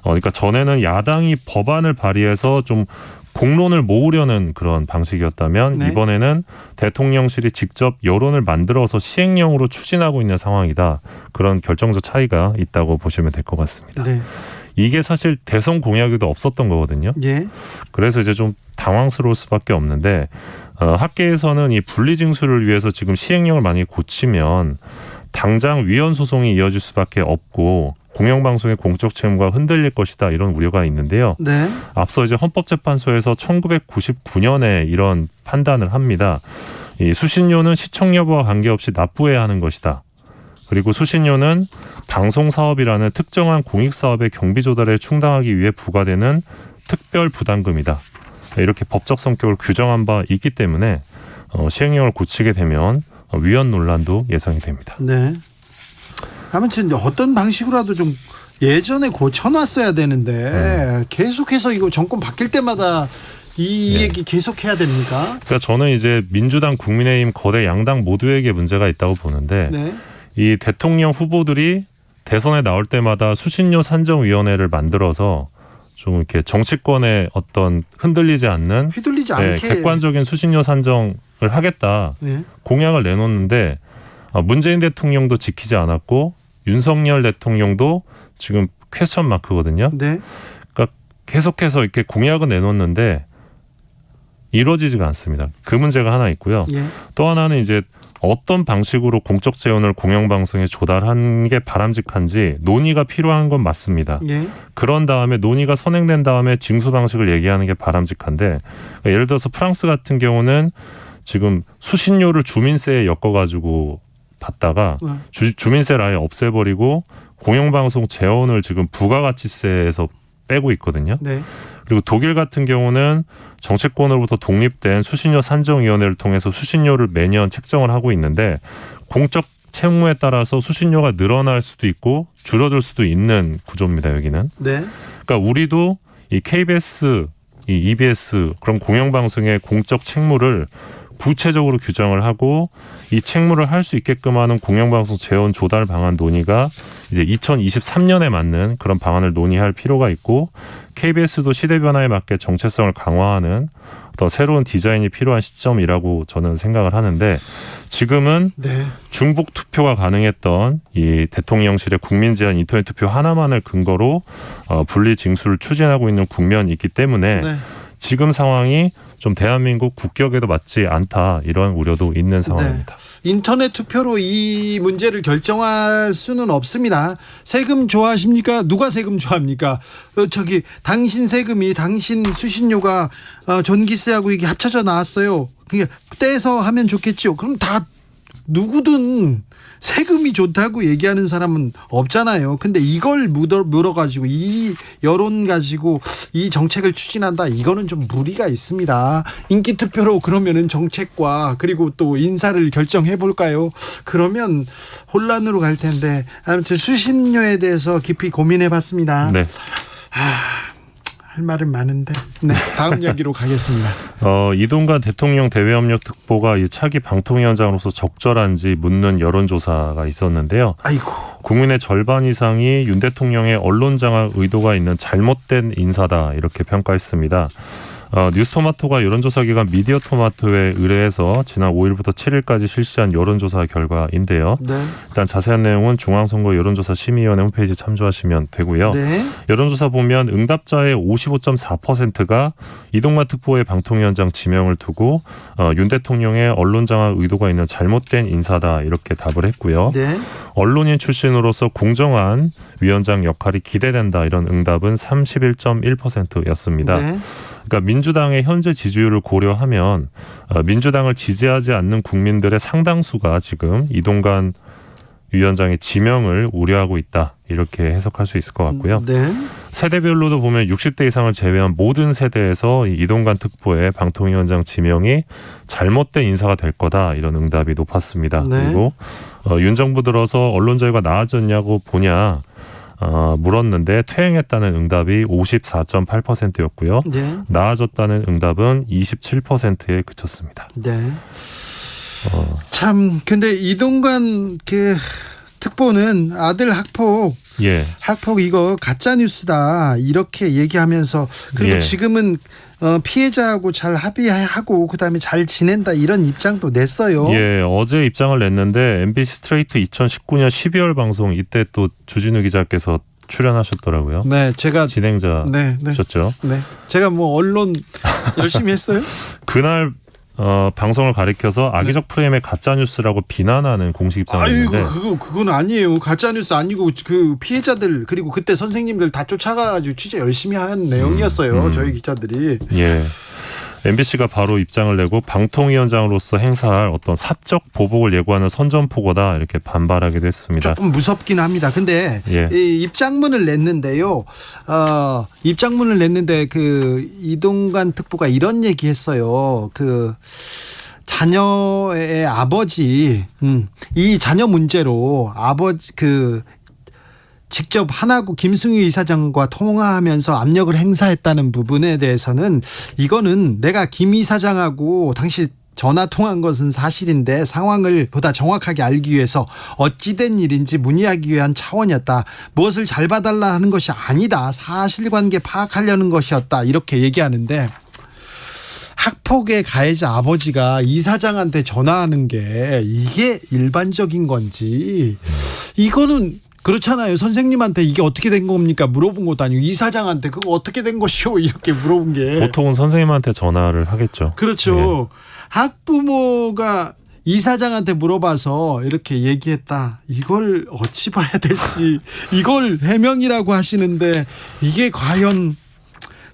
그러니까 전에는 야당이 법안을 발의해서 좀 공론을 모으려는 그런 방식이었다면 네. 이번에는 대통령실이 직접 여론을 만들어서 시행령으로 추진하고 있는 상황이다. 그런 결정적 차이가 있다고 보시면 될 것 같습니다. 네. 이게 사실 대선 공약에도 없었던 거거든요. 예. 그래서 이제 좀 당황스러울 수밖에 없는데 학계에서는 이 분리징수를 위해서 지금 시행령을 많이 고치면 당장 위헌 소송이 이어질 수밖에 없고 공영방송의 공적 책무가 흔들릴 것이다 이런 우려가 있는데요. 네. 앞서 이제 헌법재판소에서 1999년에 이런 판단을 합니다. 이 수신료는 시청 여부와 관계없이 납부해야 하는 것이다. 그리고 수신료는 방송사업이라는 특정한 공익사업의 경비 조달에 충당하기 위해 부과되는 특별 부담금이다. 이렇게 법적 성격을 규정한 바 있기 때문에 시행령을 고치게 되면 위헌 논란도 예상이 됩니다. 네. 아무튼 어떤 방식으로라도 좀 예전에 고쳐놨어야 되는데 계속해서 이거 정권 바뀔 때마다 이 얘기 계속해야 됩니까? 그러니까 저는 이제 민주당, 국민의힘 거대 양당 모두에게 문제가 있다고 보는데 네. 이 대통령 후보들이 대선에 나올 때마다 수신료 산정위원회를 만들어서 좀 이렇게 정치권에 어떤 흔들리지 않는 휘둘리지 않게 객관적인 수신료 산정을 하겠다 네. 공약을 내놓는데 문재인 대통령도 지키지 않았고 윤석열 대통령도 지금 퀘스천 마크거든요. 네. 그러니까 계속해서 이렇게 공약은 내놓는데 이루어지지가 않습니다. 그 문제가 하나 있고요. 예. 또 하나는 이제 어떤 방식으로 공적 재원을 공영방송에 조달하는 게 바람직한지 논의가 필요한 건 맞습니다. 예. 그런 다음에 논의가 선행된 다음에 징수 방식을 얘기하는 게 바람직한데 그러니까 예를 들어서 프랑스 같은 경우는 지금 수신료를 주민세에 엮어가지고 받다가 주민세를 아예 없애버리고 공영방송 재원을 지금 부가가치세에서 빼고 있거든요. 네. 그리고 독일 같은 경우는 정치권으로부터 독립된 수신료 산정위원회를 통해서 수신료를 매년 책정을 하고 있는데 공적 채무에 따라서 수신료가 늘어날 수도 있고 줄어들 수도 있는 구조입니다. 여기는. 네. 그러니까 우리도 이 KBS, 이 EBS 그런 공영방송의 공적 책무를 구체적으로 규정을 하고 이 책무를 할 수 있게끔 하는 공영방송 재원 조달 방안 논의가 이제 2023년에 맞는 그런 방안을 논의할 필요가 있고 KBS도 시대 변화에 맞게 정체성을 강화하는 더 새로운 디자인이 필요한 시점이라고 저는 생각을 하는데 지금은 네. 중복 투표가 가능했던 이 대통령실의 국민 제한 인터넷 투표 하나만을 근거로 분리 징수를 추진하고 있는 국면이 있기 때문에 네. 지금 상황이 좀 대한민국 국격에도 맞지 않다 이런 우려도 있는 상황입니다. 네. 인터넷 투표로 이 문제를 결정할 수는 없습니다. 세금 좋아하십니까? 누가 세금 좋아합니까? 당신 세금이 당신 수신료가 전기세하고 이게 합쳐져 나왔어요. 그게 떼서 하면 좋겠죠. 그럼 다 누구든 세금이 좋다고 얘기하는 사람은 없잖아요. 근데 이걸 물어가지고 이 여론 가지고 이 정책을 추진한다. 이거는 좀 무리가 있습니다. 인기 투표로 그러면은 정책과 그리고 또 인사를 결정해 볼까요? 그러면 혼란으로 갈 텐데 아무튼 수신료에 대해서 깊이 고민해 봤습니다. 네. 할 말은 많은데 네, 다음 이야기로 가겠습니다. 이동관 대통령 대외협력 특보가 이 차기 방통위원장으로서 적절한지 묻는 여론조사가 있었는데요. 아이고. 국민의 절반 이상이 윤 대통령의 언론 장악 의도가 있는 잘못된 인사다 이렇게 평가했습니다. 뉴스토마토가 여론조사 기관 미디어토마토에 의뢰해서 지난 5일부터 7일까지 실시한 여론조사 결과인데요. 네. 일단 자세한 내용은 중앙선거 여론조사 심의위원회 홈페이지 참조하시면 되고요. 네. 여론조사 보면 응답자의 55.4%가 이동관 특보의 방통위원장 지명을 두고 윤 대통령의 언론 장악 의도가 있는 잘못된 인사다 이렇게 답을 했고요. 네. 언론인 출신으로서 공정한 위원장 역할이 기대된다 이런 응답은 31.1%였습니다. 네. 그러니까 민주당의 현재 지지율을 고려하면 민주당을 지지하지 않는 국민들의 상당수가 지금 이동관 위원장의 지명을 우려하고 있다. 이렇게 해석할 수 있을 것 같고요. 네. 세대별로도 보면 60대 이상을 제외한 모든 세대에서 이동관 특보의 방통위원장 지명이 잘못된 인사가 될 거다. 이런 응답이 높았습니다. 네. 그리고 윤 정부 들어서 언론 자유가 나아졌냐고 보냐. 물었는데 퇴행했다는 응답이 54.8%였고요. 네. 나아졌다는 응답은 27%에 그쳤습니다. 네. 참 근데 이동관 특보는 아들 학폭 이거 가짜 뉴스다 이렇게 얘기하면서 그리고 지금은 피해자하고 잘 합의하고 그다음에 잘 지낸다 이런 입장도 냈어요. 예, 어제 입장을 냈는데 MBC 스트레이트 2019년 12월 방송 이때 또 주진우 기자께서 출연하셨더라고요. 네, 제가 진행자셨죠. 네, 제가 뭐 언론 열심히 했어요. 그날 방송을 가리켜서 악의적 프레임의 가짜 뉴스라고 비난하는 공식 입장을 냈는데 그건 아니에요. 가짜 뉴스 아니고 그 피해자들 그리고 그때 선생님들 다 쫓아가지고 취재 열심히 한 내용이었어요. 저희 기자들이. 예. MBC가 바로 입장을 내고 방통위원장으로서 행사할 어떤 사적 보복을 예고하는 선전포고다 이렇게 반발하기도 했습니다. 조금 무섭긴 합니다. 근데 이 입장문을 냈는데요. 입장문을 냈는데 그 이동관 특보가 이런 얘기했어요. 그 자녀의 아버지, 이 자녀 문제로 아버지 직접 하나구 김승유 이사장과 통화하면서 압력을 행사했다는 부분에 대해서는 이거는 내가 김 이사장하고 당시 전화 통화한 것은 사실인데 상황을 보다 정확하게 알기 위해서 어찌된 일인지 문의하기 위한 차원이었다. 무엇을 잘 봐달라 하는 것이 아니다. 사실관계 파악하려는 것이었다. 이렇게 얘기하는데 학폭의 가해자 아버지가 이사장한테 전화하는 게 이게 일반적인 건지 이거는 그렇잖아요. 선생님한테 이게 어떻게 된 겁니까? 물어본 것도 아니고 이사장한테 그거 어떻게 된 것이오? 이렇게 물어본 게 보통은 선생님한테 전화를 하겠죠. 그렇죠. 학부모가 이사장한테 물어봐서 이렇게 얘기했다. 이걸 어찌 봐야 될지 이걸 해명이라고 하시는데 이게 과연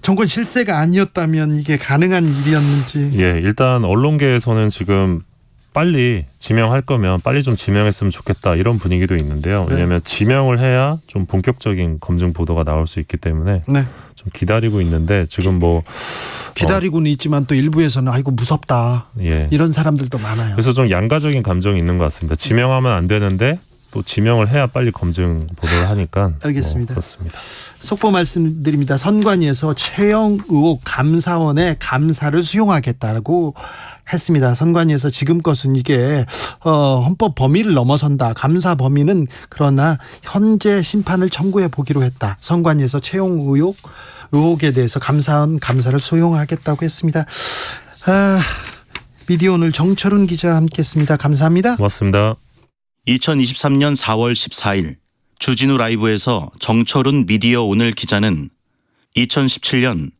정권 실세가 아니었다면 이게 가능한 일이었는지. 예, 일단 언론계에서는 지금 빨리 지명할 거면 빨리 좀 지명했으면 좋겠다 이런 분위기도 있는데요. 네. 왜냐하면 지명을 해야 좀 본격적인 검증 보도가 나올 수 있기 때문에 네. 좀 기다리고 있는데 지금 뭐 기다리고는 있지만 또 일부에서는 아이고 무섭다 예. 이런 사람들도 많아요. 그래서 좀 양가적인 감정이 있는 것 같습니다. 지명하면 안 되는데 또 지명을 해야 빨리 검증 보도를 하니까 알겠습니다. 그렇습니다. 속보 말씀드립니다. 선관위에서 최영 의혹 감사원의 감사를 수용하겠다고 했습니다. 선관위에서 지금 것은 이게 헌법 범위를 넘어선다. 감사 범위는 그러나 현재 심판을 청구해 보기로 했다. 선관위에서 최영 의혹에 대해서 감사원 감사를 수용하겠다고 했습니다. 미디어 오늘 정철훈 기자와 함께했습니다. 감사합니다. 고맙습니다. 2023년 4월 14일 주진우 라이브에서 정철훈 미디어 오늘 기자는 2017년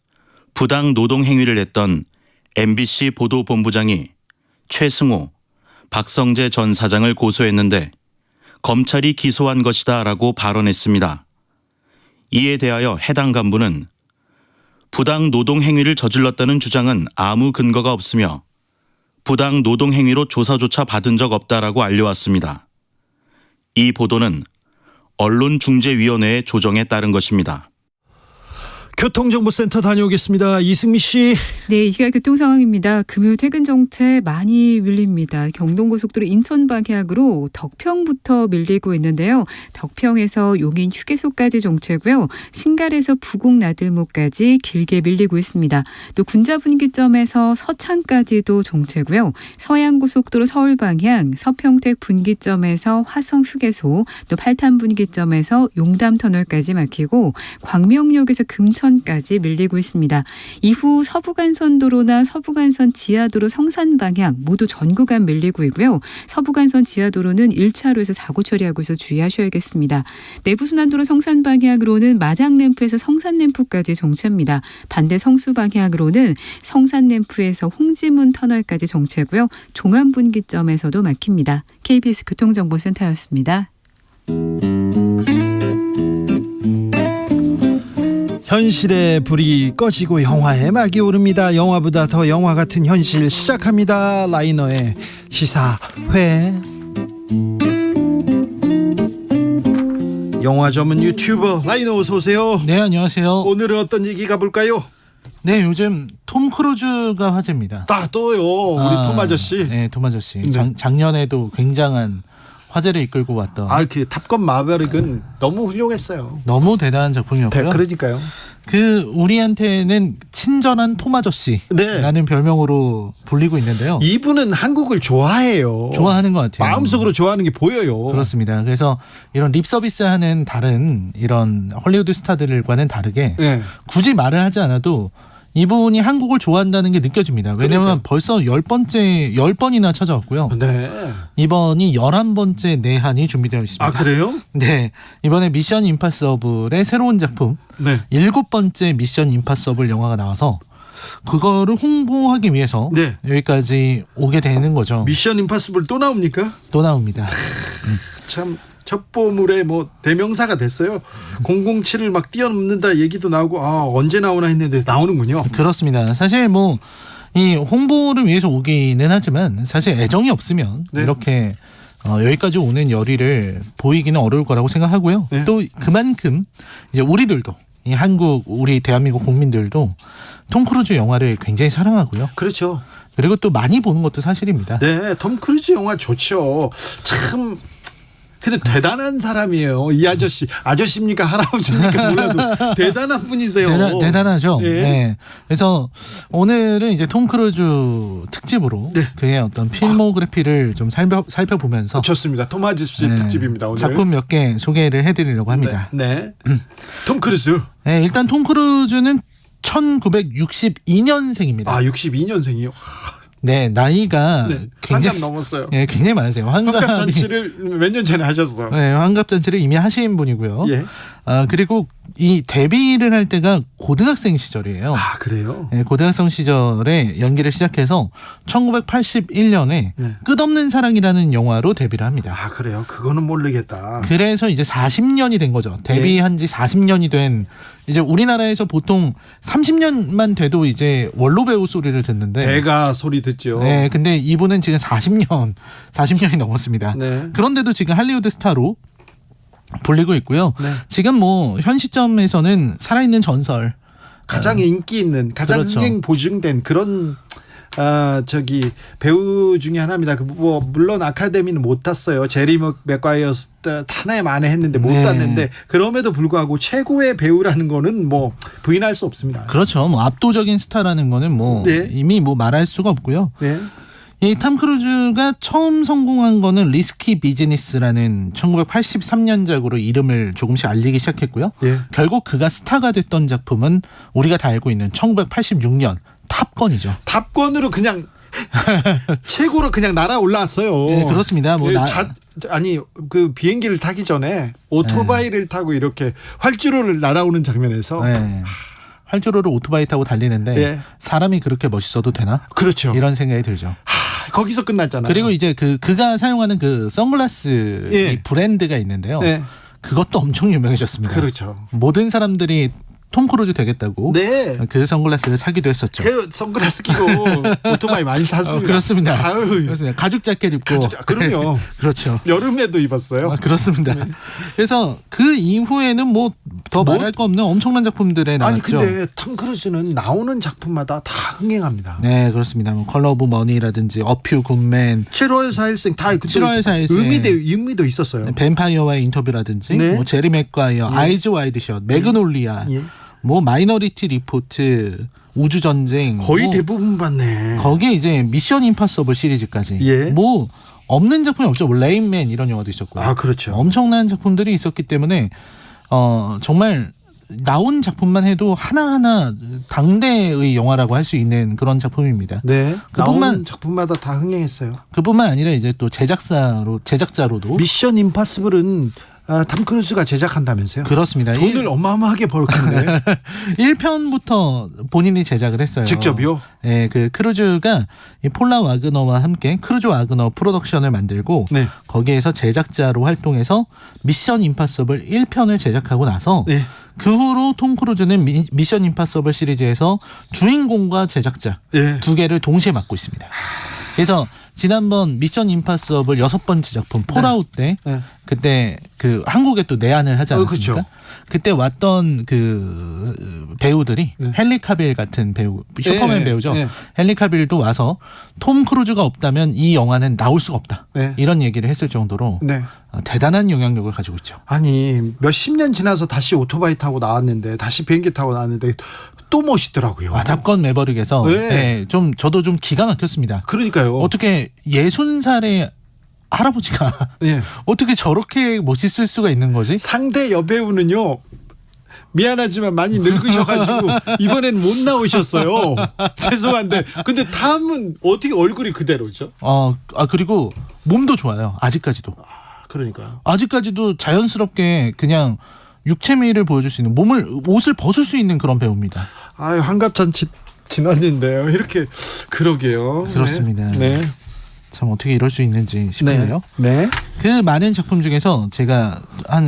부당 노동 행위를 했던 MBC 보도본부장이 최승호, 박성재 전 사장을 고소했는데 검찰이 기소한 것이다 라고 발언했습니다. 이에 대하여 해당 간부는 부당 노동 행위를 저질렀다는 주장은 아무 근거가 없으며 부당 노동 행위로 조사조차 받은 적 없다라고 알려왔습니다. 이 보도는 언론중재위원회의 조정에 따른 것입니다. 교통정보센터 다녀오겠습니다. 이승미 씨. 네, 이 시각 교통 상황입니다. 금요 퇴근 정체 많이 밀립니다. 경동고속도로 인천 방향으로 덕평부터 밀리고 있는데요. 덕평에서 용인 휴게소까지 정체고요. 신갈에서 부곡 나들목까지 길게 밀리고 있습니다. 또 군자 분기점에서 서창까지도 정체고요. 서양고속도로 서울 방향 서평택 분기점에서 화성 휴게소, 또 팔탄 분기점에서 용담 터널까지 막히고 광명역에서 금천까지 밀리고 있습니다. 이후 서부간선도로나 서부간선 지하도로 성산 방향 모두 전 구간 밀리고 있고요. 서부간선 지하도로는 1차로에서 사고 처리하고 있어 주의하셔야겠습니다. 내부순환도로 성산 방향으로는 마장램프에서 성산램프까지 정체입니다. 반대 성수 방향으로는 성산램프에서 홍지문 터널까지 정체고요. 종암분기점에서도 막힙니다. KBS 교통정보센터였습니다. 현실의 불이 꺼지고 영화의 막이 오릅니다. 영화보다 더 영화 같은 현실 시작합니다. 라이너의 시사회. 영화 전문 유튜버 라이너 어서 오세요. 네, 안녕하세요. 오늘은 어떤 얘기 가볼까요? 네, 요즘 톰 크루즈가 화제입니다. 또요. 우리 톰 아저씨. 네, 톰 아저씨. 네. 작년에도 굉장한 화제를 이끌고 왔던. 그 탑건 마베릭은 너무 훌륭했어요. 너무 대단한 작품이었고요. 그러니까요. 우리한테는 친절한 톰 아저씨라는 별명으로 불리고 있는데요. 이분은 한국을 좋아해요. 좋아하는 것 같아요. 마음속으로 좋아하는 게 보여요. 그렇습니다. 그래서 이런 립 서비스하는 다른 이런 헐리우드 스타들과는 다르게 굳이 말을 하지 않아도 이분이 한국을 좋아한다는 게 느껴집니다. 왜냐하면 벌써 10번이나 찾아왔고요. 네. 이번이 11번째 내한이 준비되어 있습니다. 아, 그래요? 네. 이번에 미션 임파서블의 새로운 작품 7번째 미션 임파서블 영화가 나와서 그거를 홍보하기 위해서 여기까지 오게 되는 거죠. 미션 임파서블 또 나옵니까? 또 나옵니다. 참 첩보물의 대명사가 됐어요. 007을 막 뛰어넘는다 얘기도 나오고 언제 나오나 했는데 나오는군요. 그렇습니다. 사실 이 홍보를 위해서 오기는 하지만 사실 애정이 없으면 이렇게 여기까지 오는 열의를 보이기는 어려울 거라고 생각하고요. 또 그만큼 이제 우리들도 이 한국 우리 대한민국 국민들도 톰 크루즈 영화를 굉장히 사랑하고요. 그렇죠. 그리고 또 많이 보는 것도 사실입니다. 네, 톰 크루즈 영화 좋죠. 참 근데 대단한 사람이에요. 이 아저씨. 아저씨입니까? 할아버지입니까? 몰라도 대단한 분이세요. 대단하죠. 예. 네. 그래서 오늘은 이제 톰 크루즈 특집으로 그의 어떤 필모그래피를 좀 살펴보면서 좋습니다. 톰 아저씨 특집입니다. 오늘. 작품 몇 개 소개를 해드리려고 합니다. 네. 톰 크루즈. 네, 일단 톰 크루즈는 1962년생입니다. 아, 62년생이요? 네, 나이가 한참 넘었어요. 네, 굉장히 많으세요. 환갑 잔치를 몇 년 전에 하셨어. 네, 환갑 잔치를 이미 하신 분이고요. 예. 그리고 이 데뷔를 할 때가 고등학생 시절이에요. 아, 그래요? 네, 고등학생 시절에 연기를 시작해서 1981년에 끝없는 사랑이라는 영화로 데뷔를 합니다. 아, 그래요? 그거는 모르겠다. 그래서 이제 40년이 된 거죠. 데뷔한 지 40년이 된, 이제 우리나라에서 보통 30년만 돼도 이제 원로 배우 소리를 듣는데 대가 소리 듣죠. 네, 근데 이분은 지금 40년이 넘었습니다. 네. 그런데도 지금 할리우드 스타로 불리고 있고요. 네. 지금 뭐 현 시점에서는 살아있는 전설, 가장 인기 있는, 가장 그렇죠. 흥행 보증된 그런 배우 중에 하나입니다. 물론 아카데미는 못 탔어요. 제리 맥과이어 타나에 만회했는데 못 탔는데 그럼에도 불구하고 최고의 배우라는 거는 뭐 부인할 수 없습니다. 그렇죠. 뭐 압도적인 스타라는 거는 뭐 이미 뭐 말할 수가 없고요. 네. 이 톰 크루즈가 처음 성공한 거는 리스키 비즈니스라는 1983년작으로 이름을 조금씩 알리기 시작했고요. 결국 그가 스타가 됐던 작품은 우리가 다 알고 있는 1986년 탑건이죠. 탑건으로 그냥 최고로 그냥 날아 올라왔어요. 네, 그렇습니다. 뭐 그 비행기를 타기 전에 오토바이를 타고 이렇게 활주로를 날아오는 장면에서 활주로를 오토바이 타고 달리는데 사람이 그렇게 멋있어도 되나? 그렇죠. 이런 생각이 들죠. 거기서 끝났잖아요. 그리고 이제 그가 사용하는 그 선글라스 이 브랜드가 있는데요. 그것도 엄청 유명해졌습니다. 그렇죠. 모든 사람들이 톰 크루즈 되겠다고 그 선글라스를 사기도 했었죠. 그 선글라스 끼고 오토바이 많이 탔습니다. 그렇습니다. 그렇습니다. 가죽 자켓 입고. 그럼요. 그렇죠. 여름에도 입었어요. 그렇습니다. 그래서 그 이후에는 뭐 더 말할 거 없는 엄청난 작품들에 나왔죠. 아니 근데 톰 크루즈는 나오는 작품마다 다 흥행합니다. 네, 그렇습니다. 뭐 컬러 오브 머니라든지 어퓨 굿맨, 7월 4일생 다 7월 4일생 의미도 있었어요. 뱀파이어와의 인터뷰라든지 뭐 제리 맥과이어, 아이즈 와이드 샷, 매그놀리아, 뭐 마이너리티 리포트, 우주전쟁 거의 대부분 봤네. 거기에 이제 미션 임파서블 시리즈까지 뭐 없는 작품이 없죠. 뭐 레인맨 이런 영화도 있었고. 아, 그렇죠. 엄청난 작품들이 있었기 때문에 정말 나온 작품만 해도 하나하나 당대의 영화라고 할 수 있는 그런 작품입니다. 네. 나온 작품마다 다 흥행했어요. 그뿐만 아니라 이제 또 제작자로도 미션 임파서블은 톰 크루즈가 제작한다면서요? 그렇습니다. 돈을 어마어마하게 벌겠네. 1편부터 본인이 제작을 했어요. 직접이요? 네, 그 크루즈가 이 폴라 와그너와 함께 크루즈 와그너 프로덕션을 만들고 거기에서 제작자로 활동해서 미션 임파서블 1편을 제작하고 나서 그 후로 톰 크루즈는 미션 임파서블 시리즈에서 주인공과 제작자 두 개를 동시에 맡고 있습니다. 그래서 지난번 미션 임파서블 6번째 작품 폴아웃 때 그때 그 한국에 또 내한을 하지 않았습니까? 그렇죠. 그때 왔던 그 배우들이 헨리 카빌 같은 배우, 슈퍼맨 배우죠. 헨리 카빌도 와서 톰 크루즈가 없다면 이 영화는 나올 수가 없다. 이런 얘기를 했을 정도로 대단한 영향력을 가지고 있죠. 아니 몇십 년 지나서 다시 오토바이 타고 나왔는데 다시 비행기 타고 나왔는데 또 멋있더라고요. 탑건 매버릭에서 좀 저도 좀 기가 막혔습니다. 그러니까요. 어떻게 60살의 할아버지가 어떻게 저렇게 멋있을 수가 있는 거지? 상대 여배우는요. 미안하지만 많이 늙으셔가지고 이번엔 못 나오셨어요. 죄송한데 근데 다음은 어떻게 얼굴이 그대로죠? 그리고 몸도 좋아요. 아직까지도. 그러니까요. 아직까지도 자연스럽게 그냥 육체미를 보여줄 수 있는 옷을 벗을 수 있는 그런 배우입니다. 아유, 환갑잔치 지났는데요. 이렇게 그러게요. 그렇습니다. 네. 참 어떻게 이럴 수 있는지 싶은데요. 네. 그 많은 작품 중에서 제가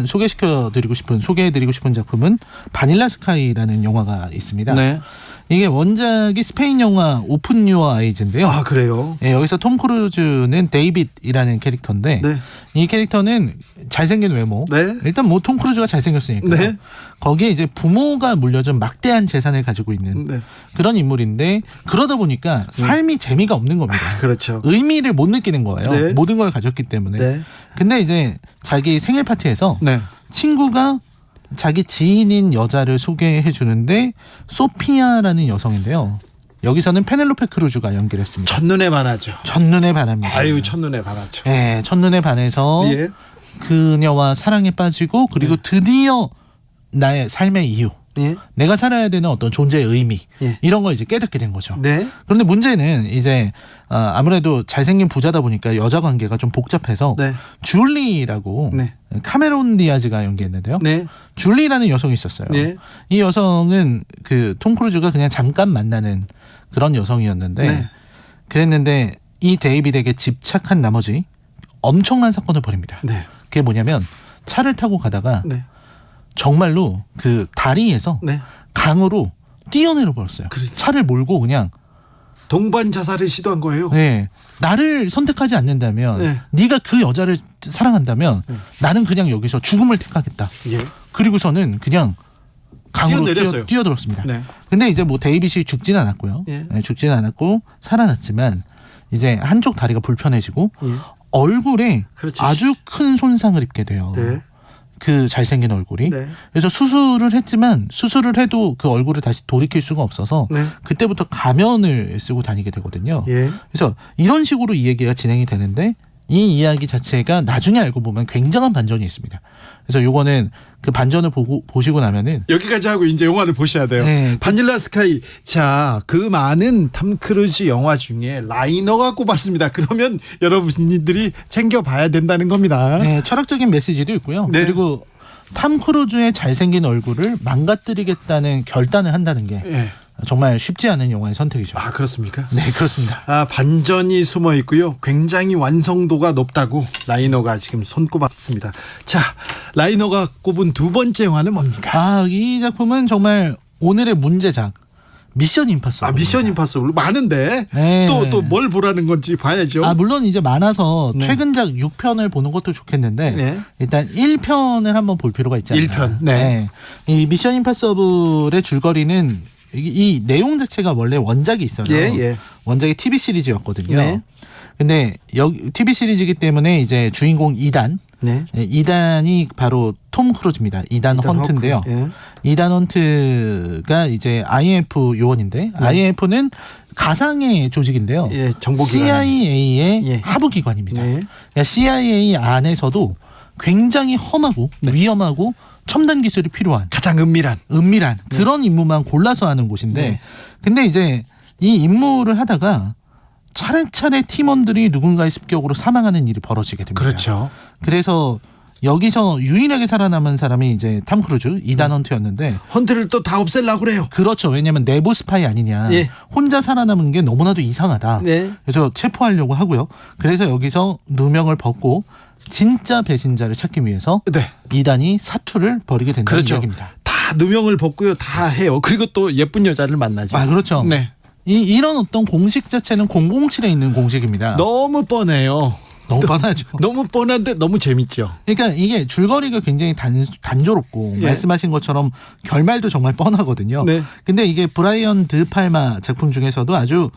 소개해드리고 싶은 작품은 바닐라 스카이라는 영화가 있습니다. 이게 원작이 스페인 영화 오픈 유어 아이즈인데요. 아, 그래요? 여기서 톰 크루즈는 데이빗이라는 캐릭터인데 이 캐릭터는 잘생긴 외모. 일단 뭐 톰 크루즈가 잘생겼으니까. 거기에 이제 부모가 물려준 막대한 재산을 가지고 있는 그런 인물인데 그러다 보니까 삶이 재미가 없는 겁니다. 그렇죠. 의미를 못 느끼는 거예요. 모든 걸 가졌기 때문에. 근데 이제 자기 생일 파티에서 네. 친구가 자기 지인인 여자를 소개해 주는데 소피아라는 여성인데요. 여기서는 페넬로페 크루즈가 연기했습니다. 첫눈에 반하죠. 첫눈에 반합니다. 아유, 첫눈에 반하죠. 네, 첫눈에 반해서 예. 그녀와 사랑에 빠지고 그리고 드디어 나의 삶의 이유, 예. 내가 살아야 되는 어떤 존재의 의미 예. 이런 걸 이제 깨닫게 된 거죠. 네. 그런데 문제는 이제 아무래도 잘생긴 부자다 보니까 여자 관계가 좀 복잡해서 네. 줄리라고 네. 카메론 디아즈가 연기했는데요. 네. 줄리라는 여성이 있었어요. 네. 이 여성은 그 톰 크루즈가 그냥 잠깐 만나는 그런 여성이었는데 네. 그랬는데 이 데이빗에게 집착한 나머지 엄청난 사건을 벌입니다. 네. 그게 뭐냐면 차를 타고 가다가 네. 정말로 그 다리에서 네. 강으로 뛰어내려 버렸어요. 차를 몰고 그냥 동반 자살을 시도한 거예요. 네. 나를 선택하지 않는다면 네. 네가 그 여자를 사랑한다면 나는 그냥 여기서 죽음을 택하겠다. 예. 그리고서는 그냥 강으로 뛰어내렸어요. 뛰어들었습니다. 네. 근데 이제 뭐 데이빗이 죽지는 않았고요. 예. 네, 죽지는 않았고 살아났지만 이제 한쪽 다리가 불편해지고 예. 얼굴에 그렇지. 아주 큰 손상을 입게 돼요. 네. 그 잘생긴 얼굴이. 네. 그래서 수술을 했지만 수술을 해도 그 얼굴을 다시 돌이킬 수가 없어서 네. 그때부터 가면을 쓰고 다니게 되거든요. 예. 그래서 이런 식으로 이 얘기가 진행이 되는데 이 이야기 자체가 나중에 알고 보면 굉장한 반전이 있습니다. 그래서 요거는 그 반전을 보시고 나면은 여기까지 하고 이제 영화를 보셔야 돼요. 네. 바닐라 스카이. 자, 그 많은 탐 크루즈 영화 중에 라이너가 꼽았습니다. 그러면 여러분들이 챙겨봐야 된다는 겁니다. 네, 철학적인 메시지도 있고요. 네. 그리고 탐 크루즈의 잘생긴 얼굴을 망가뜨리겠다는 결단을 한다는 게 예. 정말 쉽지 않은 영화의 선택이죠. 아, 그렇습니까? 네, 그렇습니다. 아, 반전이 숨어 있고요. 굉장히 완성도가 높다고 라이너가 지금 손꼽았습니다. 자, 라이너가 꼽은 두 번째 영화는 뭡니까? 아, 이 작품은 정말 오늘의 문제작. 미션 임파서블. 아, 미션 임파서블 많은데 네. 또 뭘 보라는 건지 봐야죠. 아, 물론 이제 많아서 네. 최근작 6편을 보는 것도 좋겠는데 네. 일단 1편을 한번 볼 필요가 있지 않나. 1편. 네. 이 미션 임파서블의 줄거리는 이 내용 자체가 원래 원작이 있어요. 예, 예. 원작이 TV 시리즈였거든요. 네. 근데 여기 TV 시리즈이기 때문에 이제 주인공 2단, 네. 2단이 바로 톰 크루즈입니다. 2단 헌트인데요. 예. 2단 헌트가 이제 IMF 요원인데 IMF는 가상의 조직인데요. 예, 정보기관. CIA의 예. 하부기관입니다. 네. 그러니까 CIA 안에서도 굉장히 험하고 위험하고 첨단 기술이 필요한 가장 은밀한 그런 임무만 골라서 하는 곳인데 네. 근데 이제 이 임무를 하다가 차례차례 팀원들이 누군가의 습격으로 사망하는 일이 벌어지게 됩니다. 그렇죠. 그래서 여기서 유일하게 살아남은 사람이 이제 탐 크루즈 2단 헌트였는데 헌트를 또 다 없애려고 그래요. 그렇죠. 왜냐하면 내부 스파이 아니냐. 예. 혼자 살아남은 게 너무나도 이상하다. 네. 그래서 체포하려고 하고요. 그래서 여기서 누명을 벗고 진짜 배신자를 찾기 위해서 네. 2단이 사투를 벌이게 된다는 그렇죠. 이야기입니다. 다 누명을 벗고요. 다 해요. 그리고 또 예쁜 여자를 만나죠. 아, 그렇죠. 네. 이런 어떤 공식 자체는 007에 있는 공식입니다. 너무 뻔해요. 너무 뻔하죠. 너무 뻔한데 너무 재밌죠. 그러니까 이게 줄거리가 굉장히 단조롭고 예. 말씀하신 것처럼 결말도 정말 뻔하거든요. 네. 근데 이게 브라이언 드 팔마 작품 중에서도 아주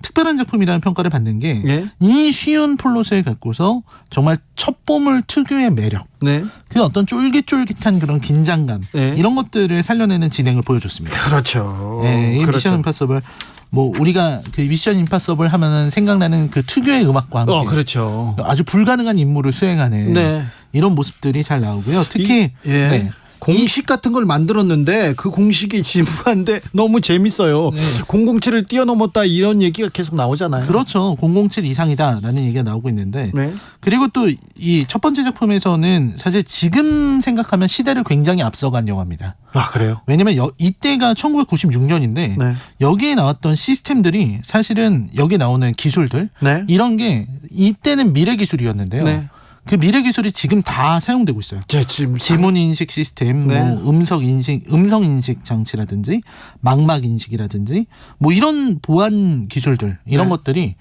특별한 작품이라는 평가를 받는 게 이 예. 쉬운 플롯을 갖고서 정말 첫보물 특유의 매력, 네. 그 어떤 쫄깃쫄깃한 그런 긴장감 네. 이런 것들을 살려내는 진행을 보여줬습니다. 그렇죠. 네, 이 그렇죠. 미션 임파서블 뭐 우리가 그 미션 임파서블 하면은 생각나는 그 특유의 음악과 함께 그렇죠. 아주 불가능한 임무를 수행하는 네. 이런 모습들이 잘 나오고요. 특히 예. 네. 공식 같은 걸 만들었는데 그 공식이 지루한데 너무 재밌어요. 네. 007을 뛰어넘었다 이런 얘기가 계속 나오잖아요. 그렇죠. 007 이상이다라는 얘기가 나오고 있는데 네. 그리고 또 이 첫 번째 작품에서는 사실 지금 생각하면 시대를 굉장히 앞서간 영화입니다. 아, 그래요? 왜냐면 이때가 1996년인데 네. 여기에 나왔던 시스템들이 사실은 여기 나오는 기술들 네. 이런 게 이때는 미래 기술이었는데요. 네. 그 미래 기술이 지금 다 사용되고 있어요. 지금 지문 인식 시스템, 네. 뭐 음성 인식 장치라든지 망막 인식이라든지 뭐 이런 보안 기술들 이런 네. 것들이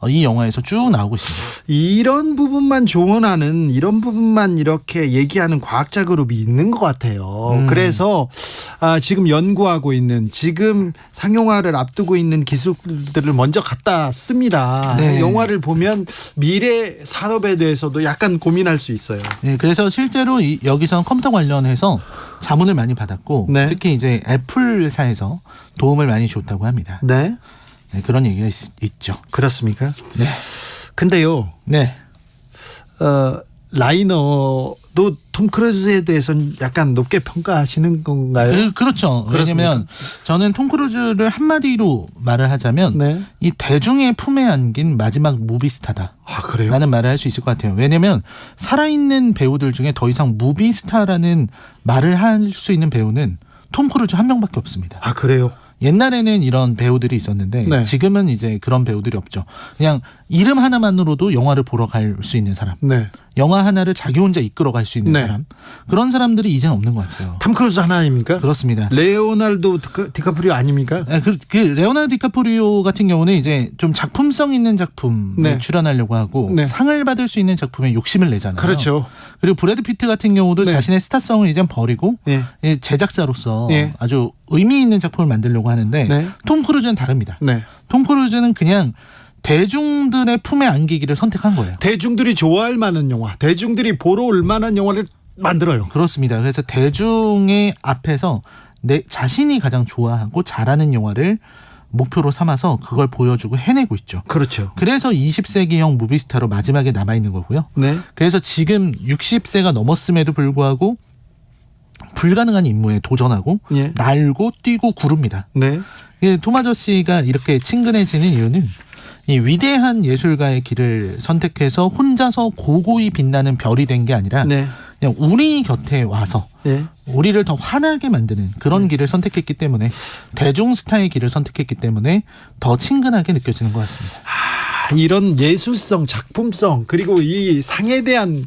이 영화에서 쭉 나오고 있습니다. 이런 부분만 조언하는 이런 부분만 이렇게 얘기하는 과학자 그룹이 있는 것 같아요. 그래서 지금 연구하고 있는, 지금 상용화를 앞두고 있는 기술들을 먼저 갖다 씁니다. 네. 영화를 보면 미래 산업에 대해서도 약간 고민할 수 있어요. 네, 그래서 실제로 여기서는 컴퓨터 관련해서 자문을 많이 받았고 네. 특히 이제 애플사에서 도움을 많이 줬다고 합니다. 네. 네, 그런 얘기가 있죠. 그렇습니까? 네. 근데요. 네. 라이너도 톰 크루즈에 대해서는 약간 높게 평가하시는 건가요? 그렇죠. 왜냐면 저는 톰 크루즈를 한마디로 말을 하자면 네. 이 대중의 품에 안긴 마지막 무비스타다. 그래요? 라는 말을 할 수 있을 것 같아요. 왜냐면 살아있는 배우들 중에 더 이상 무비스타라는 말을 할 수 있는 배우는 톰 크루즈 한 명밖에 없습니다. 그래요? 옛날에는 이런 배우들이 있었는데 네. 지금은 이제 그런 배우들이 없죠. 그냥 이름 하나만으로도 영화를 보러 갈 수 있는 사람. 네. 영화 하나를 자기 혼자 이끌어 갈 수 있는 네. 사람. 그런 사람들이 이제는 없는 것 같아요. 톰 크루즈 하나입니까? 그렇습니다. 레오나르도 디카프리오 아닙니까? 그 레오나르도 디카프리오 같은 경우는 이제 좀 작품성 있는 작품에 네. 출연하려고 하고 네. 상을 받을 수 있는 작품에 욕심을 내잖아요. 그렇죠. 그리고 브래드 피트 같은 경우도 네. 자신의 스타성을 이제 버리고 예. 제작자로서 예. 아주 의미 있는 작품을 만들려고 하는데 네. 톰 크루즈는 다릅니다. 네. 톰 크루즈는 그냥 대중들의 품에 안기기를 선택한 거예요. 대중들이 좋아할 만한 영화, 대중들이 보러 올 만한 영화를 만들어요. 그렇습니다. 그래서 대중의 앞에서 내 자신이 가장 좋아하고 잘하는 영화를 목표로 삼아서 그걸 보여주고 해내고 있죠. 그렇죠. 그래서 20세기형 무비스타로 마지막에 남아있는 거고요. 네. 그래서 지금 60세가 넘었음에도 불구하고 불가능한 임무에 도전하고 예. 날고 뛰고 구릅니다. 네. 톰 아저씨가 이렇게 친근해지는 이유는 이 위대한 예술가의 길을 선택해서 혼자서 고고히 빛나는 별이 된 게 아니라 네. 그냥 우리 곁에 와서 예. 우리를 더 환하게 만드는 그런 길을 선택했기 때문에 대중 스타의 길을 선택했기 때문에 더 친근하게 느껴지는 것 같습니다. 이런 예술성, 작품성, 그리고 이 상에 대한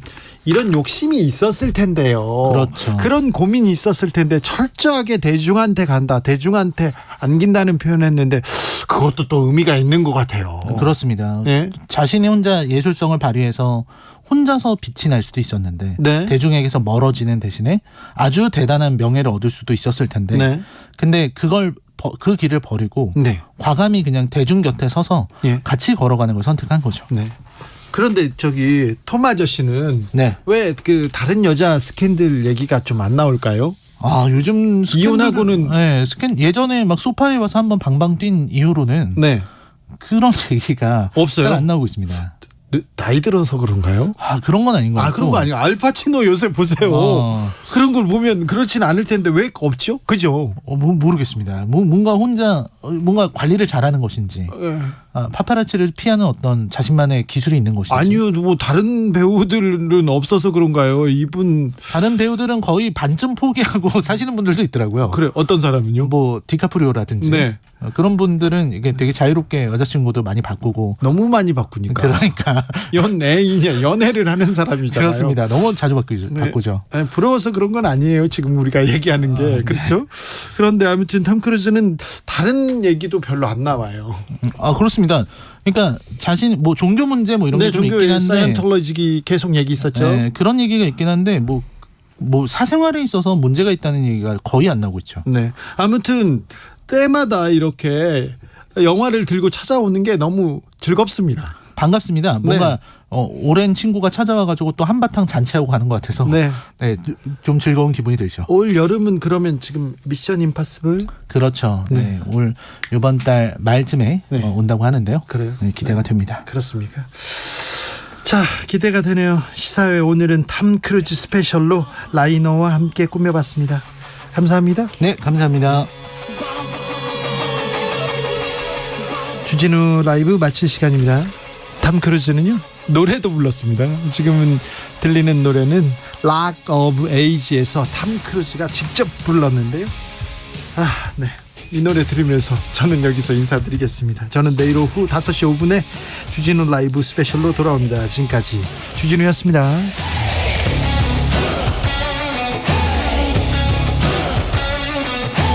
이런 욕심이 있었을 텐데요. 그렇죠. 그런 고민이 있었을 텐데 철저하게 대중한테 간다, 대중한테 안긴다는 표현했는데 그것도 또 의미가 있는 것 같아요. 그렇습니다. 네. 자신이 혼자 예술성을 발휘해서 혼자서 빛이 날 수도 있었는데 네. 대중에게서 멀어지는 대신에 아주 대단한 명예를 얻을 수도 있었을 텐데 네. 근데 그 길을 버리고 네. 과감히 그냥 대중 곁에 서서 예. 같이 걸어가는 걸 선택한 거죠. 네. 그런데 톰 아저씨는 네. 왜 그 다른 여자 스캔들 얘기가 좀 안 나올까요? 요즘 이혼하고는 예전에 막 소파에 와서 한번 방방 뛴 이후로는 네. 그런 얘기가 없어요. 잘 안 나오고 있습니다. 나이 들어서 그런가요? 그런 건 아닌 것 같고. 그런 거 아니에요. 알파치노 요새 보세요. 그런 걸 보면 그렇진 않을 텐데 왜 없죠? 그죠? 모르겠습니다. 뭔가 혼자 뭔가 관리를 잘하는 것인지 파파라치를 피하는 어떤 자신만의 기술이 있는 것인지. 아니요, 뭐 다른 배우들은 없어서 그런가요? 이분 다른 배우들은 거의 반쯤 포기하고 사시는 분들도 있더라고요. 그래, 어떤 사람은요? 뭐 디카프리오라든지 네. 그런 분들은 이게 되게 자유롭게 여자친구도 많이 바꾸고. 너무 많이 바꾸니까. 그러니까 연애를 하는 사람이잖아요. 그렇습니다. 너무 자주 바꾸죠. 네, 부러워서 그런 건 아니에요. 지금 우리가 얘기하는 게 그렇죠. 그런데 아무튼 톰 크루즈는 다른 얘기도 별로 안 나와요. 그렇습니다. 그러니까 자신 뭐 종교 문제 뭐 이런 게 좀 있긴 한데 사이언톨로지 계속 얘기 있었죠. 네, 그런 얘기가 있긴 한데 뭐 사생활에 있어서 문제가 있다는 얘기가 거의 안 나오고 있죠. 네. 아무튼 때마다 이렇게 영화를 들고 찾아오는 게 너무 즐겁습니다. 반갑습니다. 뭔가 오랜 친구가 찾아와가지고 또 한바탕 잔치하고 가는 것 같아서 좀 즐거운 기분이 들죠. 올 여름은 그러면 지금 미션 임파서블? 그렇죠. 네. 올 이번 달 말쯤에 온다고 하는데요. 그래요? 네, 기대가 됩니다. 그렇습니까? 자, 기대가 되네요. 시사회 오늘은 톰 크루즈 스페셜로 라이너와 함께 꾸며봤습니다. 감사합니다. 네, 감사합니다. 주진우 라이브 마칠 시간입니다. 톰 크루즈는요 노래도 불렀습니다. 지금은 들리는 노래는 Rock of Age에서 톰 크루즈가 직접 불렀는데요. 네. 이 노래 들으면서 저는 여기서 인사드리겠습니다. 저는 내일 오후 5시 5분에 주진우 라이브 스페셜로 돌아옵니다. 지금까지 주진우였습니다.